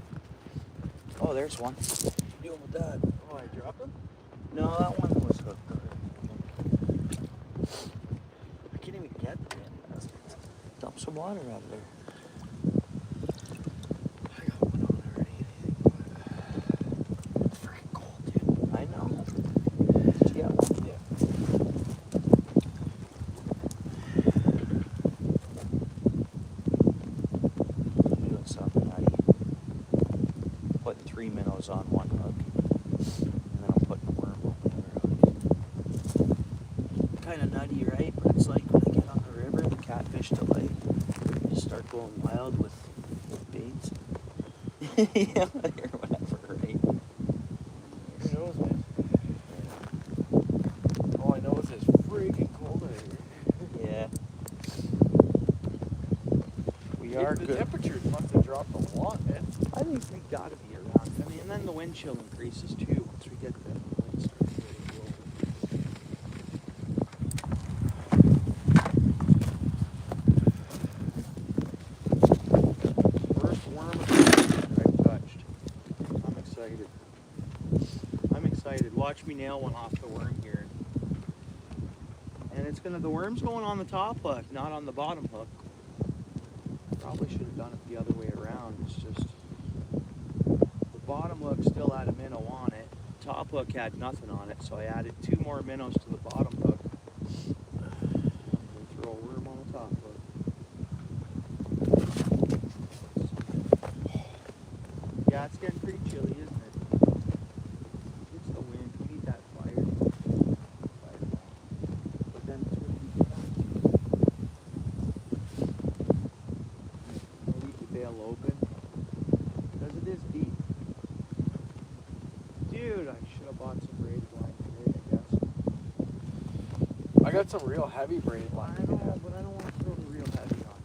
Oh, there's one. Deal with that. Oh, I dropped him? No, that one was hooked. I can't even get there. Dump some water out of there. I got one on already. It's freaking cold, dude. I know. Yeah. I'm doing something nutty. Putting 3 minnows on one hook. And then I'm putting a worm on the other hook. Kind of nutty, right? But it's like when I get on the river, the catfish delay. You start going wild with baits. Yeah, or whatever, right? Who knows, man? All I know is it's freaking cold out here. Yeah. We are The good. temperatures must have dropped a lot, man. I think we gotta be around. I mean, and then the wind chill increases too once we get the wind starts getting blown. First worm of the season that I've touched. I'm excited. I'm excited. Watch me nail one off the worm here. And the worm's going on the top hook, not on the bottom hook. Probably should have done it the other way around. It's just the bottom hook still had a minnow on it. Top hook had nothing on it, so I added 2 more minnows to the bottom hook. And throw a worm on the top hook. Yeah, it's getting pretty chilly, isn't it? It's the wind. We need that fire. But then it's going to be I'll leave the bail open because it is deep. Dude, I should have bought some braided line today, I guess. I got some real heavy braided I line. know, but I don't want to throw the real heavy on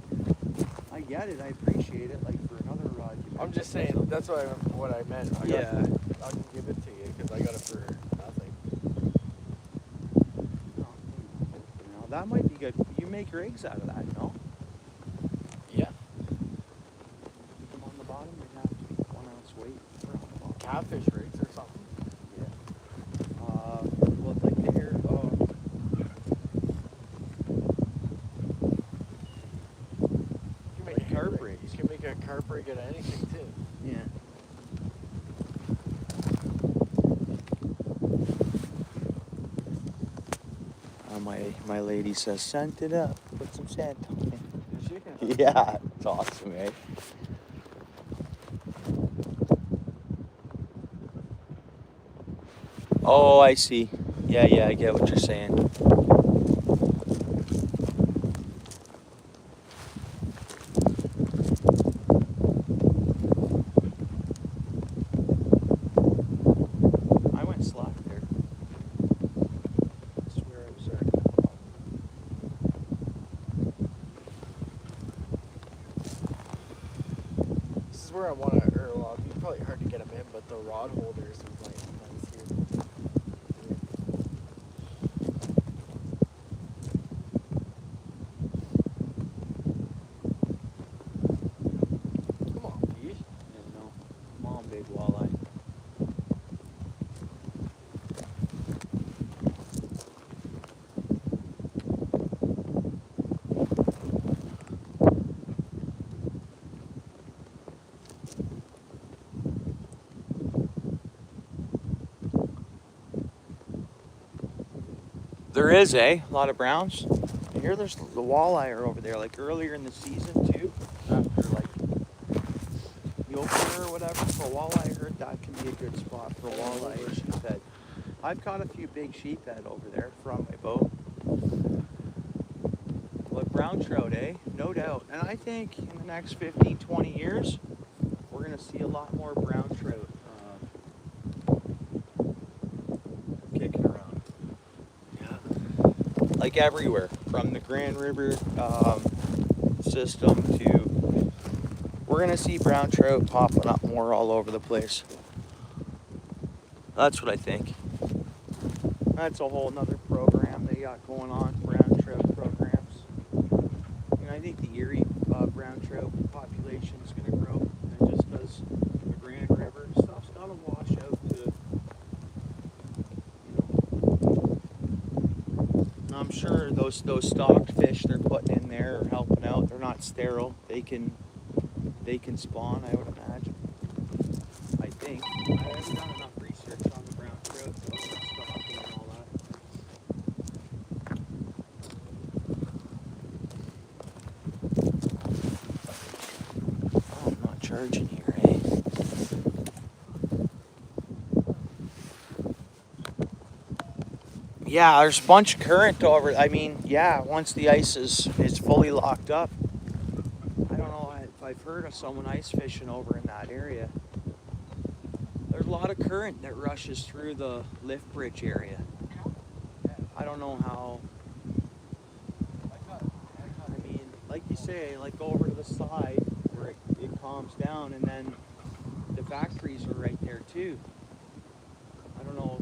here. I get it, I appreciate it. Like for another rod, you I'm might just get saying, some. that's what I meant. I can give it to you because I got it for nothing. No, that might be good. You make rigs out of that, no? Yeah. Keep them on the bottom. They have to be 1 ounce weight for on the bottom. Catfish rigs or something. Yeah. Well, like the hair. Oh. You can make Like a carp rig. rigs. You can make a carp rig out of anything too. Yeah. My lady says, scent it up. Put some scent on it. Yeah, it's awesome, eh? Oh, I see. Yeah, I get what you're saying. I went slack there. I swear I was there. This is where I want to, or well, it'd be probably hard to get them in, but the rod holders is like nice here. Come on, fish. Yeah, no. Come on, big walleye. There is, eh? A lot of browns. Here, there's the walleye are over there, like earlier in the season too. After like the opener or whatever for walleye, I heard that can be a good spot for walleye or sheephead. I've caught a few big sheephead over there from my boat. But brown trout, eh? No doubt. And I think in the next 15, 20 years, we're gonna see a lot more brown trout kicking around. Yeah. Like everywhere, from the Grand River system to, we're gonna see brown trout popping up more all over the place. That's what I think. That's a whole nother program they got going on, brown trout programs. And I think the Erie brown trout population is gonna grow. And just because the Grand River and stuff's gotta wash out to, I'm sure those stocked fish they're putting in there are helping out. They're not sterile. They can spawn, I would imagine. I think. I haven't done enough research on the brown trout, so stocking and all that. Oh, I'm not charging here, eh? Yeah, there's a bunch of current over. I mean, yeah, once the ice is fully locked up. I don't know if I've heard of someone ice fishing over in that area. There's a lot of current that rushes through the lift bridge area. I don't know how. I mean, like you say, like go over to the side where it calms down, and then the factories are right there too. I don't know.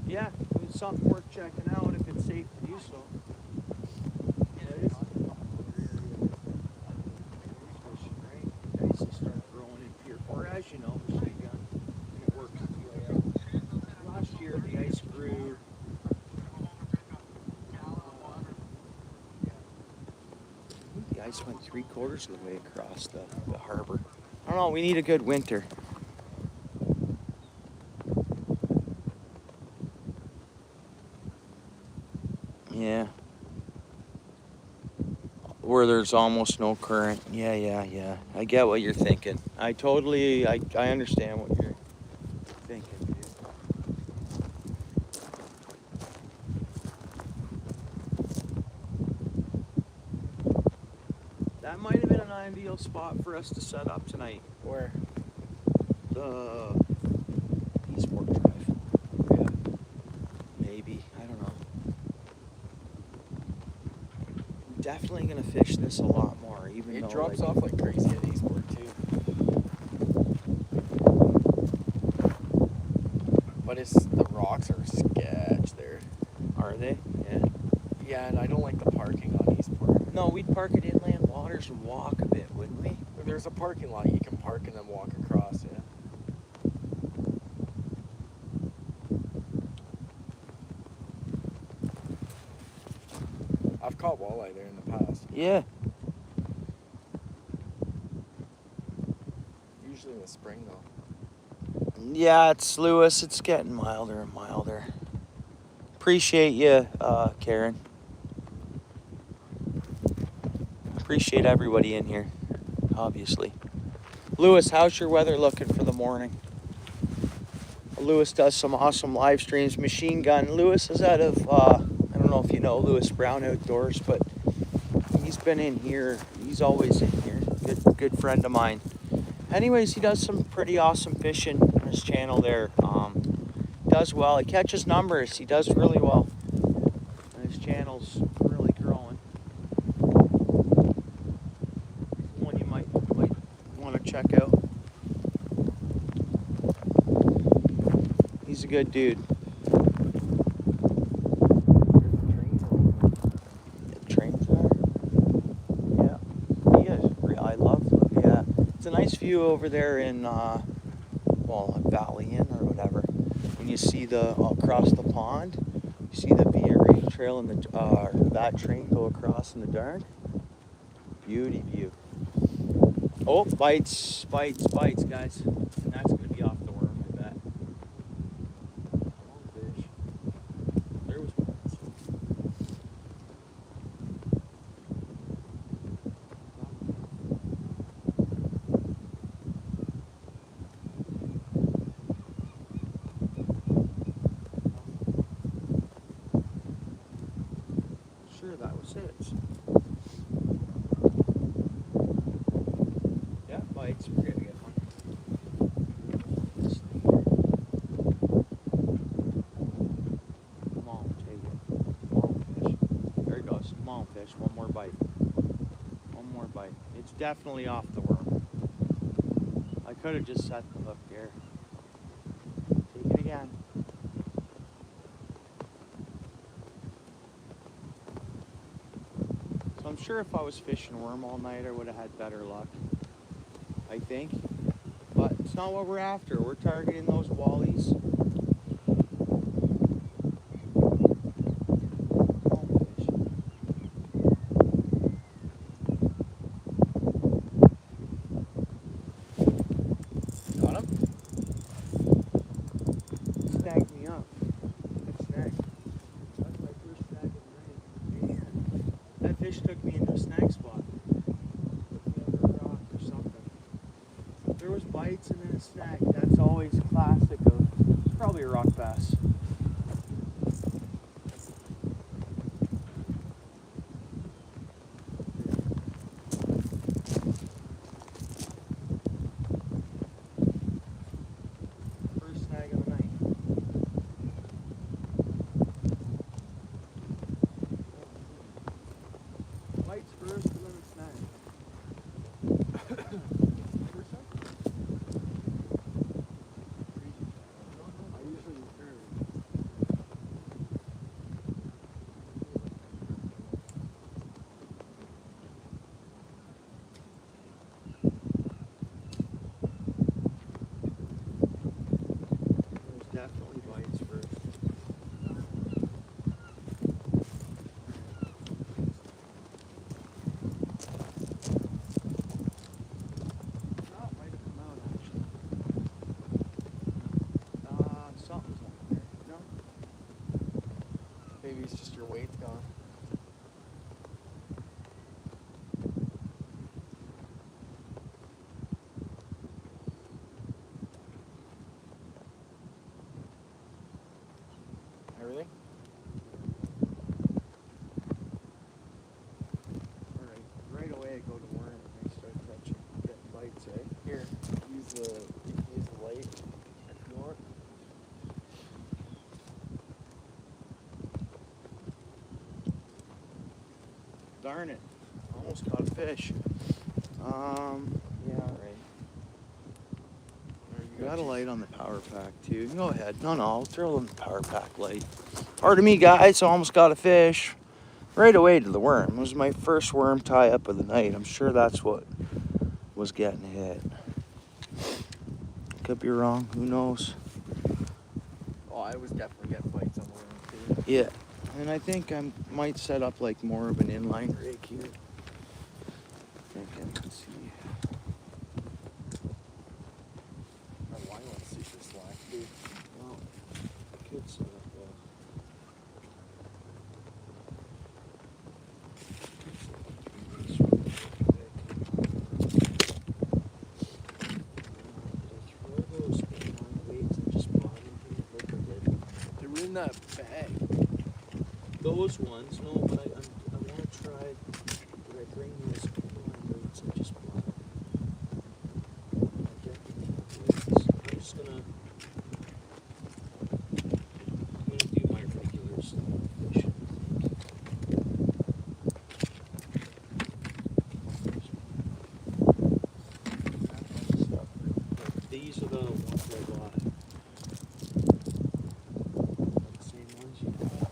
Yeah, it's something worth checking out if it's safe to do so. Yeah, it is. Right? The ice will start growing in Pier 4, as you know, machine gun, and it works its way out. Last year, the ice grew. I think the ice went 3/4 of the way across the harbor. I don't know, we need a good winter. Yeah. Where there's almost no current. Yeah. I get what you're thinking. I understand what you're thinking, dude. That might have been an ideal spot for us to set up tonight. Where? The Eastport Drive. Yeah. Maybe. I don't know. Definitely gonna fish this a lot more, even though It drops like, off like crazy at Eastport too. But the rocks are sketch there. Are they? Yeah. Yeah, and I don't like the parking on Eastport. No, we'd park at inland waters and walk a bit, wouldn't we? There's a parking lot you can park and then walk across, yeah. I've caught walleye there in the past. Yeah. Usually in the spring though. Yeah, it's Lewis. It's getting milder and milder. Appreciate you, Karen. Appreciate everybody in here, obviously. Lewis, how's your weather looking for the morning? Lewis does some awesome live streams. Machine Gun. Lewis is out of, I don't know if you know Lewis Brown Outdoors, but he's been in here. He's always in here. Good friend of mine. Anyways, he does some pretty awesome fishing on his channel there. Does well. He catches numbers. He does really well. And his channel's really growing. One you might want to check out. He's a good dude. Trains there. Yeah. I love them. Yeah. It's a nice view over there in Valley Inn or whatever. When you see across the pond, you see the BRA trail and that train go across in the darn. Beauty view. Oh, bites, guys. And that's gonna be off the worm, I bet. Fish. There was sure that was it. Yeah, bites. We're gonna get one. Come on, take it. Come on, fish. There he goes. Come on, fish. One more bite. One more bite. It's definitely off the worm. I could have just set the hook there. Take it again. So I'm sure if I was fishing worm all night, I would have had better luck. I think. But it's not what we're after. We're targeting those wallies. Got him? Snagged me up. Good snag. That's my first snag of the night. Man, that fish took me into a snag spot. Took me under a rock or something. There was bites and then a snag. That's always classic of, it's probably a rock bass. First snag of the night. Bites first and then a snag. First one? I usually return. There's definitely bites first. Oh, it might have come out actually. Something's on there. No? Maybe it's just your weight's gone. Everything? Alright, right away I go to worm and I start catching, getting bites, eh? Here, you can use the light if you want. Darn it, almost caught a fish. Yeah, right. We got a light on the power pack too. Go ahead. No, I'll throw in the power pack light. Pardon me, guys. Almost got a fish. Right away to the worm. It was my first worm tie up of the night. I'm sure that's what was getting hit. Could be wrong. Who knows? Oh, I was definitely getting bites on the worm too. Yeah. And I think I might set up like more of an inline rig here. Thinking, let's see. My line went super slack, dude. Well, could set up They were in that bag. those ones, no, but I want to try. Did I bring those line weights? I just bought. I'm just gonna do my regular fish. These are the ones I bought. The same ones you bought.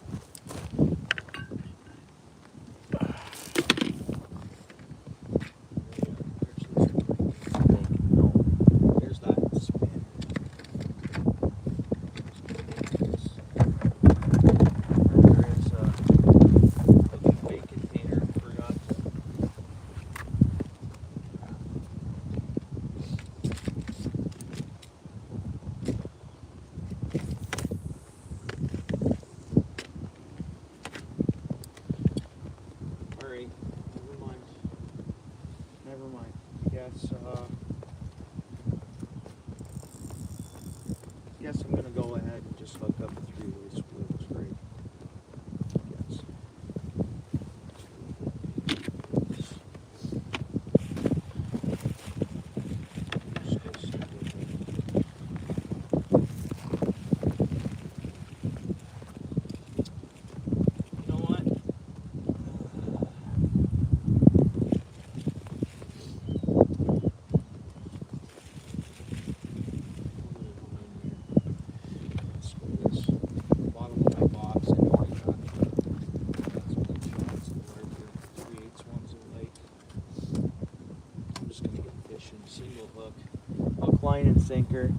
sinker.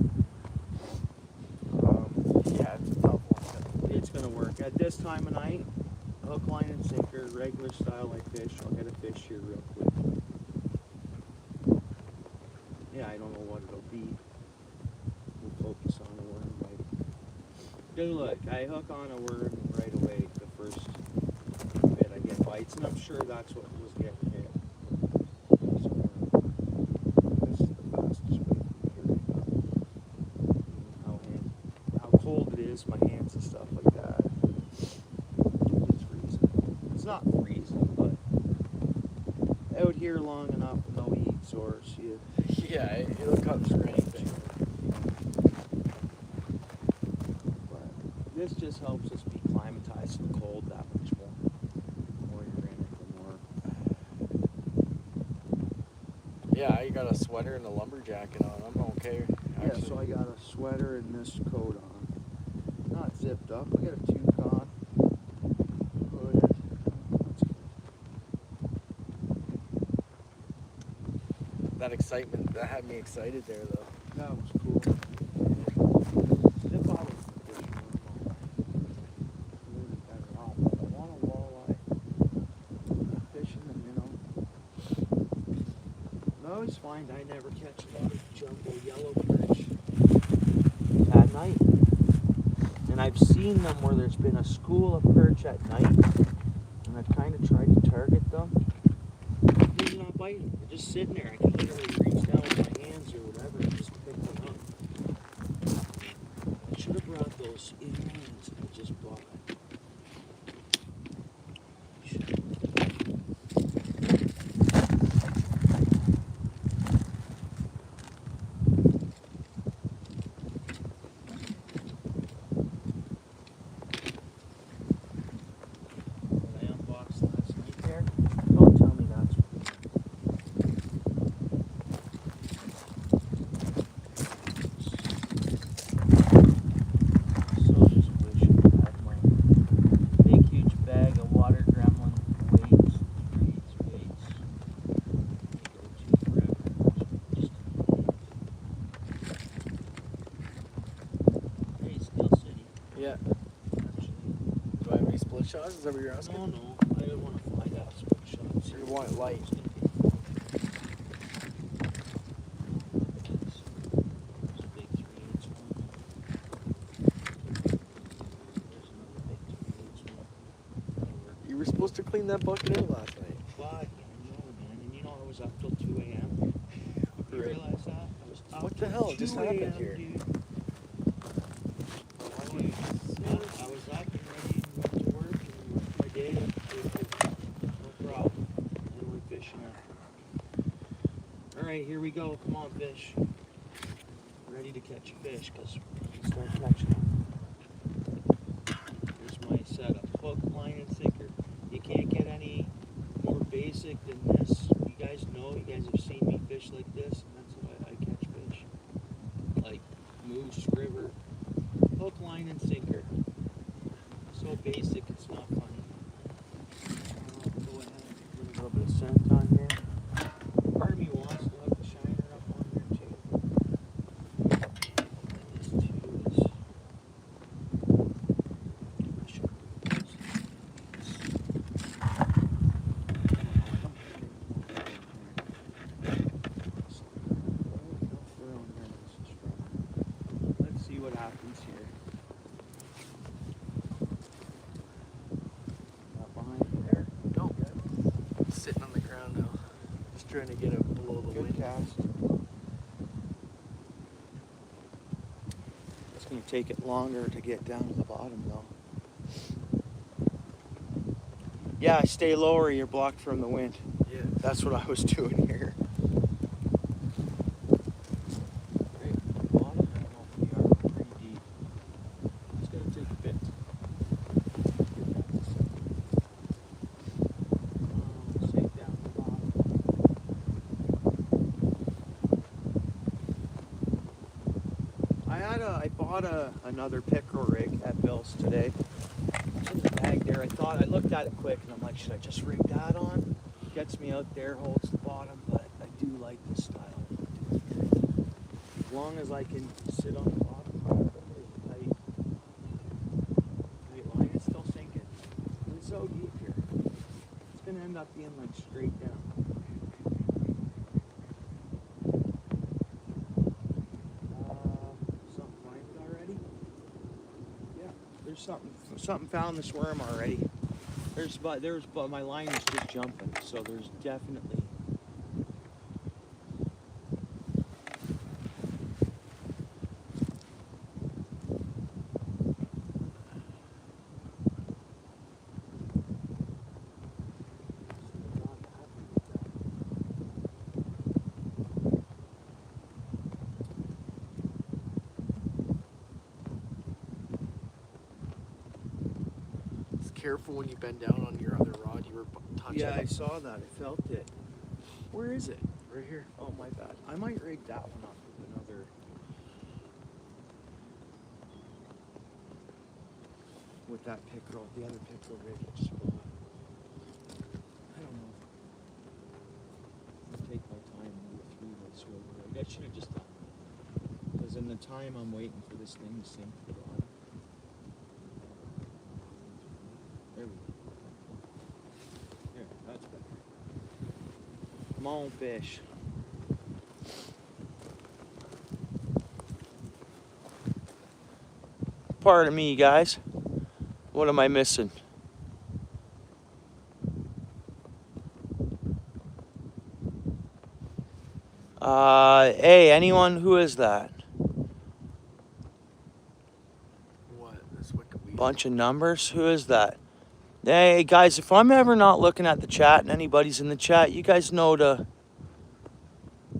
Yeah, it's a tough one. It's gonna work. At this time of night, hook, line, and sinker, regular style I fish. I'll get a fish here real quick. Yeah, I don't know what it'll be. We'll focus on a worm right. Good look, I hook on a worm right away. The first bit I get bites, and I'm sure that's what was getting hit. So, this is the fastest way from here. How cold it is, my hands and stuff like that. It's freezing. It's not freezing, but out here long enough and no heat source, Yeah, it'll cut through anything. but this just helps us be climatized to the cold that much more. The more you're in it, the more. Yeah, you got a sweater and a lumber jacket on. I'm okay. Yeah, so I got a sweater and this coat on. Not zipped up. I got a toque on. Hooded. That's good. That excitement, that had me excited there, though. That was cool. Zip out of the fish normal. Really better off. But I want a walleye. I'm fishing them, you know. I always find I never catch a lot of jumbo yellow perch at night. And I've seen them where there's been a school of perch at night, and I've kind of tried to target them. They're not biting. They're just sitting there. I can literally reach down with my hands or whatever and just pick them up. I should have brought those in lines that I just bought. What I unboxed last night there. Don't tell me that's so just wish I had my big huge bag of water gremlin weights, baits. They go to forever. Just hey, Steel City. Yeah. Actually. Do I have any split shots? Is that what you're asking? No, I didn't want to find out split shots. You want it light. There's a big 3/8 one. There's another big 3/8 one. You were supposed to clean that bucket out last night. Fuck, I know, man. And you know I was up till 2 a.m. You Right. realize that? I was up What the till hell just 2 happened a.m., here? dude. Dude, I was up and ready and went to work and worked my day. No problem. And we're fishing now. Alright, here we go. Come on, fish. Ready to catch a fish because we can start catching them. Here's my setup. Hook, line, and sinker. You can't get any more basic than this. You guys know, you guys have seen me fish like this, and that's how I catch fish. Like moose, river. Hook, line, and sinker. So basic, it's not funny. Go ahead and put a little bit of scent on here. Part of me wants to hook the shiner up on there too. And this too is. I should put this. Let's see what happens here. Not behind you there. No. Sitting on the ground now. Just trying to get it below the Good wind. cast. It's going to take it longer to get down to the bottom though. Yeah, stay lower, you're blocked from the wind. Yeah. That's what I was doing here. Right at the bottom, I don't know if we are pretty deep. It's going to take a bit. Sink down the bottom. I bought another pickerel rig at Bill's today. It's in the bag there. I looked at it quick and I'm like, should I just rig that on? Gets me out there, holds the bottom, but I do like this style. as long as I can sit on the bottom. Tight line. It's still sinking. It's so deep here. It's gonna end up being like straight down. Something find it already? Yeah, there's something found this worm already. But my line is just jumping, so there's definitely. Careful when you bend down on your other rod. You were touching. Yeah, I saw that. I felt it. Where is it? Right here. Oh, my bad. I might rig that one up with another. With that pickerel, the other pickerel rig. Just, I don't know. I'll take my time and move through this real quick. I should have just done that. Because in the time I'm waiting for this thing to sink to the bottom. There we go. There, that's better. Come on, fish. Pardon me, guys. What am I missing? Hey, anyone, who is that? What? This wicked weed. Bunch of numbers? Who is that? Hey, guys, if I'm ever not looking at the chat and anybody's in the chat, you guys know to...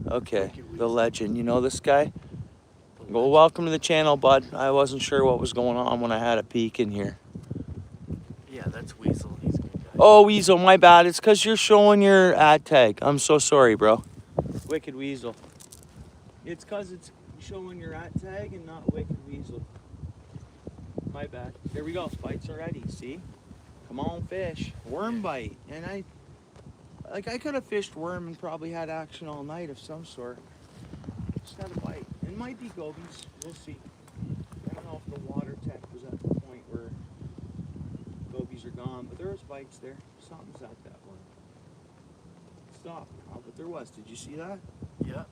Okay, the legend. You know this guy? Well, welcome to the channel, bud. I wasn't sure what was going on when I had a peek in here. Yeah, that's Weasel. He's a good guy. Oh, Weasel, my bad. It's because you're showing your ad tag. I'm so sorry, bro. Wicked Weasel. It's because it's showing your ad tag and not Wicked Weasel. My bad. There we go. Bites already. See? Come on, fish. Worm bite. And I could have fished worm and probably had action all night of some sort. Just had a bite. It might be gobies. We'll see. I don't know if the water tech was at the point where gobies are gone, but there was bites there. Something's at that one. Stop. Oh, but there was. Did you see that? Yeah.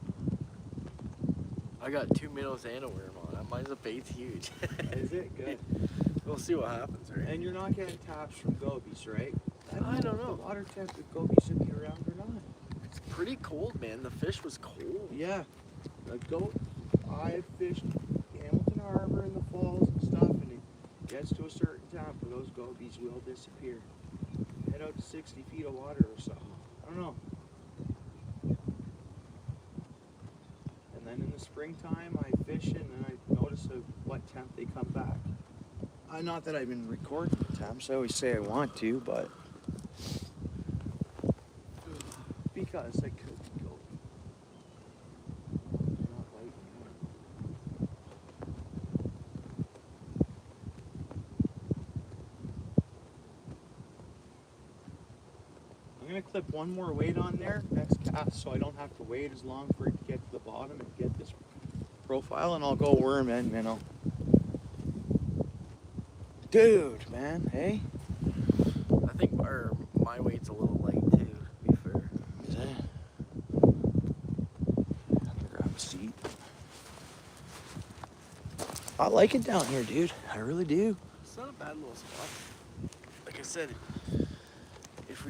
I got 2 minnows and a worm on it. Mine's a bait's huge. Is it? Good. We'll see what happens, right? And you're not getting taps from gobies, right? I don't know. If the water temp with gobies would be around or not. It's pretty cold, man. The fish was cold. Yeah. I've fished Hamilton Harbor in the falls and stuff, and it gets to a certain temp where those gobies will disappear. Head out to 60 feet of water or something. I don't know. And then in the springtime, I fish and then I notice what temp they come back. Not that I've been recording the temps. I always say I want to, but because I could go. Not biting me. I'm gonna clip one more weight on there next cast, so I don't have to wait as long for it to get to the bottom and get this profile, and I'll go worm and minnow. Dude, man, hey? I think my weight's a little light too, to be fair. Is it? I'm gonna grab a seat. I like it down here, dude. I really do. It's not a bad little spot. Like I said, if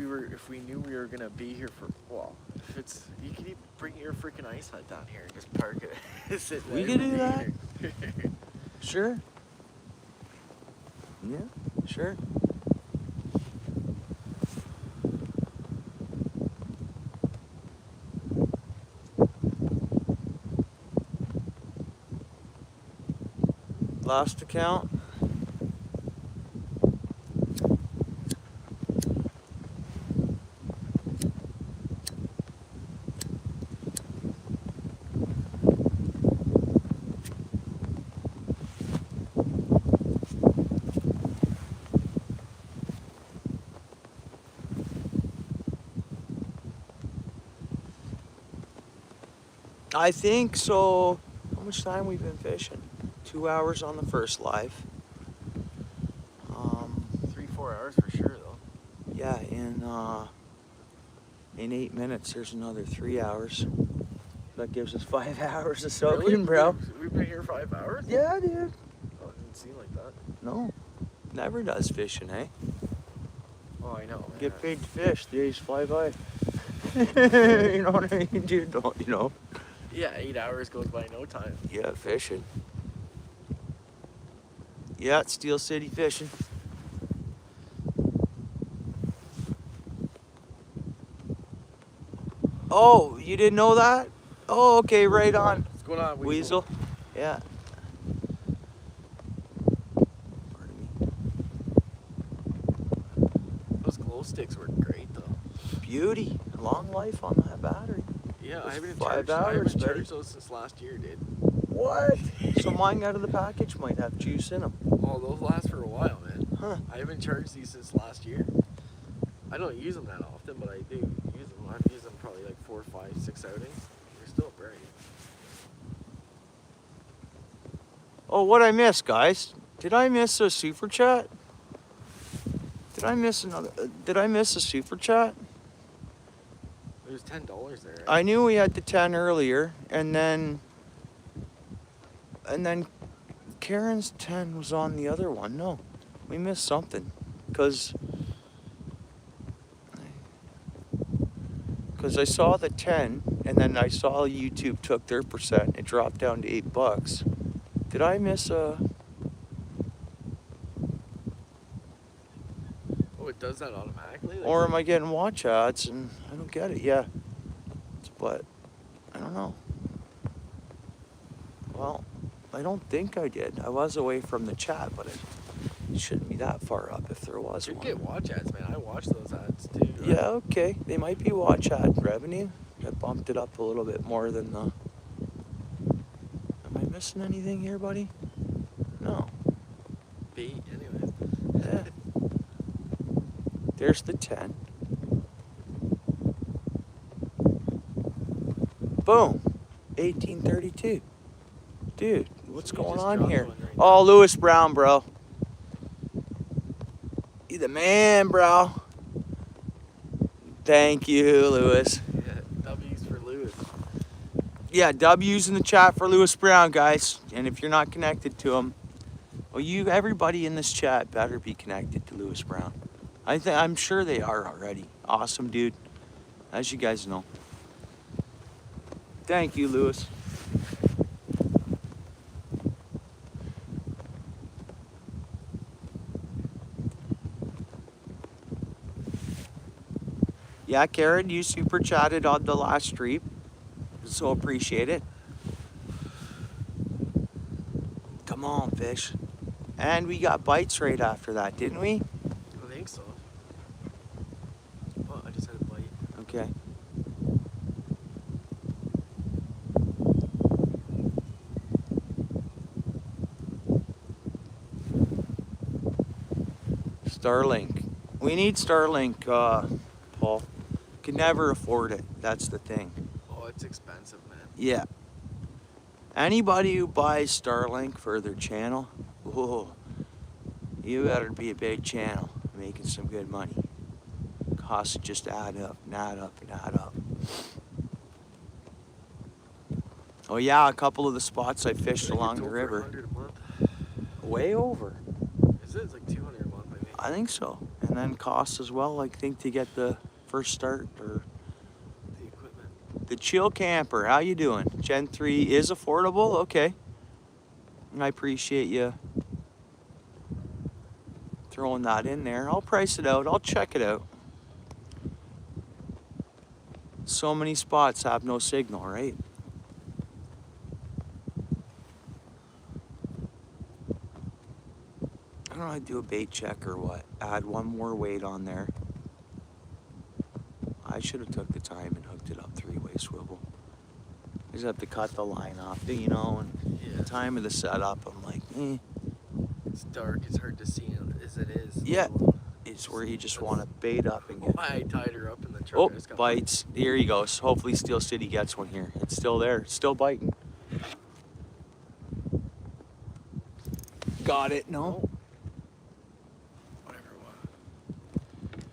we knew we were gonna be here for, well, if it's, you could even bring your freaking ice hut down here and just park it. Sit We there could and do be that. here. Sure. Yeah, sure. Lost account. I think so. How much time we've been fishing? 2 hours on the first live. 3-4 hours for sure though. Yeah, in 8 minutes, there's another 3 hours. That gives us 5 hours of soaking, Really? bro. We've been here 5 hours? Yeah, dude. Oh, it didn't seem like that. No, never does fishing, eh? Oh, I know, man. Get paid to fish, the days fly by. You know what I mean, dude? Don't you know? Yeah, 8 hours goes by no time. Yeah, fishing. Yeah, it's Steel City fishing. Oh, you didn't know that? Oh, okay, right on. What's going on, Weasel. Yeah. Pardon me. Those glow sticks were great though. Beauty. Long life on that battery. Yeah, Those I haven't 5 charged, hours, buddy. charged those since last year, dude. What? So mine out of the package might have juice in them. Oh, those last for a while, man. Huh. I haven't charged these since last year. I don't use them that often, but I do use them. I've used them probably like 4, 5, 6 outings. They're still bright. Oh, what I missed, guys? Did I miss a super chat? Did I miss another? Did I miss a super chat? There's $10 there. Right? I knew we had the 10 earlier, and then Karen's 10 was on the other one. No, we missed something, cause I saw the 10, and then I saw YouTube took their percent. It dropped down to $8. Did I miss a? Oh, it does that automatically? Like, Or am I getting watch ads and I don't get it? Yeah, but I don't know. Well, I don't think I did. I was away from the chat, but it shouldn't be that far up if there was you one. get watch ads, man. I watch those ads too. Right? Yeah, okay. They might be watch ad revenue. I bumped it up a little bit more than the. Am I missing anything here, buddy? No. Bait, anyway. Yeah. There's the 10. Boom. 1832. Dude, what's You going just on dropped here? one right Oh, Lewis Brown, bro. You the man, bro. Thank you, Lewis. Yeah, W's for Lewis. Yeah, W's in the chat for Lewis Brown, guys. And if you're not connected to him, well, everybody in this chat better be connected to Lewis Brown. I'm sure they are already. Awesome, dude. As you guys know. Thank you, Lewis. Yeah, Karen, you super chatted on the last stream, so appreciate it. Come on, fish. And we got bites right after that, didn't we? I think so. Oh, I just had a bite. Okay. Starlink. We need Starlink, Paul. Can never afford it. That's the thing. Oh, it's expensive, man. Yeah. Anybody who buys Starlink for their channel, whoa, you better be a big channel making some good money. Costs just add up and add up and add up. Oh yeah, a couple of the spots I fished along the river. $100 a month. Way over. Is it? It's like $200 a month, I think. I think so. And then costs as well, I think, to get the first start or The equipment. the chill camper. How you doing? Gen 3 is affordable? Okay. I appreciate you throwing that in there. I'll price it out. I'll check it out. So many spots have no signal, right? I don't know how to do a bait check or what. Add one more weight on there. I should have took the time and hooked it up three-way swivel. I just have to cut the line off, you know, and Yeah. the time of the setup, I'm like, It's dark. It's hard to see as it is. Yeah. It's where you just want to bait up and get. Why I tied her up in the truck. Oh, I just got bites. Here he goes. Hopefully Steel City gets one here. It's still there. It's still biting. got it. No. No. Whatever it was.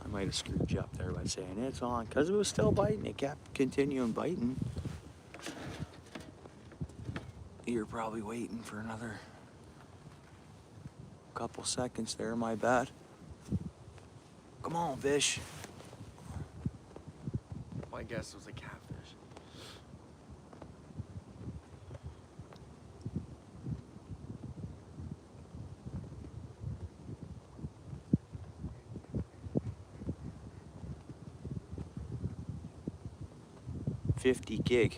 I might have screwed you up there by saying it's on because it was still biting. It kept continuing biting. You're probably waiting for another couple seconds there, my bad. Come on, fish. My guess was a catfish. $50 gig.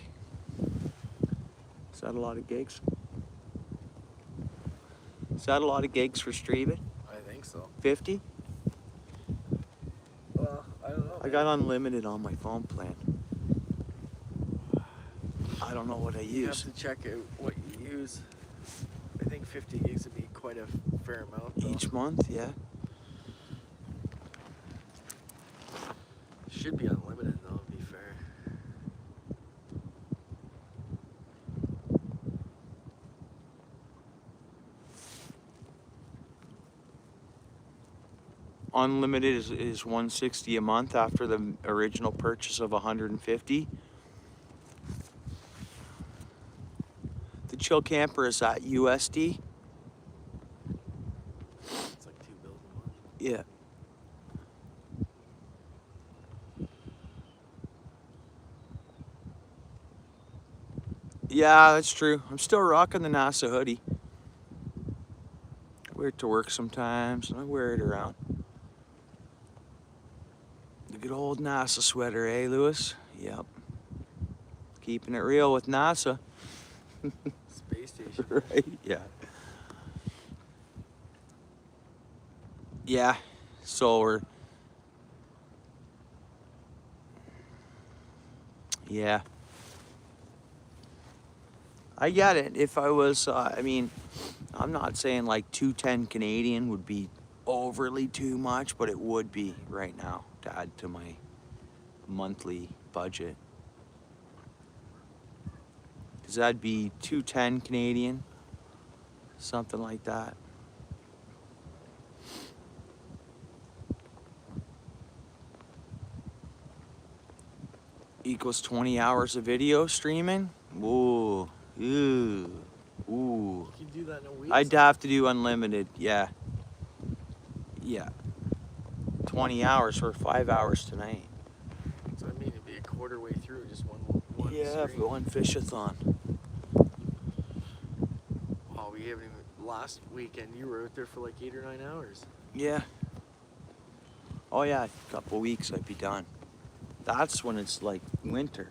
Is that a lot of gigs? Is that a lot of gigs for streaming? I think so. 50? Well, I don't know. I got unlimited on my phone plan. I don't know what I You have use. to check out what you use. I think 50 gigs would be quite a fair amount. Though. Each month, yeah. Should be unlimited though, to be fair. Unlimited is $160 a month after the original purchase of $150. The chill camper is at USD. It's like $2 bills a month. Yeah. Yeah, that's true. I'm still rocking the NASA hoodie. I wear it to work sometimes, and I wear it around. The good old NASA sweater, eh, Lewis? Yep. Keeping it real with NASA. Space station. Right? Yeah. Yeah. So we're. Yeah. I get it. If I was, I mean, I'm not saying like 210 Canadian would be overly too much, but it would be right now to add to my monthly budget. Because that'd be 210 Canadian, something like that. Equals 20 hours of video streaming. Ooh. Ooh. Ooh. You can do that in a week. I'd have to do unlimited, yeah. Yeah. 20 hours or 5 hours tonight. So I mean, it'd be a quarter way through, just one Yeah, stream. one fish-a-thon. Oh, we haven't even. Last weekend, you were out there for like 8 or 9 hours. Yeah. Oh yeah, a couple weeks I'd be done. That's when it's like winter.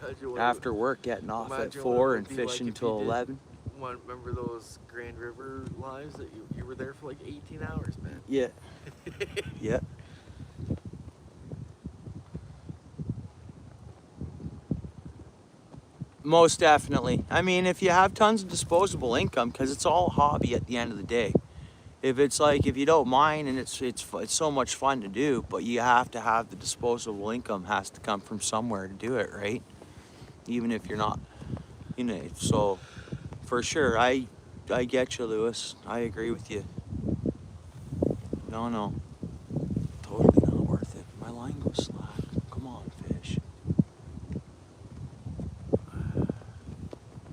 Imagine what After work, getting off at imagine what it 4 would and be like fishing if you till did 11. Remember those Grand River lives that you were there for like 18 hours, man? Yeah. Yeah. Most definitely. I mean, if you have tons of disposable income, because it's all hobby at the end of the day. If it's like, if you don't mind and it's so much fun to do, but you have to have the disposable income has to come from somewhere to do it, right? Even if you're not, you know, so for sure, I get you, Lewis. I agree with you. No. Totally not worth it. My line goes slack. Come on, fish.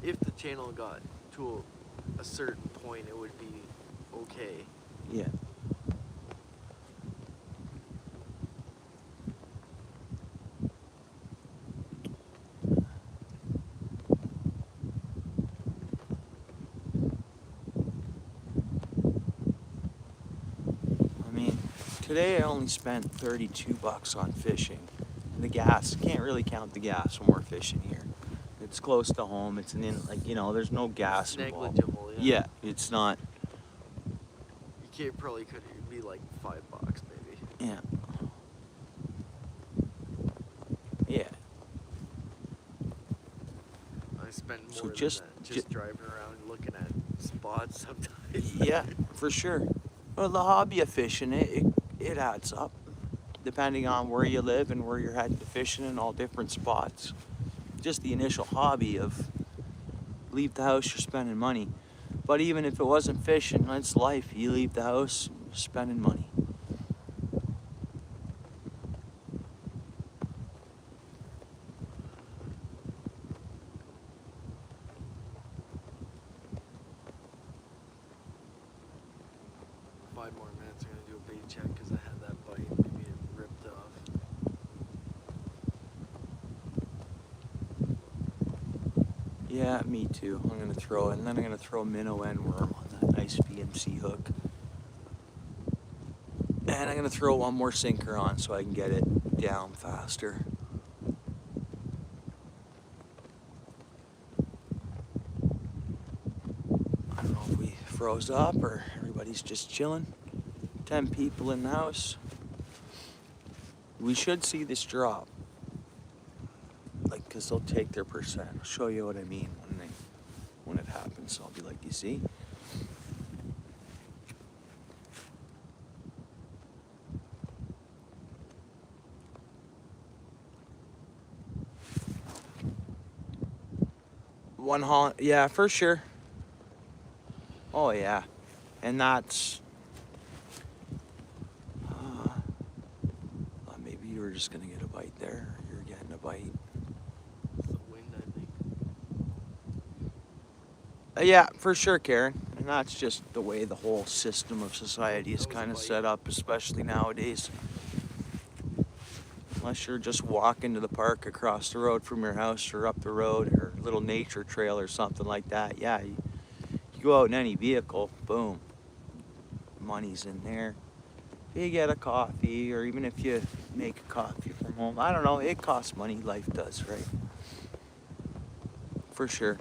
If the channel got to a certain point, it would be okay. Yeah. I mean, today I only spent $32 on fishing. The gas, can't really count the gas when we're fishing here. It's close to home. It's like, you know, there's no gas It's involved. negligible, yeah. Yeah, it's not. You probably could it'd be like $5 maybe. Yeah. Yeah. I spend more So than just- that just driving around looking at spots sometimes. Yeah, for sure. Well, the hobby of fishing, it adds up. depending on where you live and where you're heading to fishing in all different spots. Just the initial hobby of leave the house, you're spending money. But even if it wasn't fishing, it's life. You leave the house, you're spending money. Five more minutes. I'm gonna do a bait check because I had that bite. Maybe it ripped off. Yeah, me too. I'm gonna throw it, and then I'm gonna throw a minnow end worm on that nice VMC hook. And I'm gonna throw one more sinker on so I can get it down faster. I don't know if we froze up or everybody's just chilling. 10 people in the house. We should see this drop. Like, cause they'll take their percent. I'll show you what I mean when it happens. I'll be like, you see? One haul, yeah, for sure. Oh yeah, and that's. Maybe you were just gonna get a bite there. Or you're getting a bite. It's the wind, I think. Yeah, for sure, Karen. And that's just the way the whole system of society is That was a kind of bite. set up, especially nowadays. Unless you're just walking to the park across the road from your house or up the road or a little nature trail or something like that. Yeah, you go out in any vehicle, boom, money's in there. If you get a coffee or even if you make a coffee from home, I don't know, it costs money, life does, right? For sure.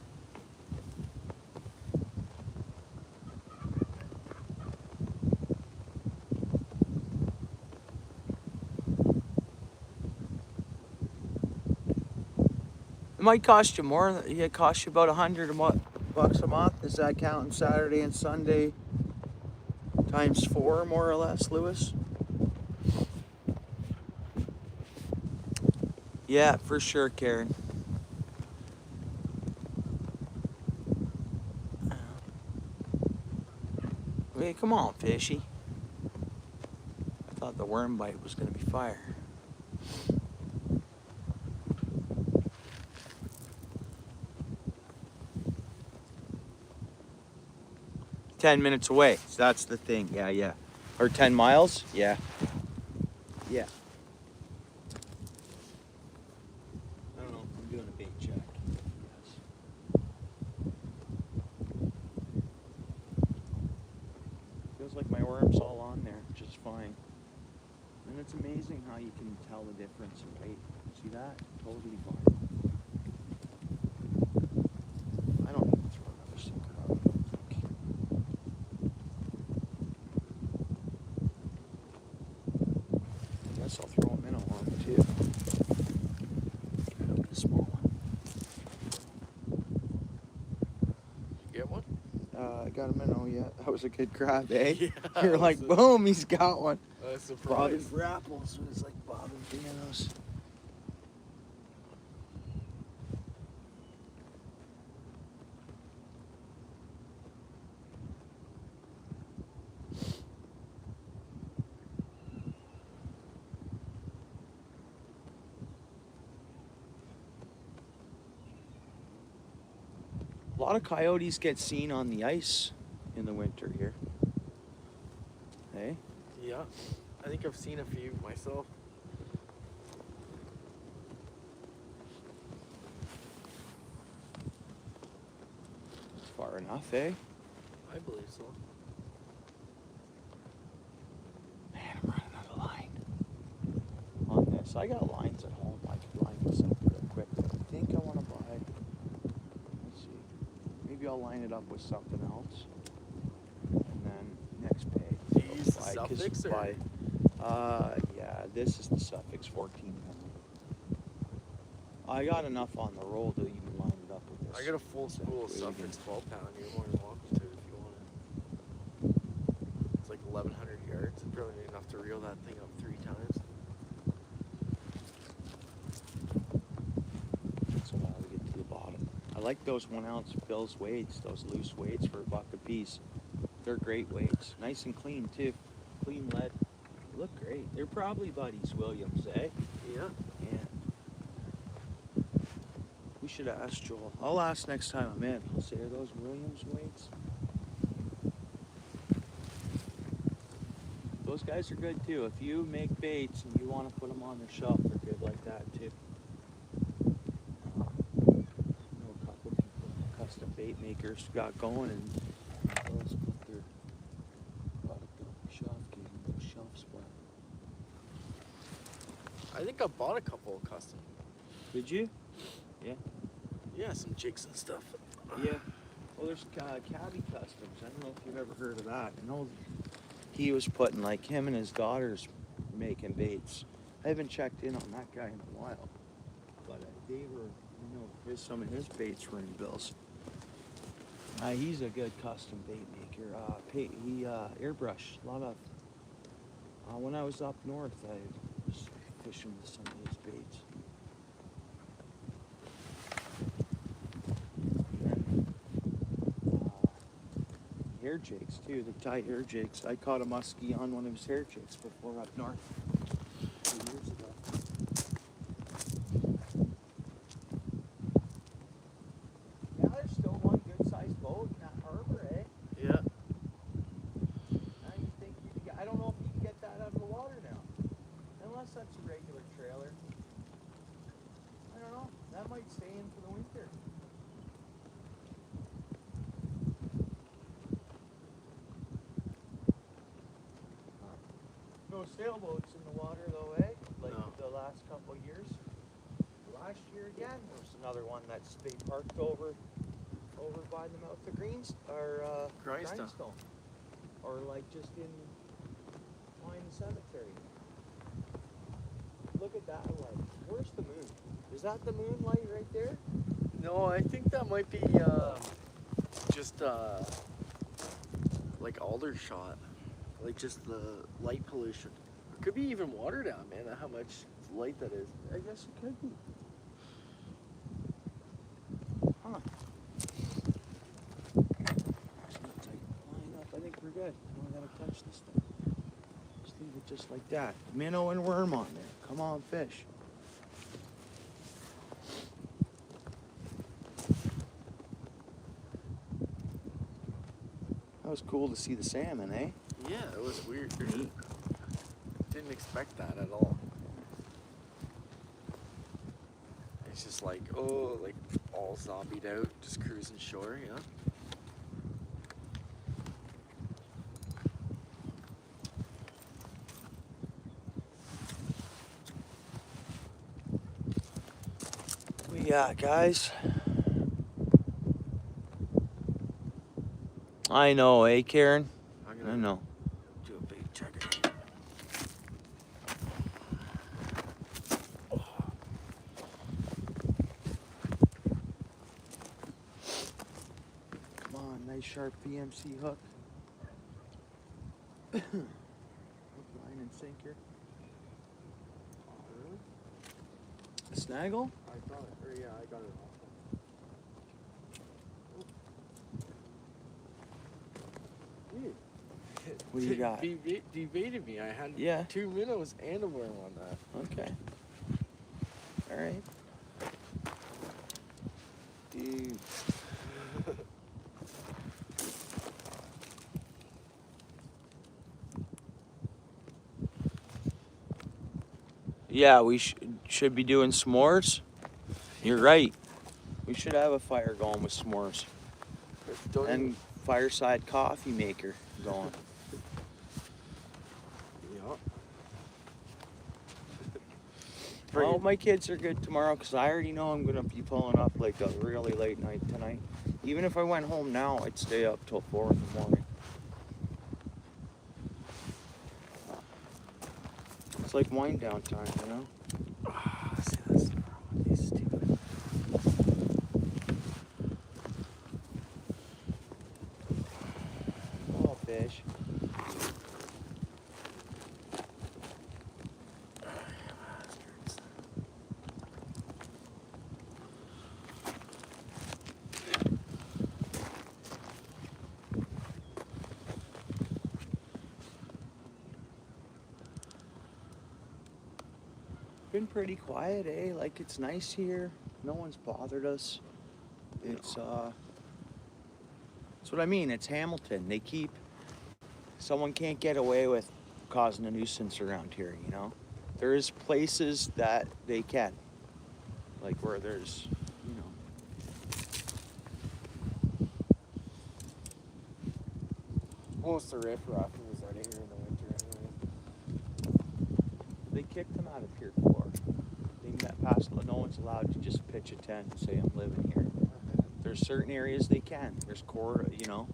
It might cost you more. It costs you about $100 a month. Is that counting Saturday and Sunday times 4, more or less, Lewis? Yeah, for sure, Karen. Hey, come on, fishy. I thought the worm bite was gonna be fire. $10 minutes away. So that's the thing. Yeah, yeah. Or 10 miles? Yeah. Yeah. I don't know. I'm doing a bait check. Yes. Feels like my worm's all on there, which is fine. And it's amazing how you can tell the difference in weight. See that? Totally fine. I don't need to throw another sinker out. I guess I'll throw a minnow on too. Get a small one. You get one? I got a minnow, yeah. That was a good grab, eh? Yeah, You're like, boom, he's got one. I was Bobbing surprised. for apples. It's like bobbing for minnows. A lot of coyotes get seen on the ice in the winter here. Hey? Yeah, I think I've seen a few myself. Far enough, eh? I believe so. Man, I'm running out of line on this. I got lines at home. I could line this up real quick. But I think I want to buy. Let's see. Maybe I'll line it up with something else. And then next pay. Do you use the I'll buy- suffix or? yeah, this is the suffix 14. I got enough on the roll to even line it up with this. I got a full spool of Wait, suffix 12 pound. You're more than welcome to it if you want it. It's like 1,100 yards. It's probably enough to reel that thing up 3 times. like those 1 ounce Bill's weights, those loose weights for $1 a piece. They're great weights. Nice and clean too. Clean lead. They look great. They're probably buddies, Williams, eh? Yeah. Yeah. We should ask Joel. I'll ask next time I'm in. I'll say, are those Williams weights? Those guys are good too. If you make baits and you want to put them on the shelf, they're good like that too. I know a couple of people, custom bait makers got going, and those put their product on the shelf, gave them a shelf spot. I think I bought a couple of custom. Did you? Yeah. Yeah, some jigs and stuff. Yeah. Well, there's Cabby Customs. I don't know if you've ever heard of that. I know he was putting, like, him and his daughters making baits. I haven't checked in on that guy in a while. But they were, some of his baits were in Bill's. He's a good custom bait maker. He airbrushed a lot of. When I was up north, I was fishing with some of his baits. Hair jigs too, the tie hair jigs. I caught a muskie on one of his hair jigs before up north 2 years ago. Yeah, there's still one good sized boat in that harbor, eh? Yeah. Now you think I don't know if you can get that out of the water now. Unless that's a regular trailer. I don't know. That might stay in for the winter. No sailboats in the water though, eh? Like No. the last couple years. Last year again, there's another one that's they parked over by the mouth of Grindstone. Or like just in behind the cemetery. Look at that light. Where's the moon? Is that the moonlight right there? No, I think that might be just like Aldershot. Like just the light pollution. It could be even water down, man, how much light that is. I guess it could be. Huh. Just gonna tighten the line up. I think we're good. I don't gotta touch this thing. Just leave it just like that. Minnow and worm on there. Come on, fish. That was cool to see the salmon, eh? Yeah, it was weird. Neat. Didn't expect that at all. It's just like, oh, like all zombied out, just cruising shore, you know? What we got, guys? I know, eh, Karen? I know. Do a bait checker. Come on, nice sharp VMC hook. Hook, line, and sinker. A snaggle? I got it. Or yeah, I got it off. What do you got? Debated me. I had 2 minnows and a worm on that. Okay. All right. Dude. Yeah, we should be doing s'mores. You're right. We should have a fire going with s'mores. And fireside coffee maker going. Well, my kids are good tomorrow because I already know I'm going to be pulling up like a really late night tonight. Even if I went home now, I'd stay up till 4 in the morning. It's like wind down time, you know? See, that's the problem with these stupid. Oh, fish. been pretty quiet, eh? Like, it's nice here. No one's bothered us. It's that's what I mean. It's Hamilton. Someone can't get away with causing a nuisance around here, you know? There's places that they can. Like where there's, you know. Most of the riffraff was out of here in the winter anyway. They kicked them out of Pier 4. They passed, no one's allowed to just pitch a tent and say, I'm living here. There's certain areas they can. There's core, you know.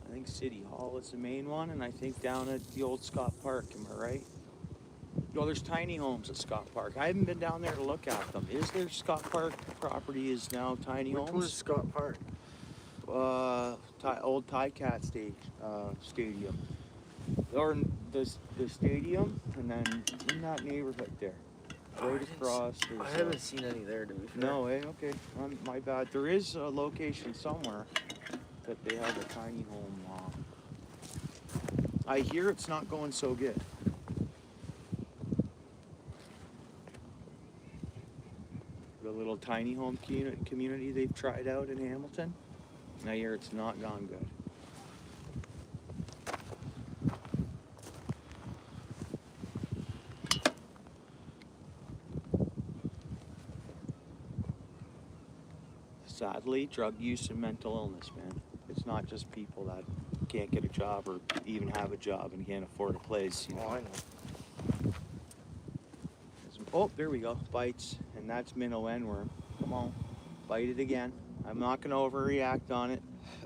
I think City Hall is the main one, and I think down at the old Scott Park, am I right? No, there's tiny homes at Scott Park. I haven't been down there to look at them. Is there Scott Park property is now tiny Which homes? one is Scott Park? Old Ticat Stadium. Or the stadium, and then in that neighborhood there. Right across. I haven't seen any there, to be fair. No, okay. My bad. There is a location somewhere that they have a tiny home. I hear it's not going so good. The little tiny home community they've tried out in Hamilton, I hear it's not gone good. Sadly, drug use and mental illness, man. It's not just people that can't get a job or even have a job and can't afford a place. You know? Oh, I know. Oh, there we go. Bites, and that's minnow endworm. Come on, bite it again. I'm not gonna overreact on it.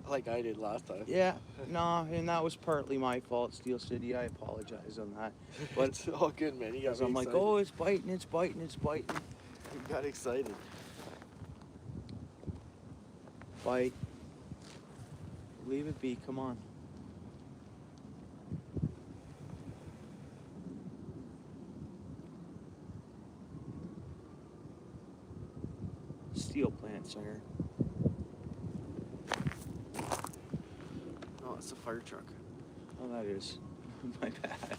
Like I did last time. Yeah, no, and that was partly my fault, Steel City. I apologize on that. But it's all good, man. You got me I'm like, excited. oh, it's biting, it's biting, it's biting. You got excited. Bite. Leave it be. Come on. Steel plant center. Oh, it's a fire truck. Oh, that is. My bad.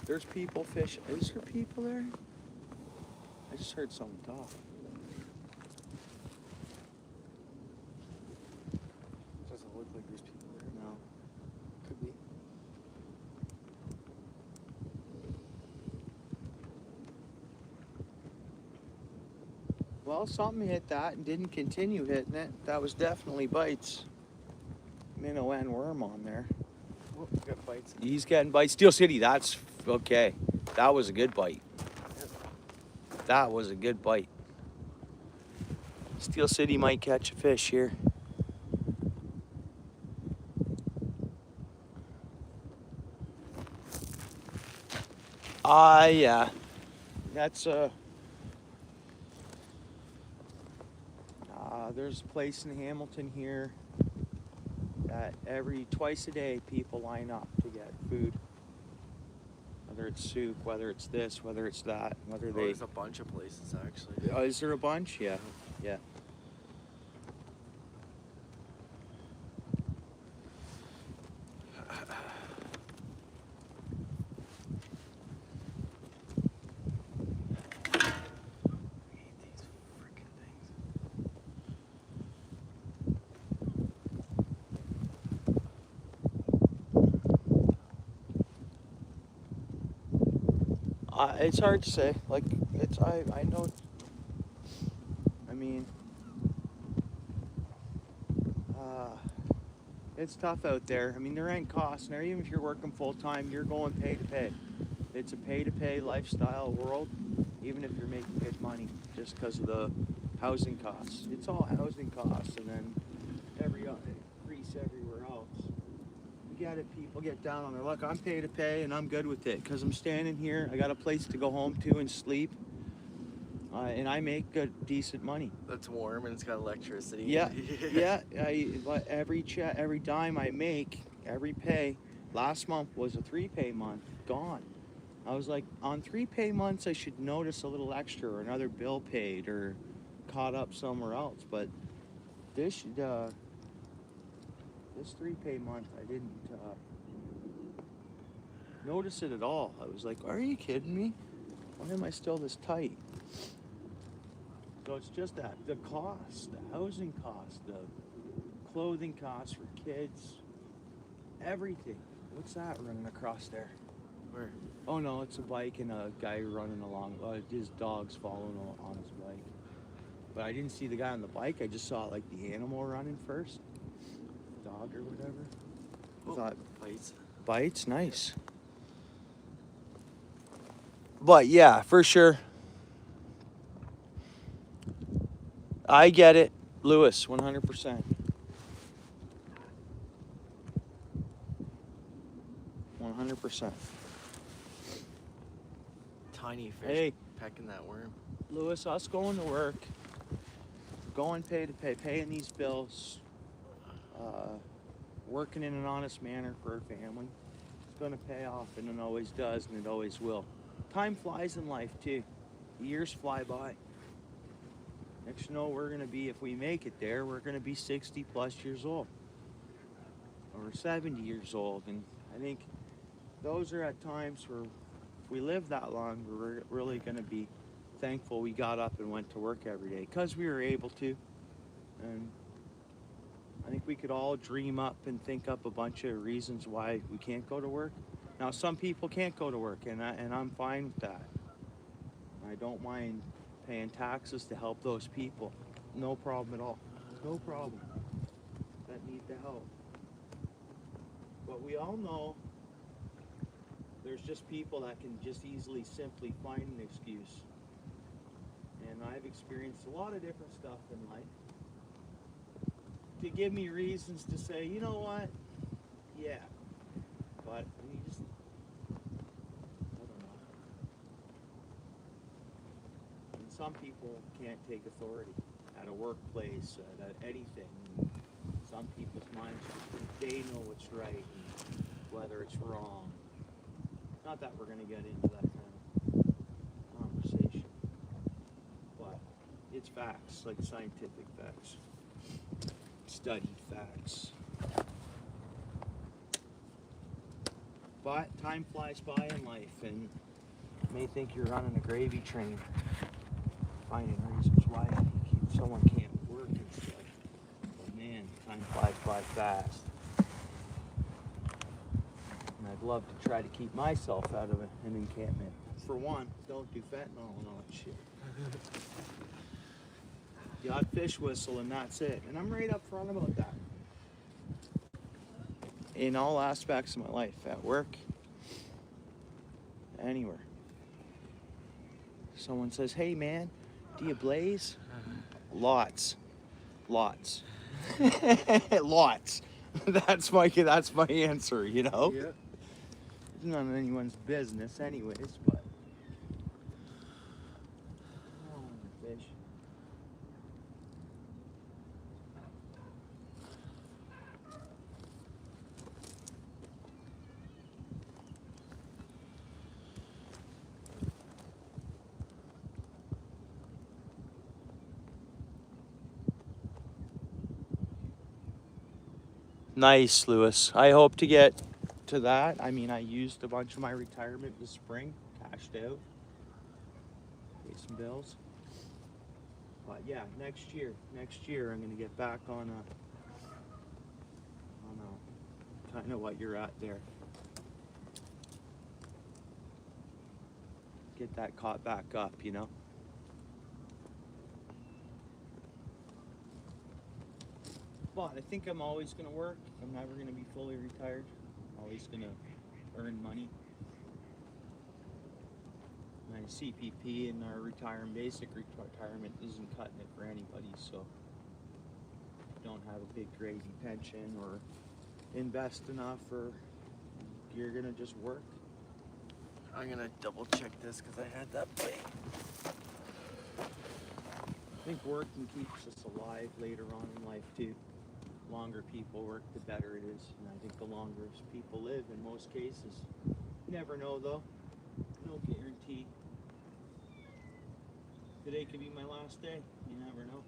There's people fishing. Is there people there? I just heard someone talk. Doesn't look like there's people there. No. Could be. Well, something hit that and didn't continue hitting it. That was definitely bites. Minnow and worm on there. Oh, got bites. He's getting bites. Steel City, that's okay. That was a good bite. That was a good bite. Steel City might catch a fish here. Yeah. That's there's a place in Hamilton here that twice a day people line up to get food. Whether it's soup, whether it's this, whether it's that, whether they. There's a bunch of places actually. Is there a bunch? Yeah, yeah. It's hard to say. Like, I know. I mean, it's tough out there. I mean, there ain't costs there. Even if you're working full time, you're going pay to pay. It's a pay to pay lifestyle world, even if you're making good money, just because of the housing costs. It's all housing costs, and then increase everywhere else. You get it, people get down on their luck. I'm pay to pay, and I'm good with it because I'm standing here. I got a place to go home to and sleep, and I make good, decent money. That's warm and it's got electricity. Yeah, yeah. Every dime I make, every pay. Last month was a 3-pay month. Gone. I was like, on 3-pay months, I should notice a little extra or another bill paid or caught up somewhere else. But this should. this 3-pay month, I didn't notice it at all. I was like, are you kidding me? Why am I still this tight? So it's just that the cost, the housing cost, the clothing costs for kids, everything. What's that running across there? Where? Oh no, it's a bike and a guy running along. His dog's following on his bike. But I didn't see the guy on the bike. I just saw like the animal running first, dog or whatever. I thought bites, nice. But yeah, for sure. I get it, Lewis, 100%. 100%. Tiny fish Hey, pecking that worm. Lewis, us going to work, going paying these bills, working in an honest manner for our family, it's going to pay off, and it always does, and it always will. Time flies in life, too. The years fly by. Next you know, we're going to be, if we make it there, we're going to be 60 plus years old. Or 70 years old. And I think those are at times where if we live that long, we're really going to be thankful we got up and went to work every day. Because we were able to. And I think we could all dream up and think up a bunch of reasons why we can't go to work. Now, some people can't go to work, and I'm fine with that. I don't mind paying taxes to help those people. No problem at all. No problem. That need the help. But we all know there's just people that can just easily simply find an excuse. And I've experienced a lot of different stuff in life to give me reasons to say, you know what? Yeah. But you just, I don't know. And some people can't take authority at a workplace, at anything. Some people's minds just think they know what's right and whether it's wrong. Not that we're going to get into that kind of conversation, but it's facts, like scientific facts, studied facts. But time flies by in life, and you may think you're running a gravy train, finding reasons why someone can't work and stuff. But man, time flies by fast. And I'd love to try to keep myself out of an encampment. For one, don't do fentanyl and all that shit. The odd fish whistle and that's it. And I'm right up front about that. In all aspects of my life, at work, anywhere. Someone says, hey man, do you blaze? Lots. Lots. Lots. That's my answer, you know? Yeah. It's none of anyone's business anyways, but I don't want to fish. Nice, Lewis. I hope to get to that. I mean, I used a bunch of my retirement this spring, cashed out, paid some bills. But yeah, next year I'm gonna get back on kind of what you're at there. Get that caught back up, you know? But I think I'm always going to work. I'm never going to be fully retired. I'm always going to earn money. My CPP and our basic retirement isn't cutting it for anybody, so don't have a big gravy pension or invest enough, or you're going to just work. I'm gonna double check this because I had that bite. I think working keeps us alive later on in life too. The longer people work, the better it is. And I think the longer people live in most cases. You never know though. No guarantee. Today could be my last day. You never know.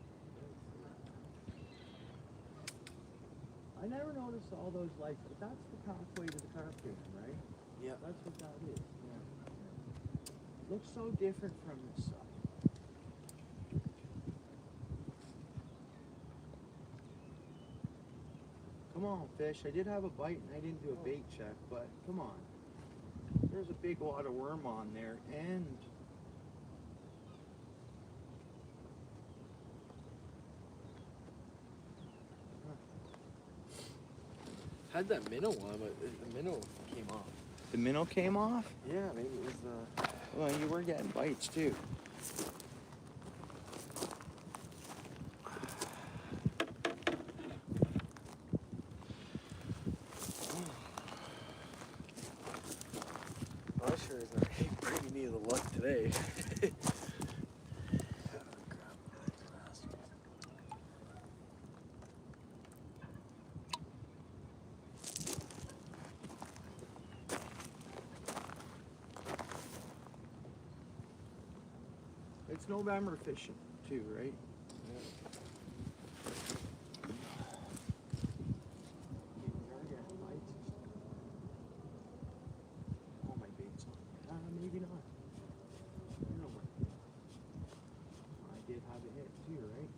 I never noticed all those lights, but that's the pathway to the carp dam, right? Yeah. That's what that is. Yeah. Looks so different from this side. Come on, fish. I did have a bite and I didn't do a bait check, but come on. There's a big wad of worm on there, and Had that minnow on, but the minnow came off. the minnow came off. Yeah, maybe it was the. Well, you were getting bites too. I'm not sure it's bringing me the luck today. It's November fishing too, right? Oh, my bait's on. Maybe not. I don't know. I did have a hit too, right?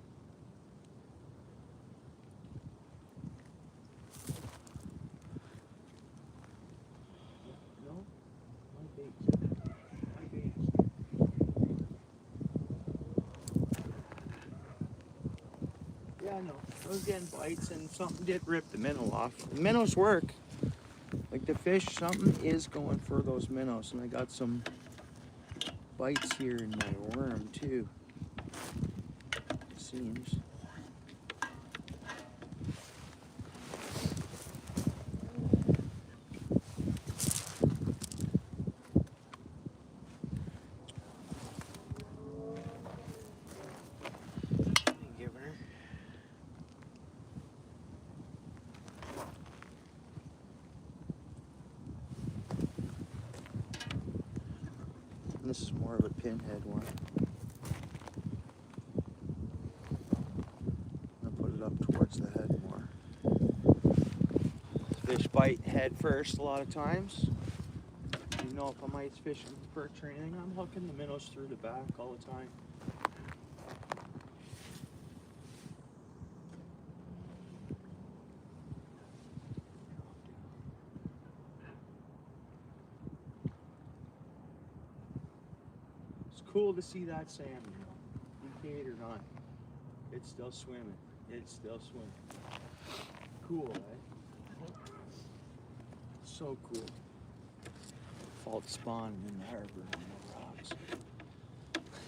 No? My bait's. My bait's. Yeah, no. I was getting bites and something did rip the minnow off. The minnows work. Like the fish, something is going for those minnows. And I got some bites here in my worm too. Seems. Give her. This is more of a pinhead one. I'll put it up towards the head more. Fish bite head first a lot of times. You know, if I'm ice fishing for perch or anything, I'm hooking the minnows through the back all the time. It's cool to see that salmon, you know. You bait or not, it's still swimming. It's still swimming. Cool, eh? So cool. Fault spawning in the harbor on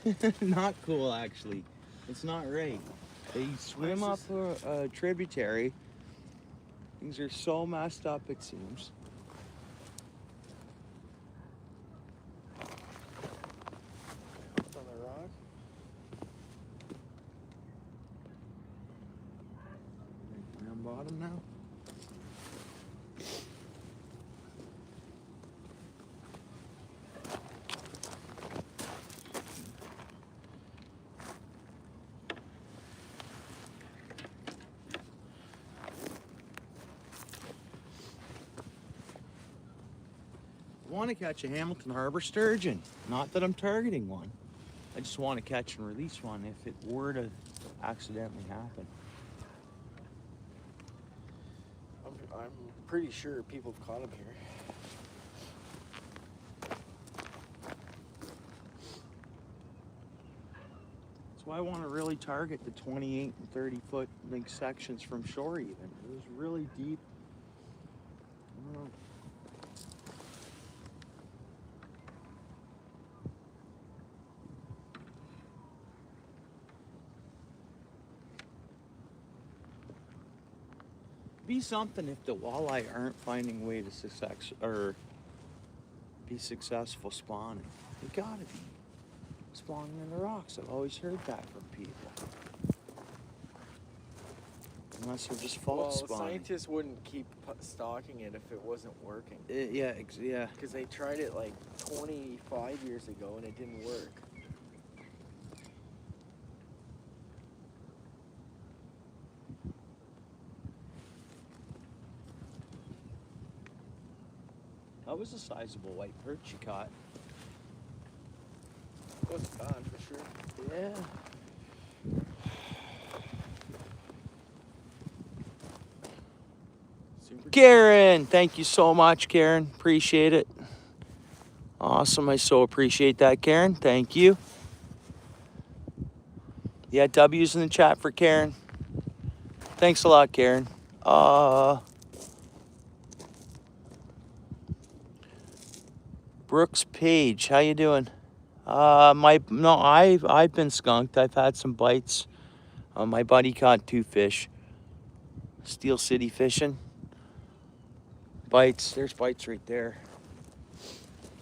the rocks. Not cool, actually. It's not right. They swim up a tributary. Things are so messed up, it seems. It's on the rock. We're on bottom now. I want to catch a Hamilton Harbor sturgeon. Not that I'm targeting one. I just want to catch and release one if it were to accidentally happen. I'm pretty sure people have caught him here. That's why I want to really target the 28 and 30 foot link sections from shore even. It was really deep. I don't know. Be something if the walleye aren't finding a way to success or be successful spawning. They gotta be spawning in the rocks. I've always heard that from people. Unless they're just fault spawning. Scientists wouldn't keep stalking it if it wasn't working. Yeah, yeah. Because they tried it like 25 years ago and it didn't work. was a sizable white perch you caught. Wasn't bad for sure. Yeah. Super. Karen, thank you so much, Karen. Appreciate it. Awesome. I so appreciate that, Karen. Thank you. Yeah, W's in the chat for Karen. Thanks a lot, Karen. Brooks Page, how you doing? I've been skunked. I've had some bites. My buddy caught 2 fish. Steel City fishing. Bites. There's bites right there.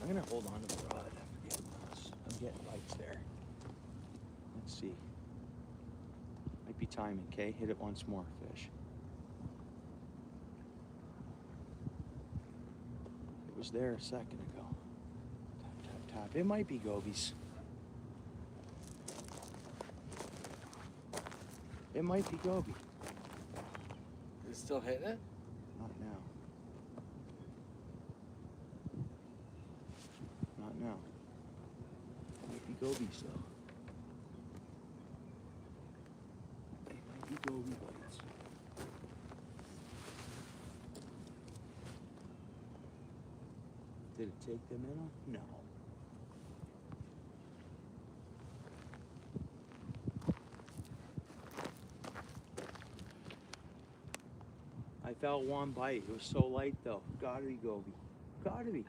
I'm gonna hold on to the rod. I'm getting bites there. Let's see. Might be timing, okay? Hit it once more, fish. It was there a second ago. Tap, tap, tap. It might be gobies. It might be goby. Is it still hitting it? Not now. Not now. It might be gobies though. It might be goby bites. Did it take them in? No. I felt one bite. It was so light though. Gotta be goby. Gotta be.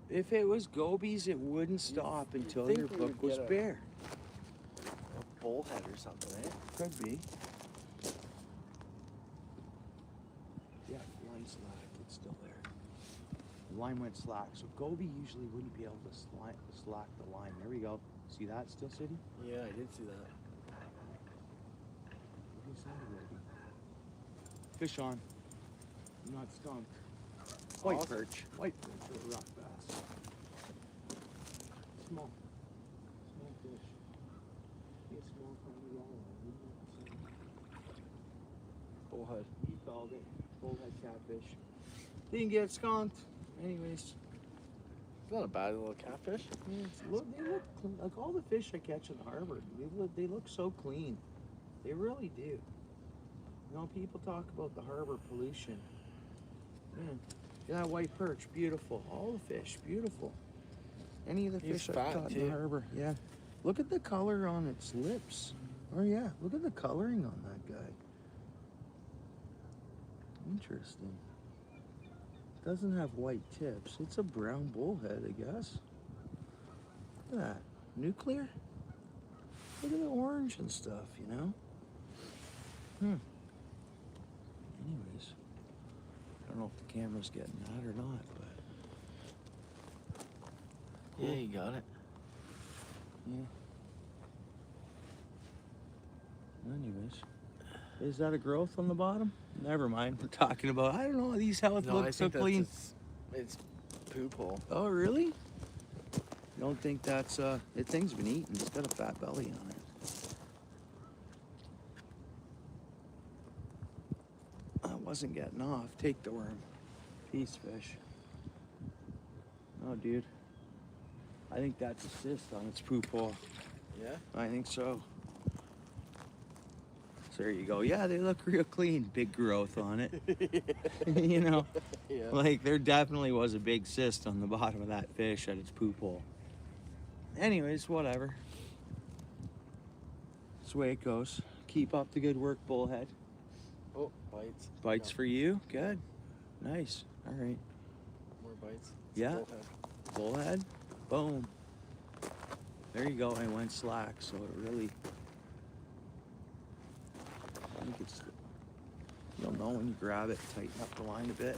If it was gobies, it wouldn't stop until think your we hook would was get a- bare. A bullhead or something, eh? Could be. Yeah, the line slack. It's still there. The line went slack, so goby usually wouldn't be able to slack the line. There we go. See that, Steel City? Yeah, I did see that. Goby's not a goby. Fish on. I'm not skunked. White Awesome. perch. White perch or a rock bass. Small. Small fish. Be a small tiny walleye. Bullhead. He called it. Bullhead catfish. Didn't get skunked. Anyways. It's not a bad little catfish. Yeah, they look like all the fish I catch in the harbor. They look so clean. They really do. You know, people talk about the harbor pollution. Man, yeah, white perch, beautiful. All the fish, beautiful. Any of the He's fish fat, I've caught in too. the harbor, yeah. Look at the color on its lips. Oh yeah, look at the coloring on that guy. Interesting. Doesn't have white tips. It's a brown bullhead, I guess. Look at that. Nuclear? Look at the orange and stuff, you know? Anyways, I don't know if the camera's getting that or not, but Yeah, you got it. yeah. Anyways, is that a growth on the bottom? Never mind. We're talking about, I don't know, these how it No, I looks so think that's clean. it's poop hole. Oh, really? You don't think that's, that thing's been eaten. It's got a fat belly on it. I wasn't getting off. Take the worm. Peace, fish. Oh, dude. I think that's a cyst on its poop hole. Yeah? I think so. So there you go. Yeah, they look real clean. Big growth on it. You know, Yeah. like there definitely was a big cyst on the bottom of that fish at its poop hole. Anyways, whatever. That's the way it goes. Keep up the good work, bullhead. Oh, bites. Bites No, for you? Good. Nice. All right. more bites. It's Yeah. bullhead. Bullhead. Boom. There you go. I went slack, so it really. I think it's. You'll know when you grab it. Tighten up the line a bit.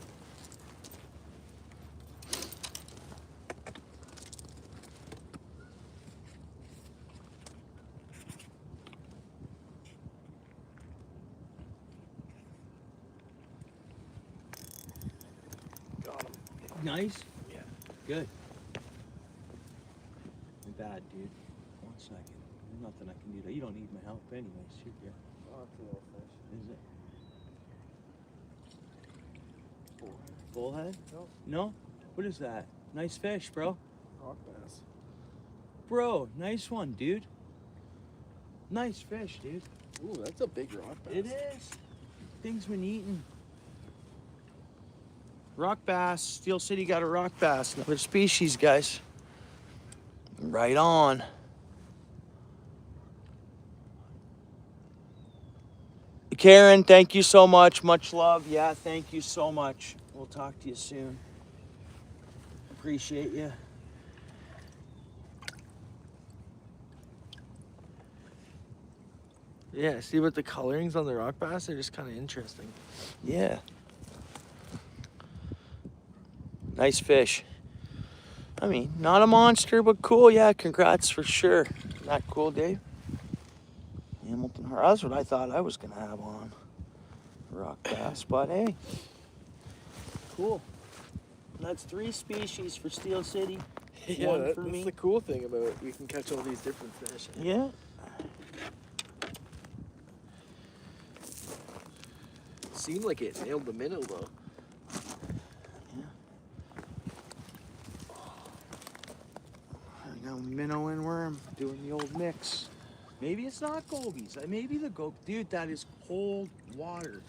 Nice? Yeah. Good. Bad, dude. 1 second. There's nothing I can do. You don't need my help anyways. You're good. Oh, it's a little fish. Is it? Bullhead? No. No? What is that? Nice fish, bro. Rock bass. Bro, nice one, dude. Nice fish, dude. Ooh, that's a big rock bass. It is. Thing's been eating. Rock bass. Steel City got a rock bass. Another species, guys. Right on. Karen, thank you so much. Much love. Yeah, thank you so much. We'll talk to you soon. Appreciate you. Yeah, see what the colorings on the rock bass are just kind of interesting. Yeah. Nice fish. I mean, not a monster, but cool. Yeah, congrats for sure. Isn't that cool, Dave? Hamilton Harbor. That's what I thought I was going to have on. Rock bass, but hey. Cool. That's 3 species for Steel City. Yeah, One that's for me. the cool thing about it. We can catch all these different fish. Yeah. Seemed like it nailed the minnow though. I got minnow and worm doing the old mix. Maybe it's not gobies. Maybe the dude, that is cold water.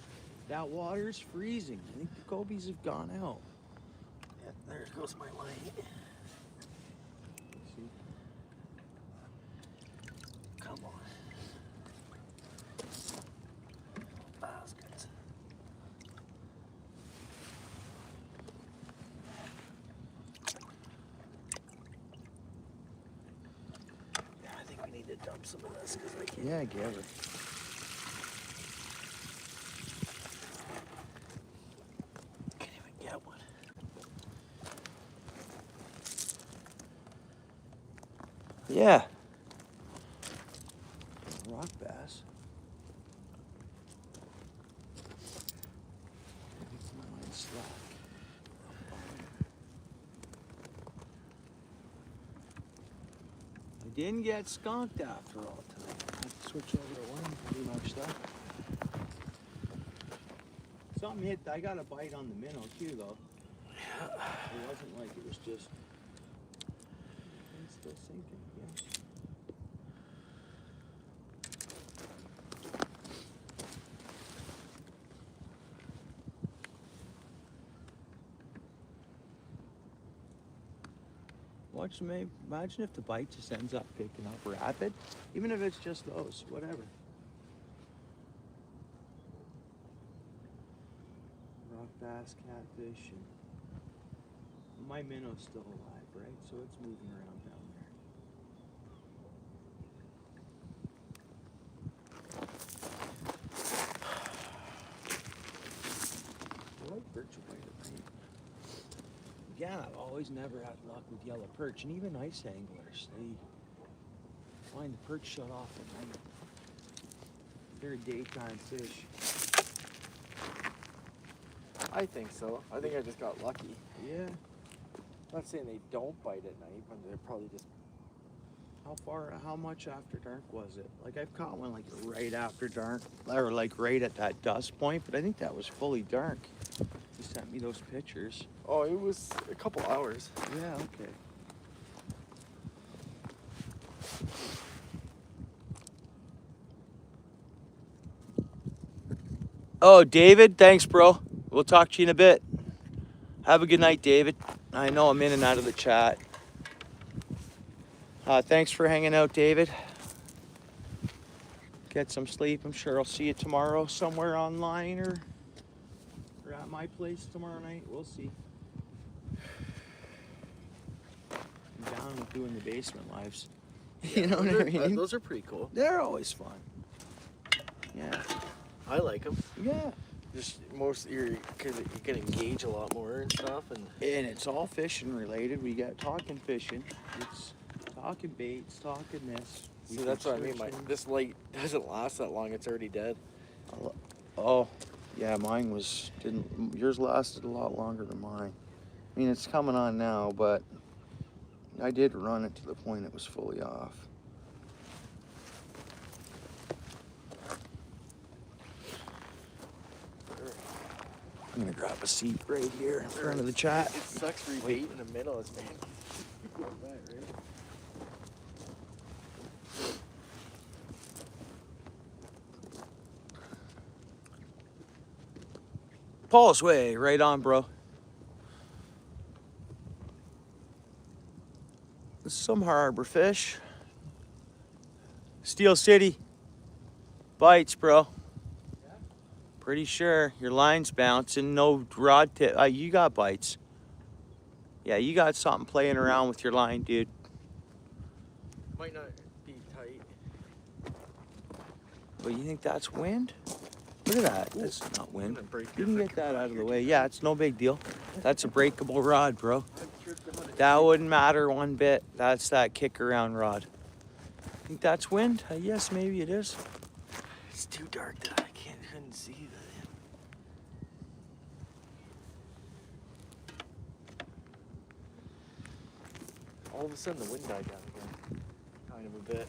That water is freezing. I think the gobies have gone out. Yeah, there goes my line. See? Come on. Basket. Yeah, I think we need to dump some of this because I can't. Yeah, give it. Can't even get one. Yeah. Rock bass. Mine's slack. I didn't get skunked after all tonight. I have to switch over to one and do my stuff. Something hit. I got a bite on the minnow too, though. Yeah. It wasn't like it was just. It's still sinking. Yeah. Watch, imagine if the bite just ends up picking up rapid, even if it's just those, whatever. Rock bass, catfish, and my minnow's still alive, right? So it's moving around down there. I like perch away at night. Yeah, I've always never had luck with yellow perch, and even ice anglers, they find the perch shut off at night. They're a daytime fish. I think so. I think I just got lucky. Yeah. I'm not saying they don't bite at night, but they're probably just. How much after dark was it? Like, I've caught one like right after dark, or like right at that dusk point, but I think that was fully dark. He sent me those pictures. Oh, it was a couple hours. Yeah, okay. Oh, David, thanks, bro. We'll talk to you in a bit. Have a good night, David. I know I'm in and out of the chat. Thanks for hanging out, David. Get some sleep. I'm sure I'll see you tomorrow somewhere online or at my place tomorrow night. We'll see. I'm down with doing the basement lives. You know what I mean? Those are pretty cool. They're always fun. Yeah. I like them. Yeah. Just because you can engage a lot more and stuff, and it's all fishing related. We got talking fishing. It's talking baits, talking this. see that's what I mean. This light doesn't last that long. It's already dead. Oh, yeah. Mine didn't. Yours lasted a lot longer than mine. mean, it's coming on now, but I did run it to the point it was fully off. I'm gonna grab a seat right here in front of the chat. It sucks rebait in the middle. It's fancy. Right? Paul's Way, right on, bro. Some harbor fish. Steel City. Bites, bro. Yeah. Pretty sure your line's bouncing. No rod tip. You got bites. Yeah, you got something playing around with your line, dude. Might not be tight. But you think that's wind? Look at that. Ooh, That's not wind. gonna break You your can get frickin' that rod out of the here, way. dude. Yeah, it's no big deal. That's a breakable rod, bro. I've tripped on it. That wouldn't matter one bit. That's that kick around rod. Think that's wind? Yes, maybe it is. It's too dark that I couldn't see that. All of a sudden, the wind died down again. Kind of a bit.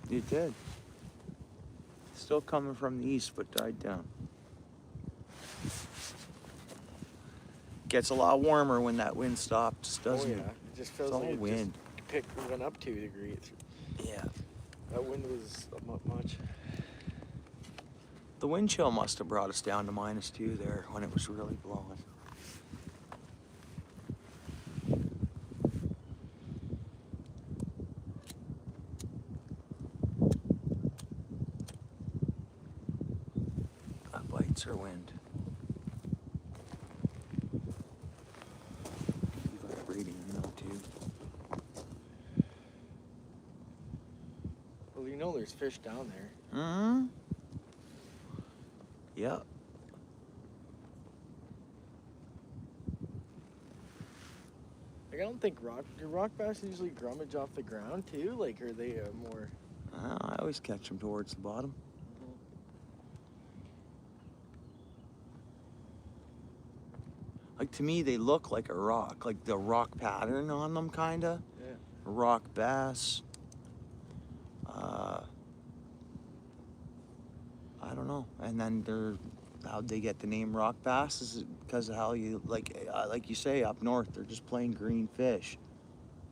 It did. Still coming from the east, but died down. Gets a lot warmer when that wind stops, doesn't oh, yeah. it? It just feels It's all like it wind. just went up 2 degrees. Yeah. That wind was much. The wind chill must have brought us down to -2 there when it was really blowing. Bites or wind. Vibrating, too. Well, you know there's fish down there. Mm-hmm. Yep. Like, I don't think do rock bass usually grummage off the ground too? Like, are they more? I always catch them towards the bottom. Like, to me, they look like a rock, like the rock pattern on them, kinda. Yeah. A rock bass. I don't know. And then how'd they get the name rock bass? Is it because of how you, like you say, up north, they're just plain green fish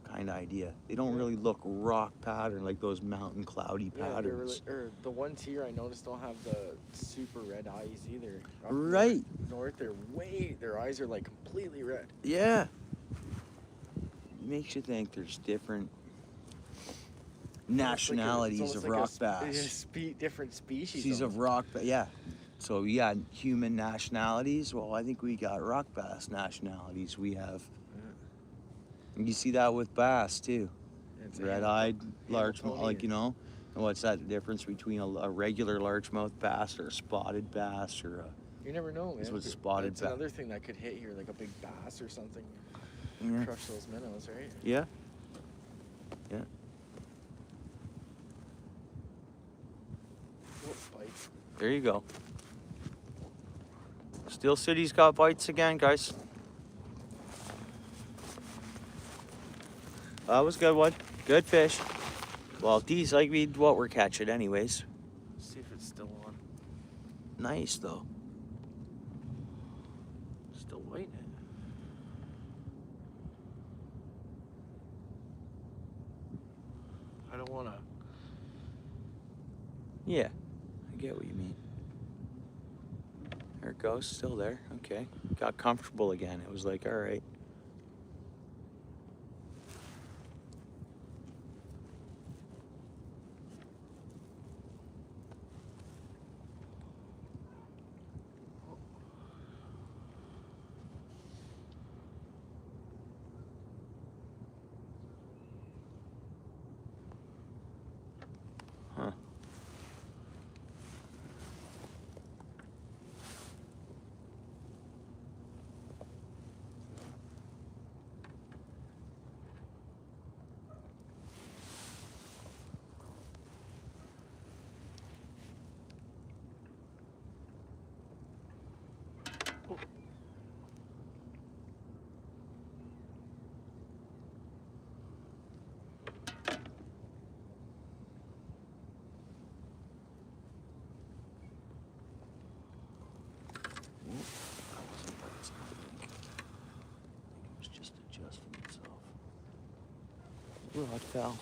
kind of idea. They don't really look rock pattern like those mountain cloudy Yeah, patterns. or the ones here I noticed don't have the super red eyes either. Up Right. North, their eyes are like completely red. Yeah. Makes you think there's different nationalities of rock bass. Different species. Species of rock bass, yeah. So we got human nationalities. Well, I think we got rock bass nationalities. We have. And you see that with bass too. It's Red-eyed, largemouth, Hamiltonian. like, and what's that difference between a regular largemouth bass or a spotted bass or a? You never know, man. That's what spotted That's bass. another thing that could hit here, like a big bass or something. Yeah. Crush those minnows, right? Yeah. Yeah. Bites. There you go. Steel City's got bites again, guys. That was a good one. Good fish. Well, these like what we're catching anyways. See if it's still on. Nice though. Still waiting. I don't want to. Yeah, I get what you mean. There it goes, still there. Okay, got comfortable again. It was like, all right. Huh. rod fell.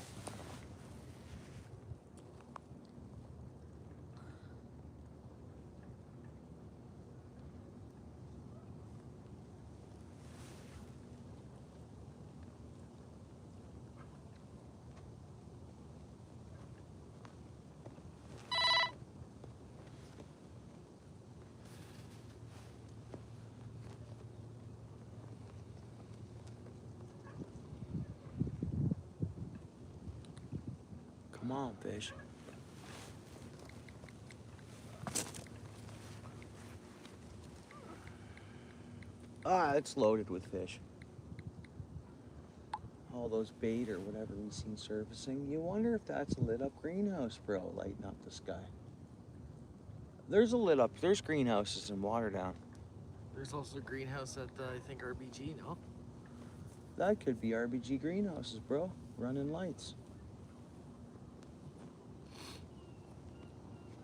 Come on, fish. Ah, it's loaded with fish. All those bait or whatever we've seen surfacing. You wonder if that's a lit up greenhouse, bro, lighting up the sky. There's there's greenhouses in Waterdown. There's also a greenhouse at, I think, RBG, no? That could be RBG greenhouses, bro. Running lights.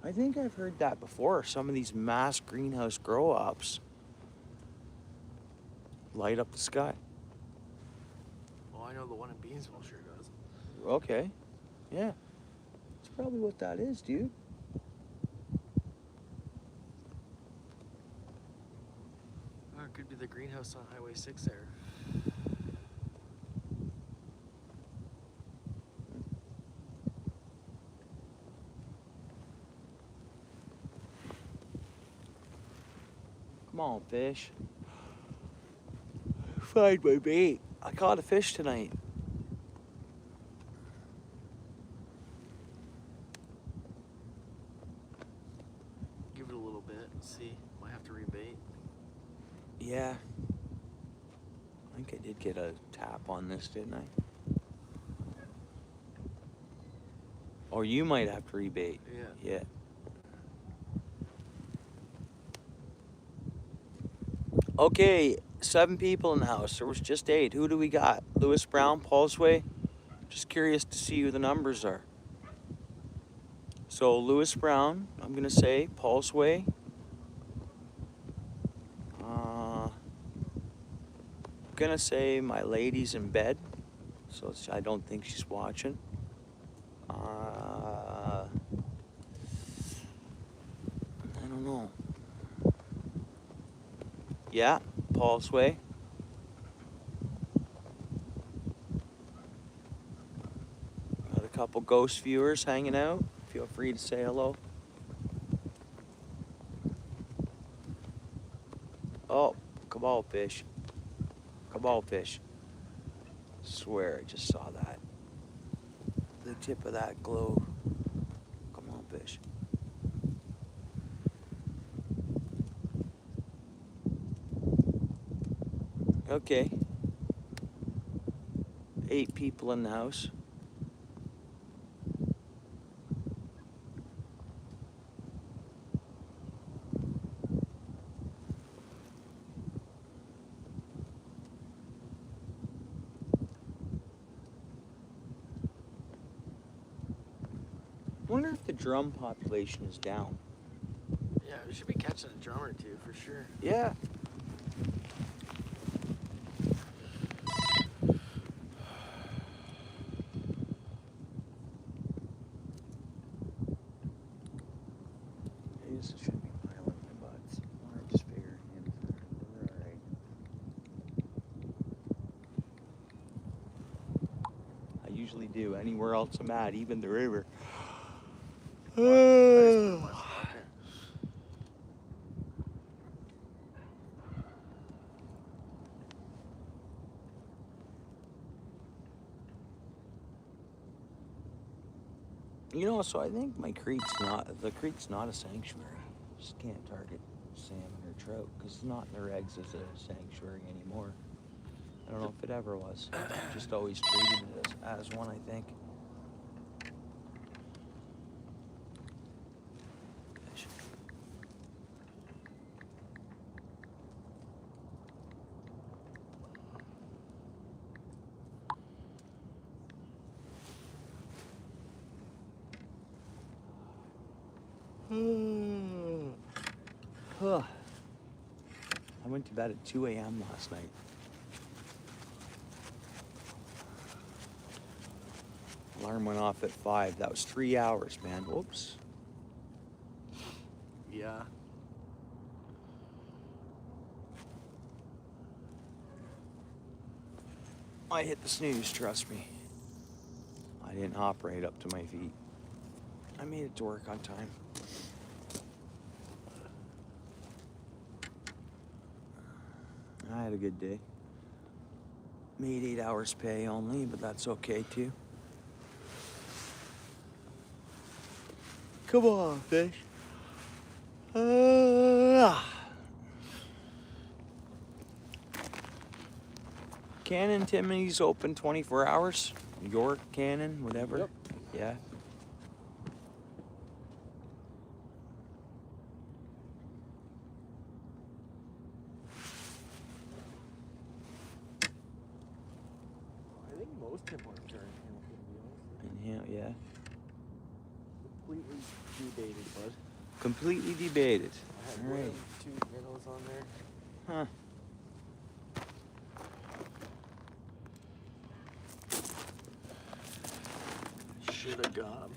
I think I've heard that before. Some of these mass greenhouse grow-ups light up the sky. Well, I know the one in Beansville sure does. Okay. Yeah. That's probably what that is, dude. Or it could be the greenhouse on Highway 6 there. Come on, fish. Find my bait. I caught a fish tonight. Give it a little bit and see. Might have to rebait. Yeah. I think I did get a tap on this, didn't I? Or you might have to rebait. Yeah. Yeah. Okay, 7 people in the house. There was just 8. Who do we got? Lewis Brown, Paul's Way? Just curious to see who the numbers are. So Lewis Brown, I'm gonna say Paul's Way. I'm gonna say my lady's in bed, so I don't think she's watching. I don't know. Yeah, Paul's Way. Got a couple ghost viewers hanging out. Feel free to say hello. Oh, cabal fish. Cabal fish. Swear I just saw that. The tip of that glow. Come on, fish. Okay. 8 people in the house. I wonder if the drum population is down. Yeah, we should be catching a drum or two for sure. Yeah. This should be piling my butts. I just figured we're alright. I usually do. Anywhere else I'm at, even the river. You know, so I think the creek's not a sanctuary. Just can't target salmon or trout because it's not in the regs as a sanctuary anymore. I don't know if it ever was. Just always treated it as one, I think. Fish. I went to bed at 2 a.m. last night. Alarm went off at 5. That was 3 hours, man. Whoops. Yeah. I hit the snooze, trust me. I didn't hop right up to my feet. I made it to work on time. I had a good day. Made 8 hours pay only, but that's okay too. Come on, fish. Cannon Timmy's open 24 hours. York, Cannon, whatever. Yep. Yeah. I think most Tim Hortons are in Hamilton, to be honest. And yeah, yeah. Completely debated, bud. Completely debated. I had All right. way too minnows on there. Huh. Should have got 'em.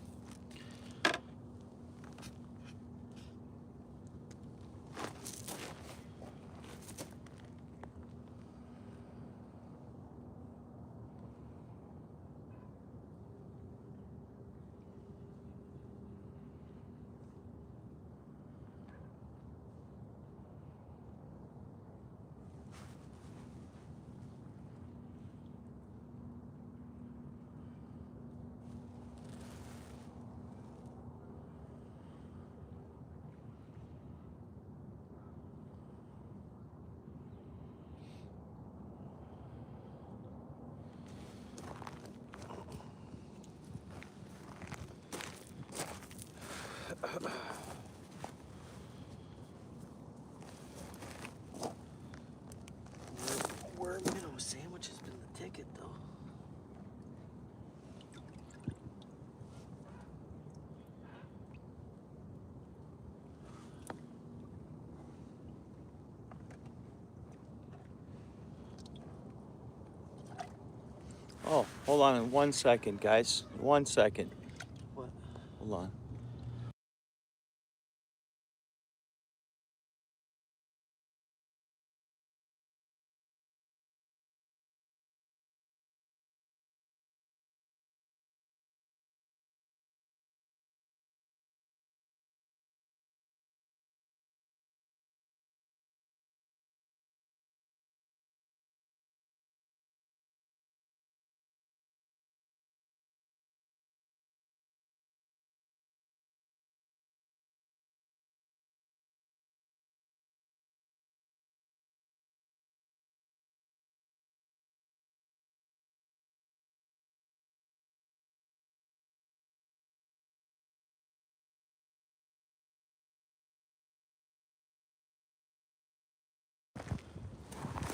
Where minnow sandwich has been the ticket, though. Oh, hold on 1 second, guys. 1 second. What? Hold on.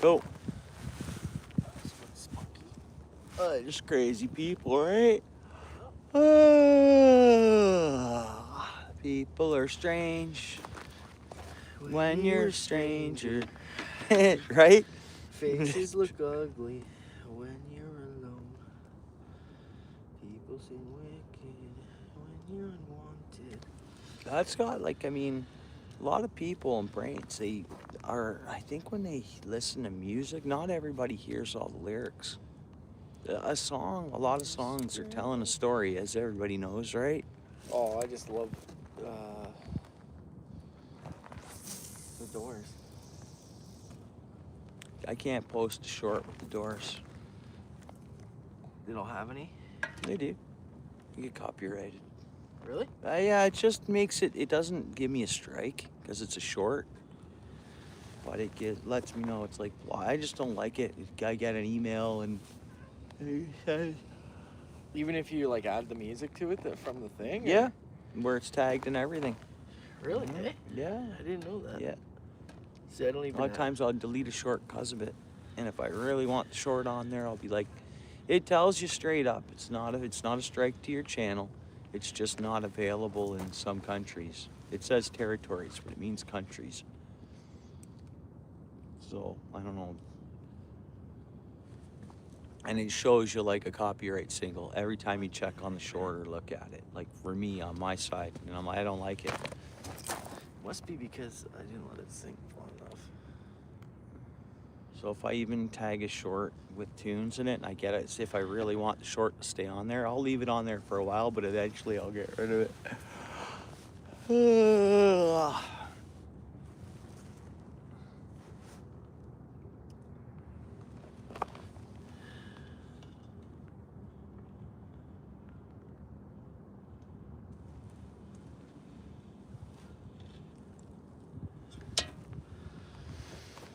Go. Just crazy people, right? People are strange when you're a stranger. Right? Faces look ugly when you're alone. People seem wicked when you're unwanted. That's got, like, I mean, a lot of people and brains, they are, I think when they listen to music, not everybody hears all the lyrics. A song, a lot of songs are telling a story, as everybody knows, right? Oh, I just love the Doors. I can't post a short with the Doors. They don't have any? They do. You get copyrighted. Really? Yeah, it just makes it doesn't give me a strike because it's a short. But it lets me know it's like, well, I just don't like it. I get an email and Even if you like add the music to it from the thing? yeah, where it's tagged and everything. Really? Mhm. Eh? Yeah. I didn't know that. Yeah. See, I don't A even lot of times I'll delete a short because of it. And if I really want the short on there, I'll be like, it tells you straight up, it's not a strike to your channel. It's just not available in some countries. It says territories, but it means countries. So, I don't know. And it shows you like a copyright single every time you check on the shore or look at it. Like for me on my side, and I'm like, I don't like it. Must be because I didn't let it sink long enough. So if I even tag a short with tunes in it, and I get it, if I really want the short to stay on there, I'll leave it on there for a while, but eventually I'll get rid of it.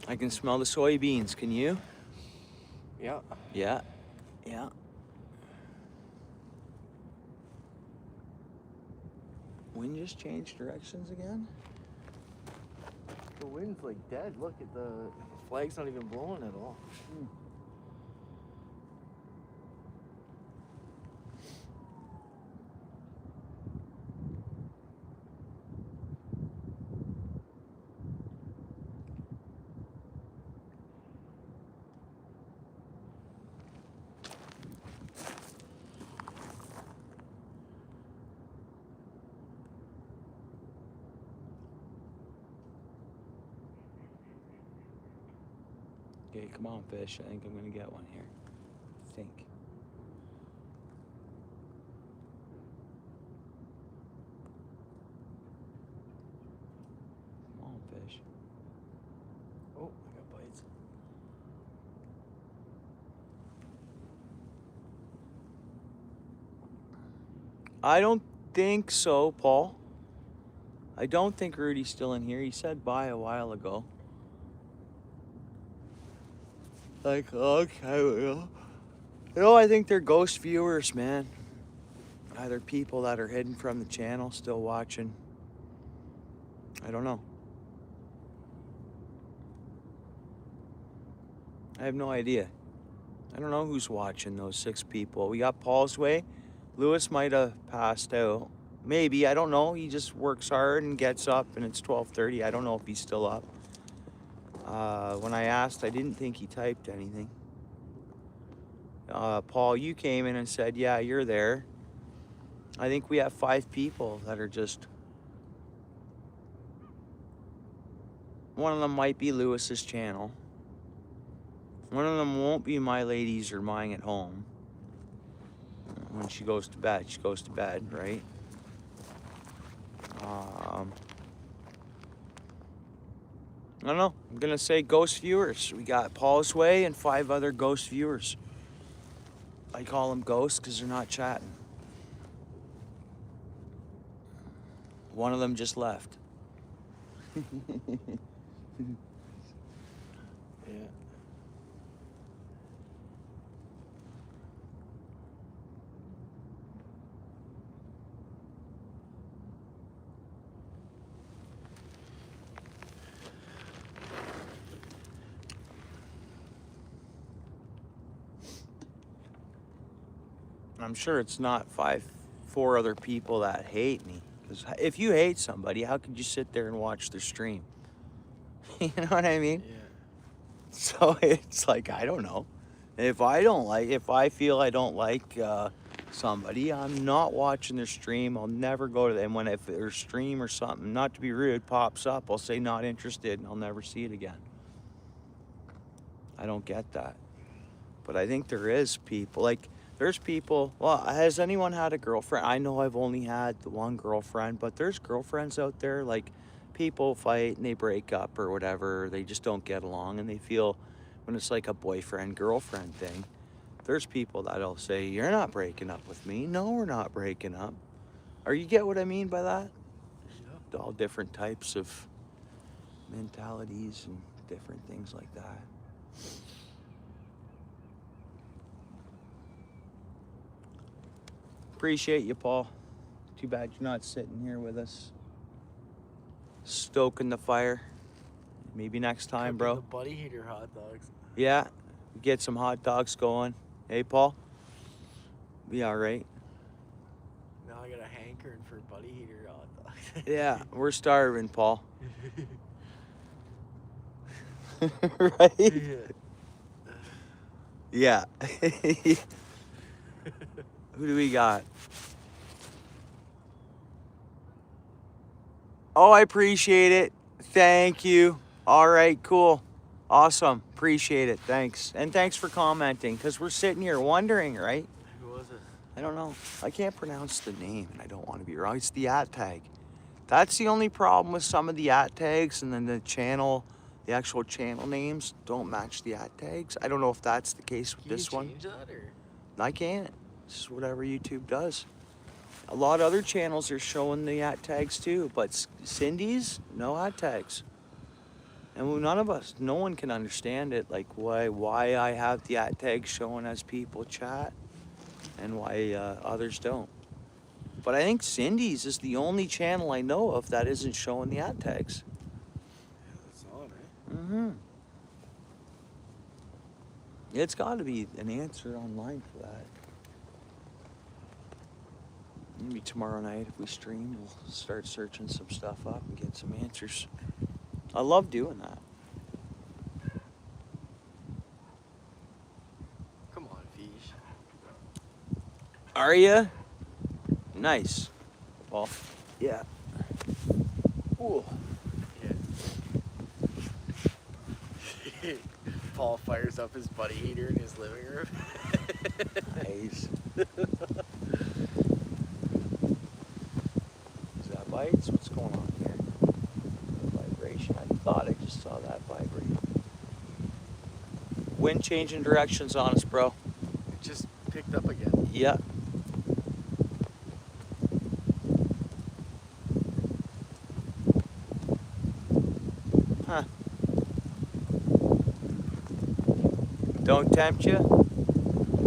I can smell the soybeans, can you? Yeah. Yeah, yeah. Wind just changed directions again? The wind's like dead. Look at the flag's not even blowing at all. Okay, come on, fish. I think I'm gonna get one here. I think. Come on, fish. Oh, I got bites. I don't think so, Paul. I don't think Rudy's still in here. He said bye a while ago. Like, okay, well. I think they're ghost viewers, man. Either people that are hidden from the channel still watching. I don't know. I have no idea. I don't know who's watching those 6 people. We got Paul's Way. Lewis might have passed out. Maybe, I don't know. He just works hard and gets up and it's 12:30. I don't know if he's still up. When I asked, I didn't think he typed anything. Paul, you came in and said, yeah, you're there. I think we have 5 people that are just... One of them might be Lewis's channel. One of them won't be my ladies or mine at home. When she goes to bed, she goes to bed, right? I don't know. I'm gonna say ghost viewers. We got Paul's Way and 5 other ghost viewers. I call them ghosts because they're not chatting. One of them just left. Yeah. I'm sure it's not 4 other people that hate me. Because if you hate somebody, how could you sit there and watch their stream? You know what I mean? Yeah. So it's like, I don't know. If I feel I don't like somebody, I'm not watching their stream. I'll never go to them. If their stream or something, not to be rude, pops up, I'll say not interested and I'll never see it again. I don't get that. But I think there is people, like, there's people, well, has anyone had a girlfriend? I know I've only had the one girlfriend, but there's girlfriends out there, like, people fight and they break up or whatever. They just don't get along and they feel when it's like a boyfriend-girlfriend thing. There's people that'll say, you're not breaking up with me. No, we're not breaking up. Or you get what I mean by that? Yeah. All different types of mentalities and different things like that. Appreciate you, Paul. Too bad you're not sitting here with us, stoking the fire. Maybe next time, Cooking bro. the buddy heater hot dogs. Yeah, get some hot dogs going. Hey, Paul? Be all right. Now I got a hankering for buddy heater hot dogs. Yeah, we're starving, Paul. Right? Yeah. Yeah. Who do we got? Oh, I appreciate it. Thank you. All right, cool. Awesome. Appreciate it. Thanks. And thanks for commenting, because we're sitting here wondering, right? Who was it? I don't know. I can't pronounce the name, and I don't want to be wrong. It's the at tag. That's the only problem with some of the at tags, and then the channel, the actual channel names don't match the at tags. I don't know if that's the case with Can this you one. change that or? I can't. This is whatever YouTube does. A lot of other channels are showing the at tags too, but Cindy's, no at tags. And none of us, no one can understand it, like why I have the at tags showing as people chat and why others don't. But I think Cindy's is the only channel I know of that isn't showing the at tags. That's odd, eh? Mm-hmm. It's got to be an answer online for that. Maybe tomorrow night if we stream, we'll start searching some stuff up and get some answers. I love doing that. Come on, fish. Are you? Nice. Well, yeah. Ooh. Yeah. Paul fires up his buddy heater in his living room. Nice. Is that bites? What's going on here? Vibration. I thought I just saw that vibrate. Wind changing directions on us, bro. It just picked up again. Yeah. Huh. Don't tempt you?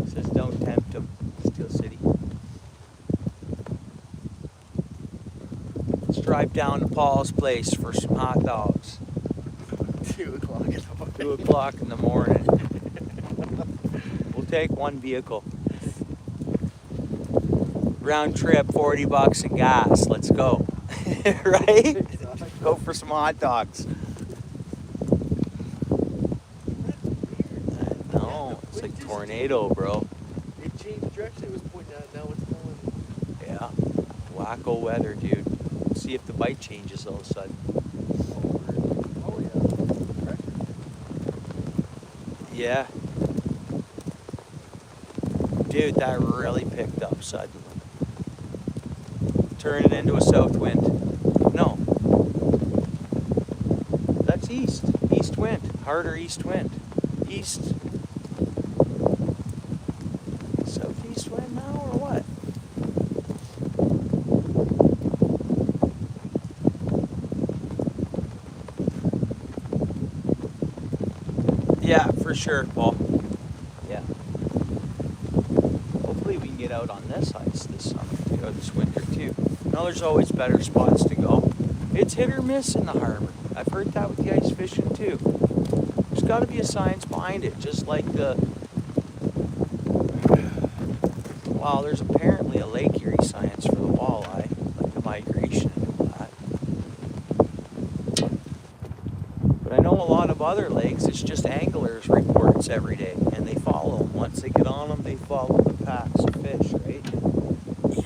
It says don't tempt him. Steel City. Let's drive down to Paul's place for some hot dogs. 2 o'clock in the morning. 2 o'clock in the morning. We'll take one vehicle. Round trip, $40 in gas. Let's go. Right? Go for some hot dogs. No, it's like tornado, bro. It changed direction. It was pointing out. Now it's going. Yeah. Wacko weather, dude. See if the bite changes all of a sudden. Oh yeah. Pressure. Yeah. Dude, that really picked up suddenly. Turn it into a south wind. No. That's east. East wind. Harder east wind. East. Southeast wind now or what? Yeah, for sure, Paul. Yeah. Hopefully we can get out on this ice this summer too, or this winter too. No, there's always better spots to go. It's hit or miss in the harbor. I've heard that with the ice fishing too. There's got to be a science behind it, just like the. Well, there's apparently a Lake Erie science for the walleye, like the migration and all that. But I know a lot of other lakes, it's just anglers reports every day, and they follow them. Once they get on them, they follow the packs of fish, right?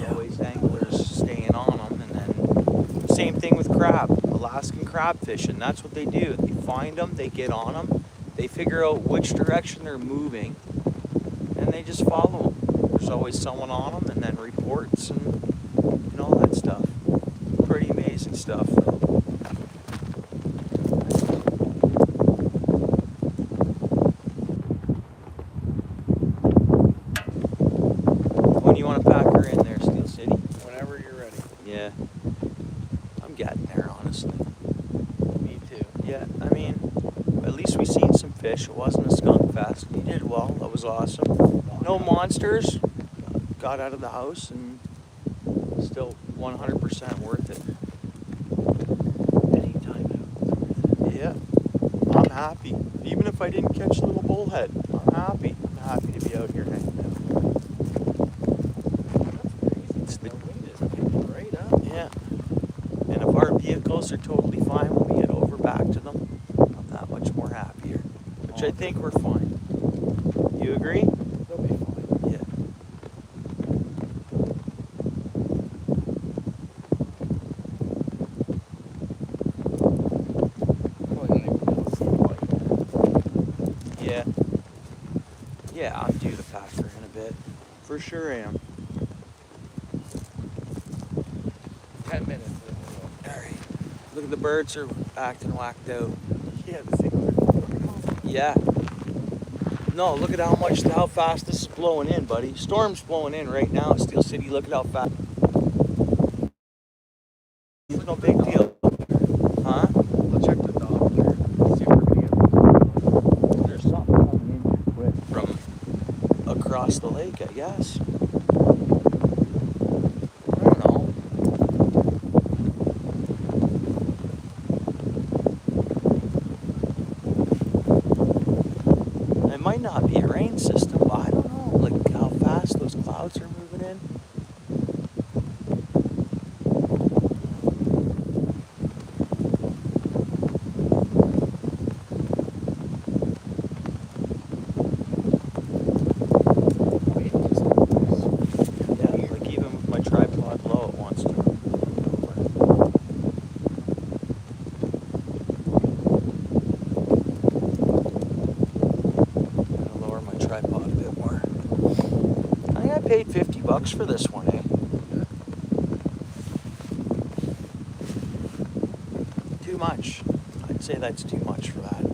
Yeah. Always anglers staying on them, and then same thing with crab, Alaskan crab fishing. That's what they do. They find them, they get on them, they figure out which direction they're moving, and they just follow them. There's always someone on them, and then reports and all that stuff. Pretty amazing stuff. When do you want to pack her in there, Steel City? Whenever you're ready. Yeah. I'm getting there, honestly. Me too. Yeah, I mean, at least we seen some fish. It wasn't a skunk fest. You did well. That was awesome. No monsters. Got out of the house and still 100% worth it. Anytime out. Yeah, I'm happy. Even if I didn't catch a little bullhead, I'm happy. I'm happy to be out here hanging out. That's crazy. The wind is picking right up. Yeah. And if our vehicles are totally fine when we get over back to them, I'm that much more happier. Which I think we're fine. You agree? They'll be fine. Yeah. Probably not even be able to see light. Yeah. Yeah, I'm due to packer in a bit. For sure I am. 10 minutes. And then we'll go. Alright. Look at the birds are acting whacked out. Yeah, the signal. Yeah. No, look at how fast this is blowing in, buddy. Storm's blowing in right now at Steel City. Look at how fast. It's no big deal. Huh? I'll check the Doppler. See what we get. There's something coming in here quick from across the lake, I guess. I don't know. It might not be a rain system, but I don't know, like how fast those clouds are moving in. Yeah, like even with my tripod low, it wants to move over. I'm gonna lower my tripod a bit more. I think I paid $50 for this one, eh? Too much. I'd say that's too much for that.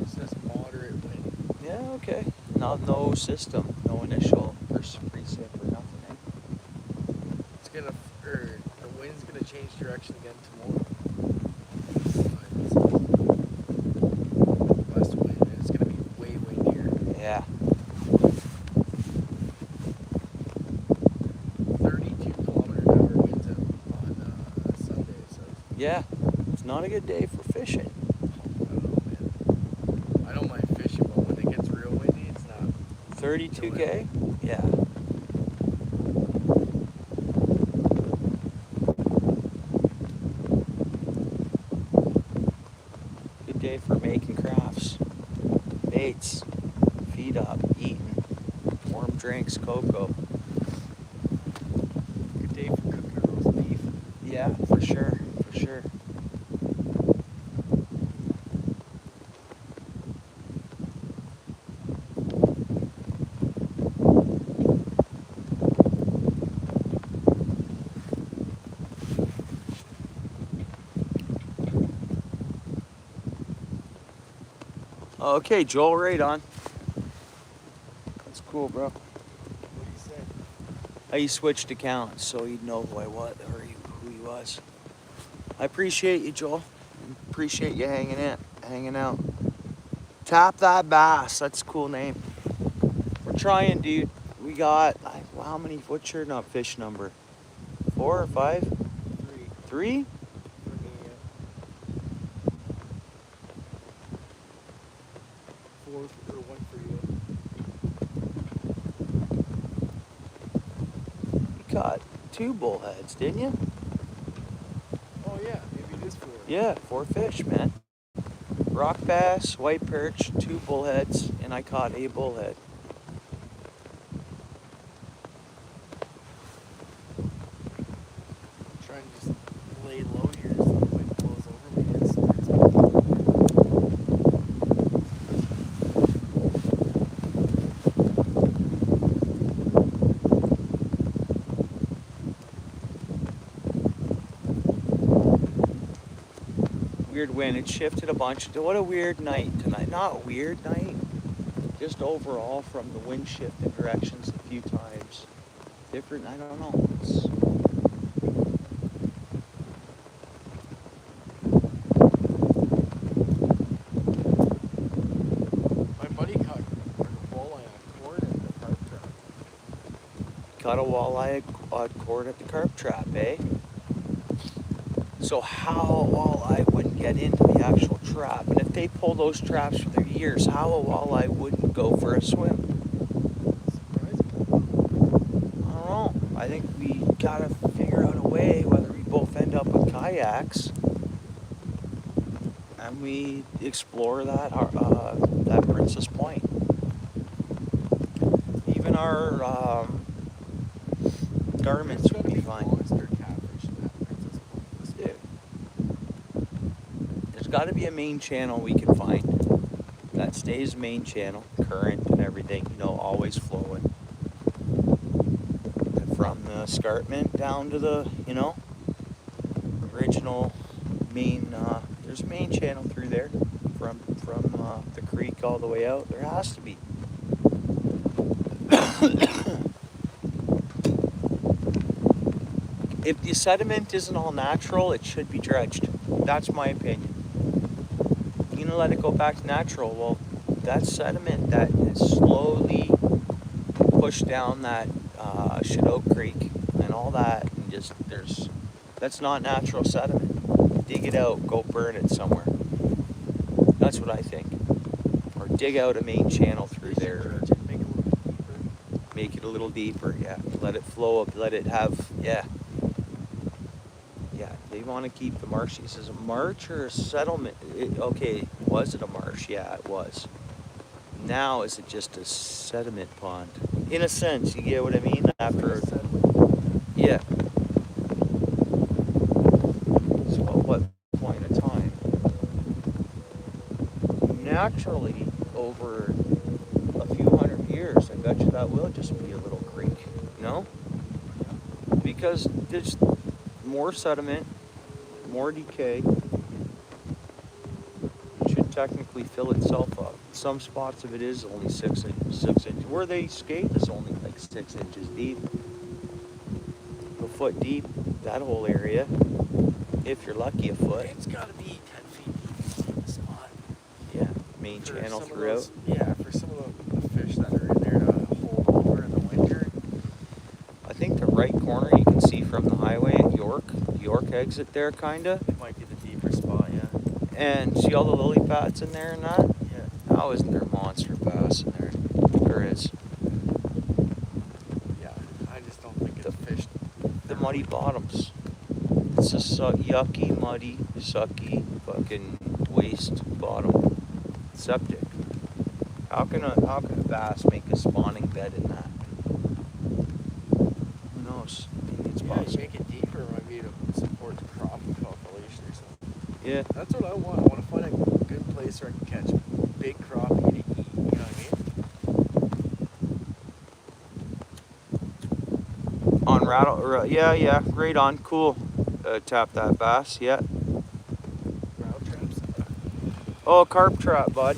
It says moderate wind. Yeah, okay. No system, no initial precip or nothing, eh? It's gonna, the wind's gonna change direction again tomorrow. West wind, and it's gonna be way windier. Yeah. 32 km/h winds on Sunday, so Yeah. It's not a good day for fishing. I don't know, man. I don't mind fishing, but when it gets real windy, it's not. 32K? Yeah. Good day for making crafts. Baits. Feed up. Eating. Warm drinks. Cocoa. Good day for cooking roast beef. Yeah, for sure. For sure. Okay, Joel, right on. That's cool, bro. What do you say? He switched accounts so he'd know who I was or who he was. I appreciate you, Joel. Appreciate you hanging out. Tap that bass. That's a cool name. We're trying, dude. We got how many? What's your fish number? 4 or 5? 3? For me, 4 or 1 for you. You caught 2 bullheads, didn't you? Oh yeah, maybe it is 4. Yeah, 4 fish, man. Rock bass, white perch, 2 bullheads, and I caught a bullhead. Try and just lay low here so the wind blows over me. It's Weird wind. It shifted a bunch. What a weird night tonight. Not a weird night. Just overall from the wind shifting directions a few times. Different, I don't know. It's, my buddy caught a walleye on cord at the carp trap. caught a walleye on cord at the carp trap, eh? So how a walleye wouldn't get into the actual trap, and if they pull those traps for their years, how a walleye wouldn't go for a swim? Surprising. I don't know. I think we gotta figure out a way, whether we both end up with kayaks and we explore that Princess Point. Even our garments would be fine. Monster catfish in that Princess Point. Dude, there's got to be a main channel we can find that stays main channel, current and everything, you know, always flowing. And from the escarpment down to the, you know, original main, there's a main channel through there from the creek all the way out. There has to be. If the sediment isn't all natural, it should be dredged. That's my opinion. You know, let it go back to natural. Well, that sediment that is slowly pushed down that Chinook Creek and all that, and just that's not natural sediment. Dig it out, go burn it somewhere. That's what I think. Or dig out a main channel through there. Make it a little deeper, yeah. Let it flow up, let it have, yeah. Yeah, they want to keep the marshes. Is it a marsh or a settlement? Okay, was it a marsh? Yeah, it was. Now is it just a sediment pond? In a sense, you get what I mean? After, yeah. So at what point of time? Naturally, over a few hundred years, I bet you that will just be a little creek, you know? Because there's more sediment, more decay. It should technically fill itself up. Some spots of it is only 6 inches. Where they skate is only like 6 inches deep. A foot deep, that whole area. If you're lucky, a foot. It's got to be 10 feet deep in the spot. Yeah, main For channel some of throughout. those, yeah, for some of the fish that are in there to hold over in the winter. I think the right corner you can see from the highway at York exit there, kinda. It might be the deeper spot, yeah. And see all the lily pads in there and that? Yeah. How isn't there monster bass in there? There is. Yeah, I just don't think it's fished. The muddy bottoms. It's a yucky, muddy, sucky, fucking waste bottom. Septic. How can a bass make a spawning bed in that? Who knows? Maybe it's Yeah, you possible. make it deeper maybe to support the crop population or something. Yeah. That's what I want. I want to find a good place where I can catch big crappie to eat. You know what I mean? On rattle, yeah, right on, cool. Tap that bass, yeah. Rattle traps. Oh, carp trap, bud.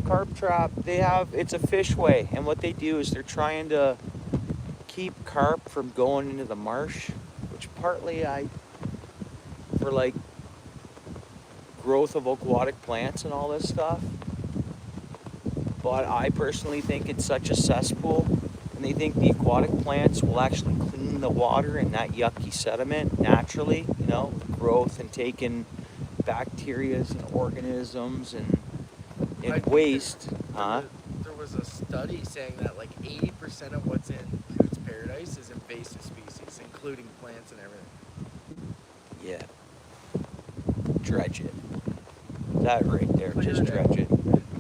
Carp trap, it's a fish way, and what they do is they're trying to keep carp from going into the marsh, which partly for like growth of aquatic plants and all this stuff. But I personally think it's such a cesspool, and they think the aquatic plants will actually clean the water and that yucky sediment naturally, you know, growth and taking bacterias and organisms and waste, huh? There was a study saying that like 80% of what's in Coot's Paradise is invasive species, including plants and everything. Yeah. Dredge it. That right there, Clear just it out. dredge it.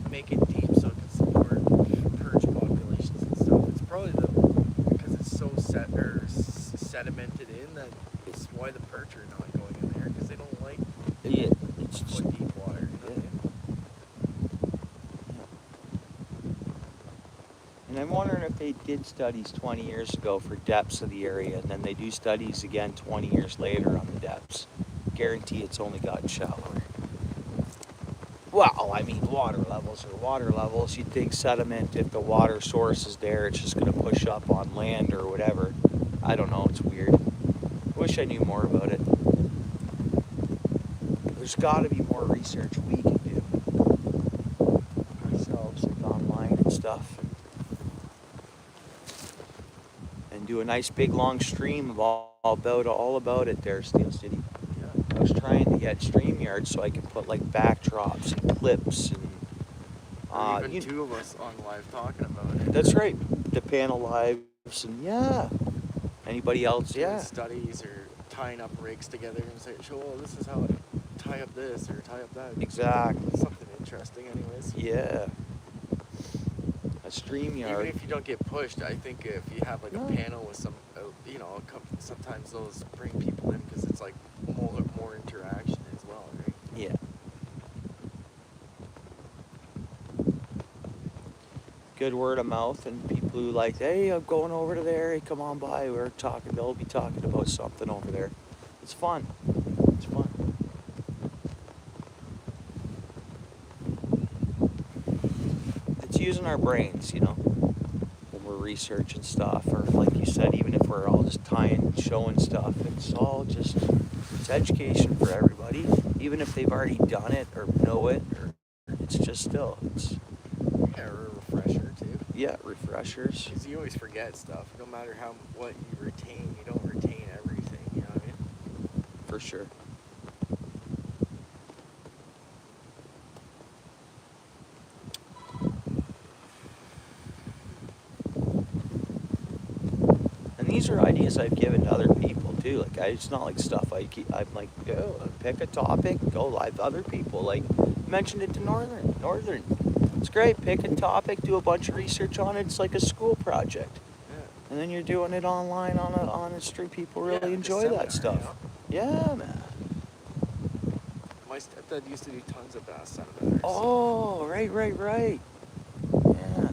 Make it deep so it can support perch populations and stuff. It's probably because it's so sedimented in that it's why the perch are not going in there, because they don't like Yeah, it's just, quite deep water. You know what I mean? and I'm wondering if they did studies 20 years ago for depths of the area, and then they do studies again 20 years later on the depths. Guarantee it's only gotten shallower. Well, I mean, water levels are water levels. You'd think sediment, if the water source is there, it's just going to push up on land or whatever. I don't know, it's weird. Wish I knew more about it. There's got to be more research we can do ourselves, like online and stuff. And do a nice big long stream of all about it there, Steel City. I was trying to get StreamYard so I could put like backdrops and clips and Even two of us on live talking about it. that's right, the panel lives and yeah. Anybody else? Doing Yeah. studies or tying up rigs together and say, "Oh, this is how it tie up this or tie up that. Exactly. Something interesting, anyways. Yeah. A stream Even yard. if you don't get pushed, I think if you have like No. a panel with some, you know, sometimes those bring people in because it's like more interaction as well, right? Yeah. Good word of mouth, and people who like, hey, I'm going over to there. Hey, come on by. We're talking. They'll be talking about something over there. It's fun. It's fun. It's using our brains, you know, when we're researching stuff, or like you said, even if we're all just showing stuff, it's all just, it's education for everybody, even if they've already done it or know it, or it's just still, it's, Yeah, or a refresher too. yeah, refreshers. Because you always forget stuff. No matter what you retain, you don't retain everything. You know what I mean? For sure. And these are ideas I've given to other people too. Like, it's not like stuff I'm like, go pick a topic, go live other people. Like, mentioned it to Northern. It's great. Pick a topic, do a bunch of research on it. It's like a school project. Yeah. And then you're doing it online on a stream. People really Yeah, like a enjoy seminar, that stuff. you Yeah, man. My stepdad used to do tons of bass seminars. Oh, right. Yeah.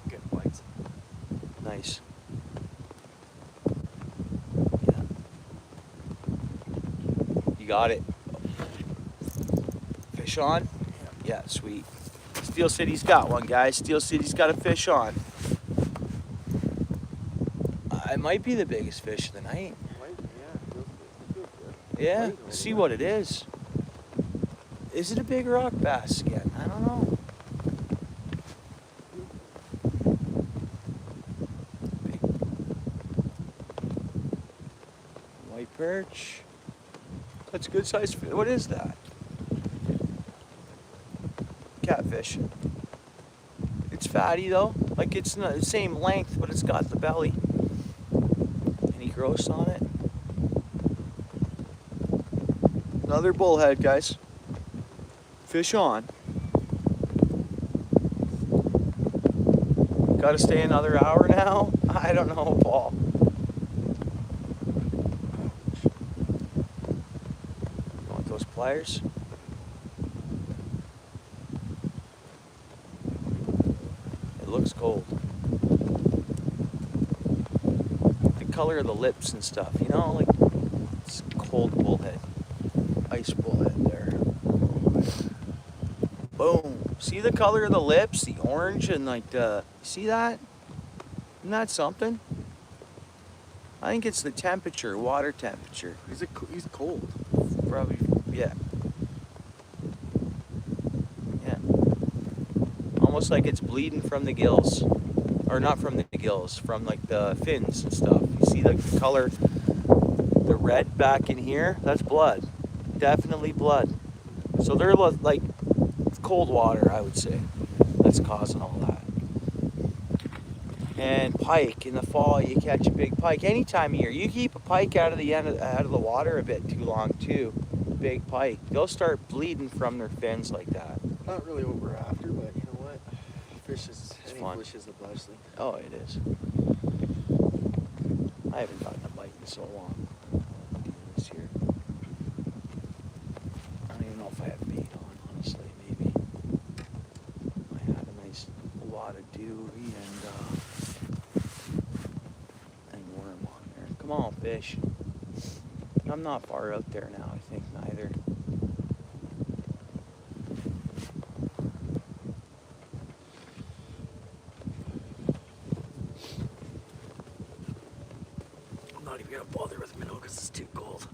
Getting bites. Nice. Yeah. You got it. Fish on? Yeah, sweet. Steel City's got one, guys. Steel City's got a fish on. It might be the biggest fish of the night. Yeah, see what it is. Is it a big rock bass again? I don't know. Big. White perch. That's a good size fish. What is that? Catfish. It's fatty though. Like, it's not the same length, but it's got the belly. Any gross on it? Another bullhead, guys. Fish on. Gotta stay another hour now? I don't know, Paul. You want those pliers? It looks cold. The color of the lips and stuff, you know, like, it's cold bullhead. Ice bullhead there. Boom. See the color of the lips, the orange, and like the, see that? Isn't that something? I think it's the temperature, water temperature. He's cold. Probably, yeah. Yeah. Almost like it's bleeding from the gills. Or not from the gills, from like the fins and stuff. You see like the color, the red back in here? That's blood. Definitely blood. So they're like cold water, I would say, that's causing all that. And pike in the fall, you catch a big pike any time of year. You keep a pike out of the water a bit too long too. Big pike, they'll start bleeding from their fins like that. Not really what we're after, but you know what? Fish is any fun. fish is a blessing. Oh, it is. I haven't gotten a bite in so long this year. I don't even know if I have bait on, honestly. Maybe I had a nice lot of dew and worm on there. Come on, fish. I'm not far out there now, I think, neither. I'm not even gonna bother with minnow because it's too cold.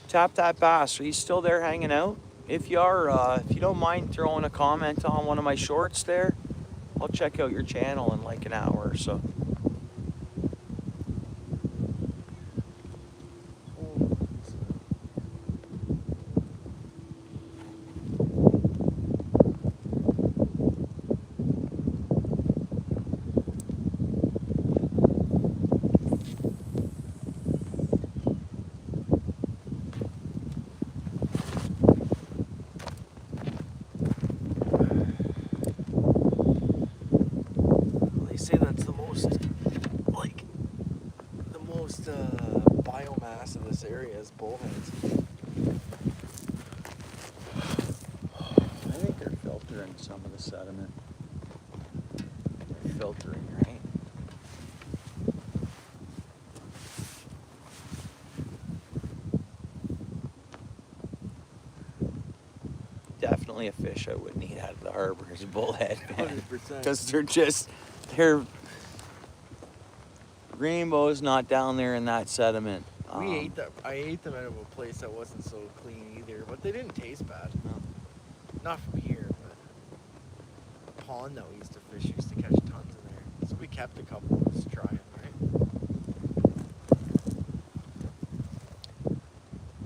Tap that bass. Are you still there hanging out? If you are, if you don't mind throwing a comment on one of my shorts there, I'll check out your channel in like an hour or so. this area is bullheads. I think they're filtering some of the sediment. They're filtering, right? Definitely a fish I wouldn't eat out of the harbor is a bullhead, man. 100%. Because they're rainbow's not down there in that sediment. We ate them. I ate them out of a place that wasn't so clean either, but they didn't taste bad. No. Not from here, but the pond that we used to fish used to catch tons in there. So we kept a couple just to try them, right?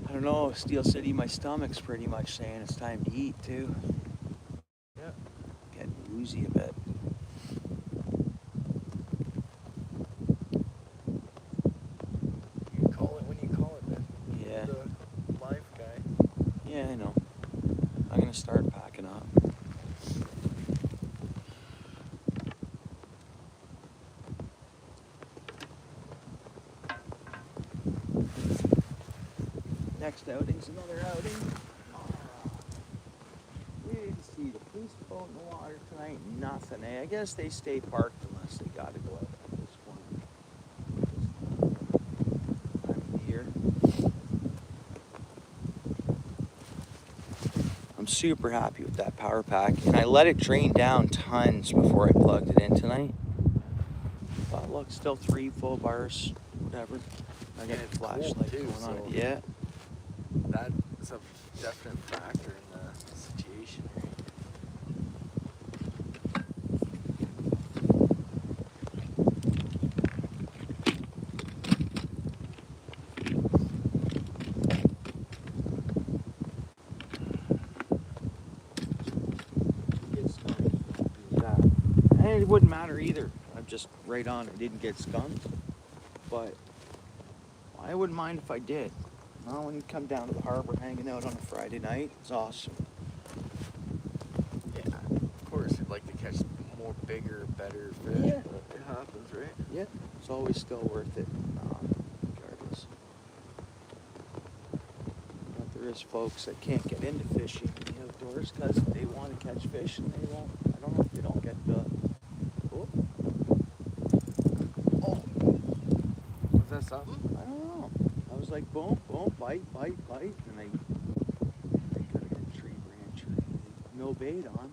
I don't know, Steel City, my stomach's pretty much saying it's time to eat too. Yeah. Getting woozy a bit. You call it when you call it, man. Yeah. The live guy. Yeah, I know. I'm gonna start packing up. Next outing's another outing. We didn't see the police boat in the water tonight. Nothing, eh? I guess they stay parked unless they gotta go out at this point. Time of the year. I'm super happy with that power pack, and I let it drain down tons before I plugged it in tonight. But look, still 3 full bars, whatever. I got And a it's cold, flashlight too, going on so- it. Yeah. That's a definite factor in the situation, right? Get skunked. That. And it wouldn't matter either. I'm just right on. I didn't get skunked, but I wouldn't mind if I did. Well, when you come down to the harbor hanging out on a Friday night, it's awesome. Yeah, of course, you'd like to catch more bigger, better fish, Yeah. but it happens, right? Yeah, it's always still worth it, regardless. But there is folks that can't get into fishing in the outdoors because they want to catch fish and they won't. I don't know if they don't get the. Oh, Was that something? I don't know. I was like, boom, boom, bite, bite, bite, and they could have hit a tree branch or anything. No bait on.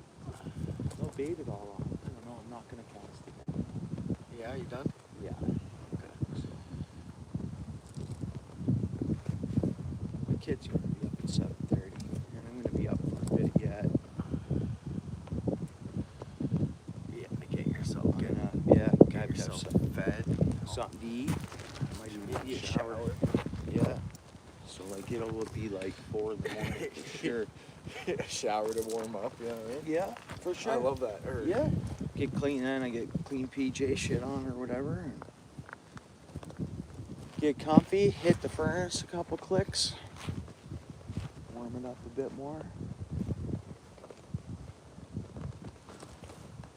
No bait at all on. I don't know. I'm not gonna cast again. Yeah, you done? Yeah. Okay. My kid's gonna be up at 7:30, and I'm gonna be up for a bit yet. Yeah, get yourself I'm good. gonna, Get have to have yourself some, fed. something to eat. I might even Maybe need a a shower. shower. Yeah. So like it'll be like 4 in the morning for sure. Shower to warm up, yeah, right? Yeah, for sure. I love that. Or, Yeah. Get clean then. I get clean PJ shit on or whatever. And get comfy. Hit the furnace a couple clicks. Warm it up a bit more.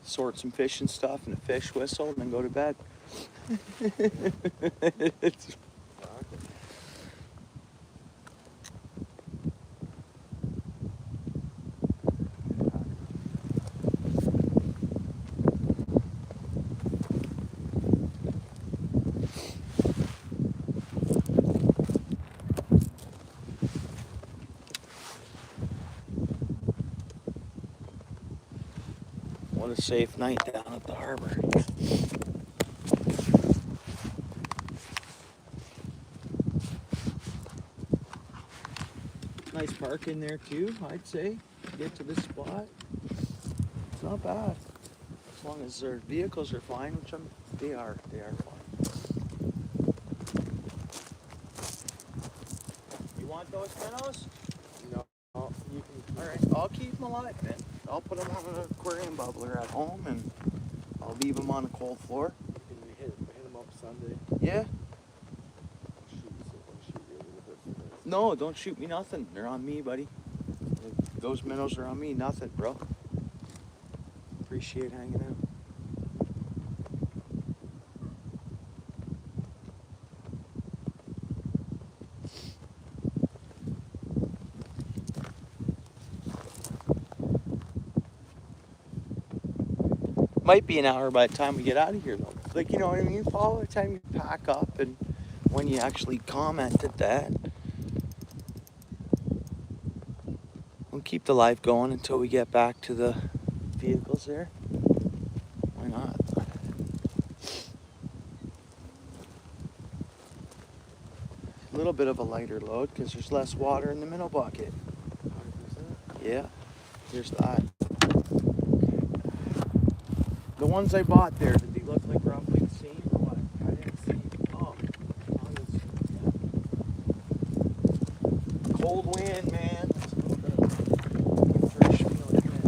Sort some fishing stuff and a fish whistle and then go to bed. It's- What a safe night down at the harbor. Nice park in there too, I'd say. Get to this spot. It's not bad. As long as their vehicles are fine, which they are fine. You want those minnows? No, you can. All right, I'll keep them alive, man. I'll put them on an aquarium bubbler at home, and I'll leave them on a cold floor. Can we hit them up Sunday? Yeah. Shoot you a little bit for this. No, don't shoot me nothing. They're on me, buddy. Those minnows are on me. Nothing, bro. Appreciate hanging out. Might be an hour by the time we get out of here, though. Like, you know what I mean, Paul? By the time you pack up and when you actually commented that. We'll keep the live going until we get back to the vehicles there. Why not? A little bit of a lighter load because there's less water in the middle bucket. 100%. Yeah, there's that. The ones I bought there, did they look like roughly the same or what? I didn't see. Oh, cold wind, man. That's a little bit of fresh feeling, man.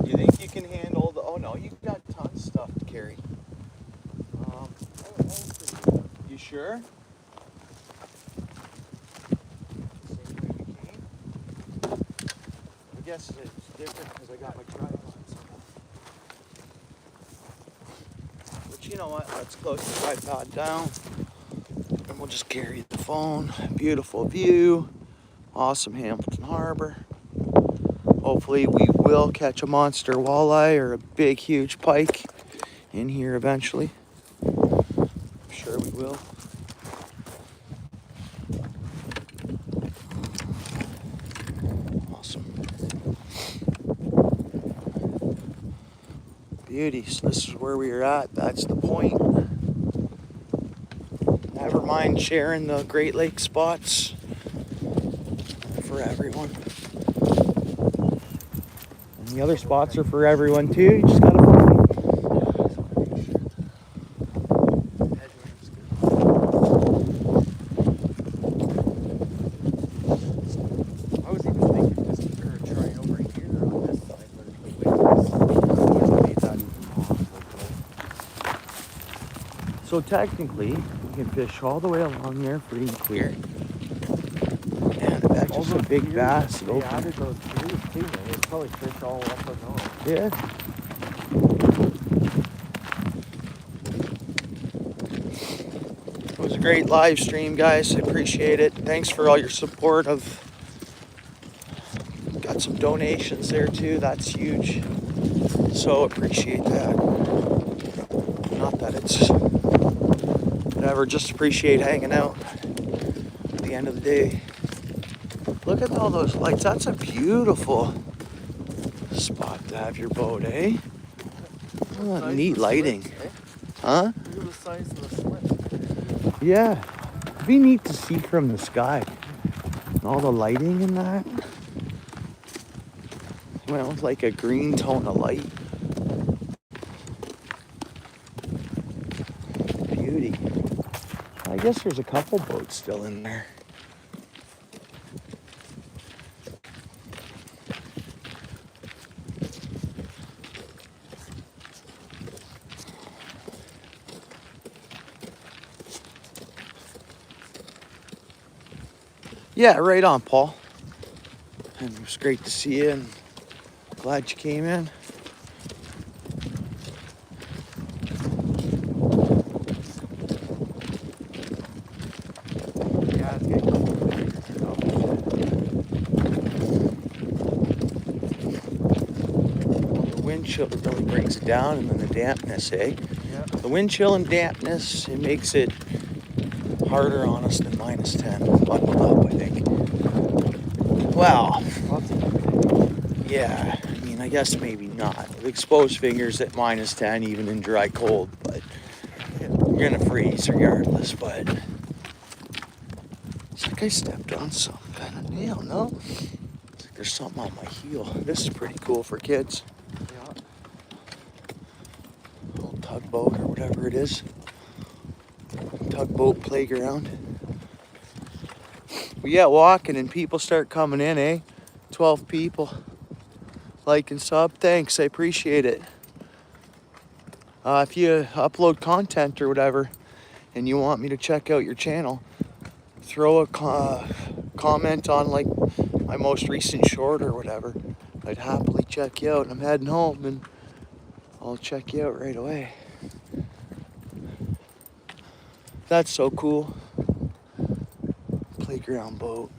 You think you can handle the? Oh no, you got tons of stuff to carry. You sure? Same way we came. I guess it's different because I got my tripod. But you know what? Let's close the tripod down. And we'll just carry the phone. Beautiful view. Awesome Hamilton Harbor. Hopefully we will catch a monster walleye or a big, huge pike in here eventually. I'm sure we will. Awesome. Beauties. This is where we are at. That's the point. Never mind sharing the Great Lake spots for everyone. And the other spots are for everyone too. You just gotta find them. I was even thinking just to try over here on this side, but the wind made that even possible. So technically, we can fish all the way along there free and clear. And that's just a big bass. They added those trees too, man. There's probably fish all up and down. Yeah. It was a great live stream, guys. I appreciate it. Thanks for all your support. I've got some donations there too. That's huge. So appreciate that. Not that it's whatever, just appreciate hanging out at the end of the day. Look at all those lights. That's a beautiful spot to have your boat, eh? Oh, neat lighting. Huh? Look at the size of the slit. Yeah. It'd be neat to see from the sky. And all the lighting in that. Well, it's like a green tone of light. Beauty. I guess there's a couple boats still in there. Yeah, right on, Paul. And it was great to see you and glad you came in. Yeah, it's getting cold. The wind chill really brings it down, and then the dampness, eh? Yeah. The wind chill and dampness, it makes it harder on us than -10. Bundled up, I think. Well, yeah, I mean, I guess maybe not. With exposed fingers at -10, even in dry cold, but you're gonna freeze regardless. But it's like I stepped on some kind of nail, no? It's like there's something on my heel. This is pretty cool for kids. Yeah. Old tugboat or whatever it is. Tugboat playground. We get walking and people start coming in, eh? 12 people. Like and sub, thanks, I appreciate it. If you upload content or whatever and you want me to check out your channel, throw a comment on like my most recent short or whatever. I'd happily check you out. I'm heading home and I'll check you out right away. That's so cool. Playground boat.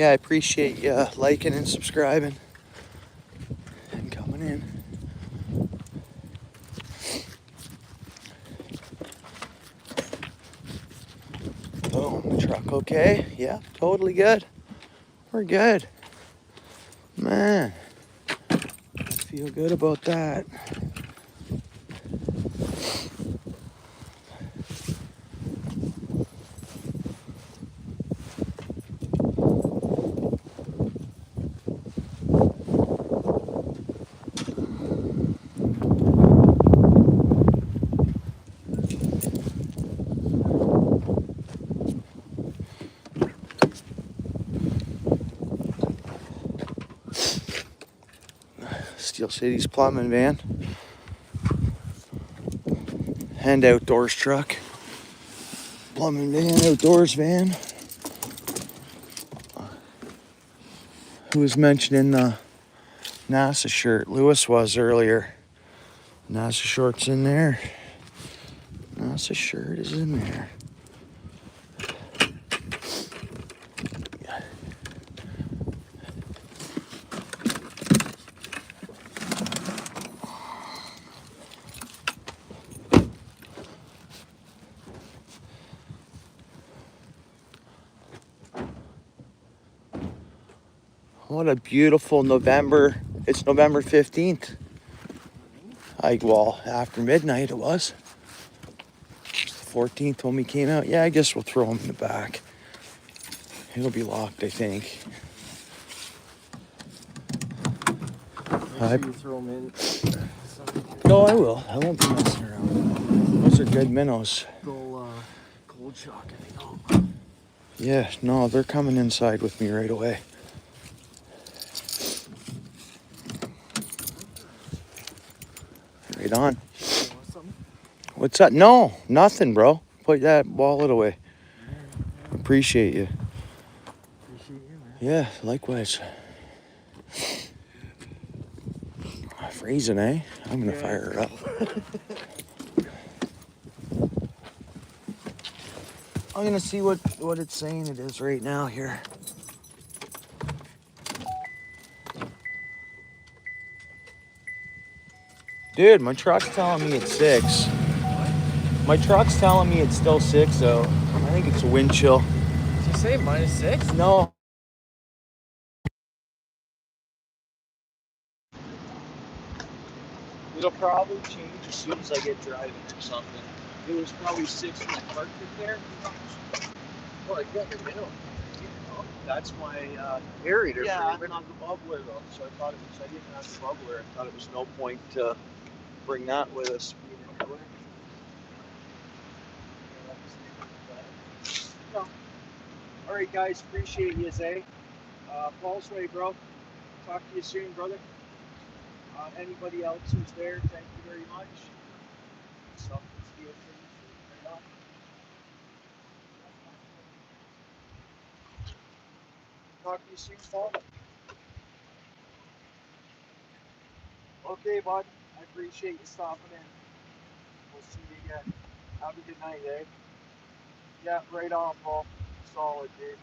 Yeah, I appreciate you liking and subscribing and coming in. Boom, the truck okay? Yeah, totally good. We're good. Man, I feel good about that. Steel City's plumbing van and outdoors truck. Plumbing van, outdoors van. Who was mentioning the NASA shirt? Lewis was earlier. NASA shorts in there. NASA shirt is in there. What a beautiful November. It's November 15th. Well, after midnight it was. It's the 14th when we came out. Yeah, I guess we'll throw them in the back. It'll be locked, I think. Make sure you throw them in. No, I will. I won't be messing around. Those are good minnows. They'll cold shock if you don't. Yeah, no, they're coming inside with me right away. Right on. You want something? What's up? No, nothing, bro. Put that wallet away. Appreciate you. Appreciate you, man. Yeah, likewise. Freezing, eh? I'm gonna fire her up. I'm gonna see what it's saying it is right now here. Dude, my truck's telling me it's 6. My truck's telling me it's still 6, though. I think it's a wind chill. Did you say -6? No. It'll probably change as soon as I get driving or something. It was probably 6 when I parked it there. Well, I got your minnow. That's my Aerator. yeah, not the bubbler though. So I didn't have the bubbler. I thought it was no point to bring that with us. No. All right, guys. Appreciate you, Zay. Paul's way, bro. Talk to you soon, brother. Anybody else who's there, thank you very much. Something Steel City, right on. Talk to you soon, Paul. Okay, bud. I appreciate you stopping in. We'll see you again. Have a good night, eh? Yeah, right on, Paul. Solid, dude.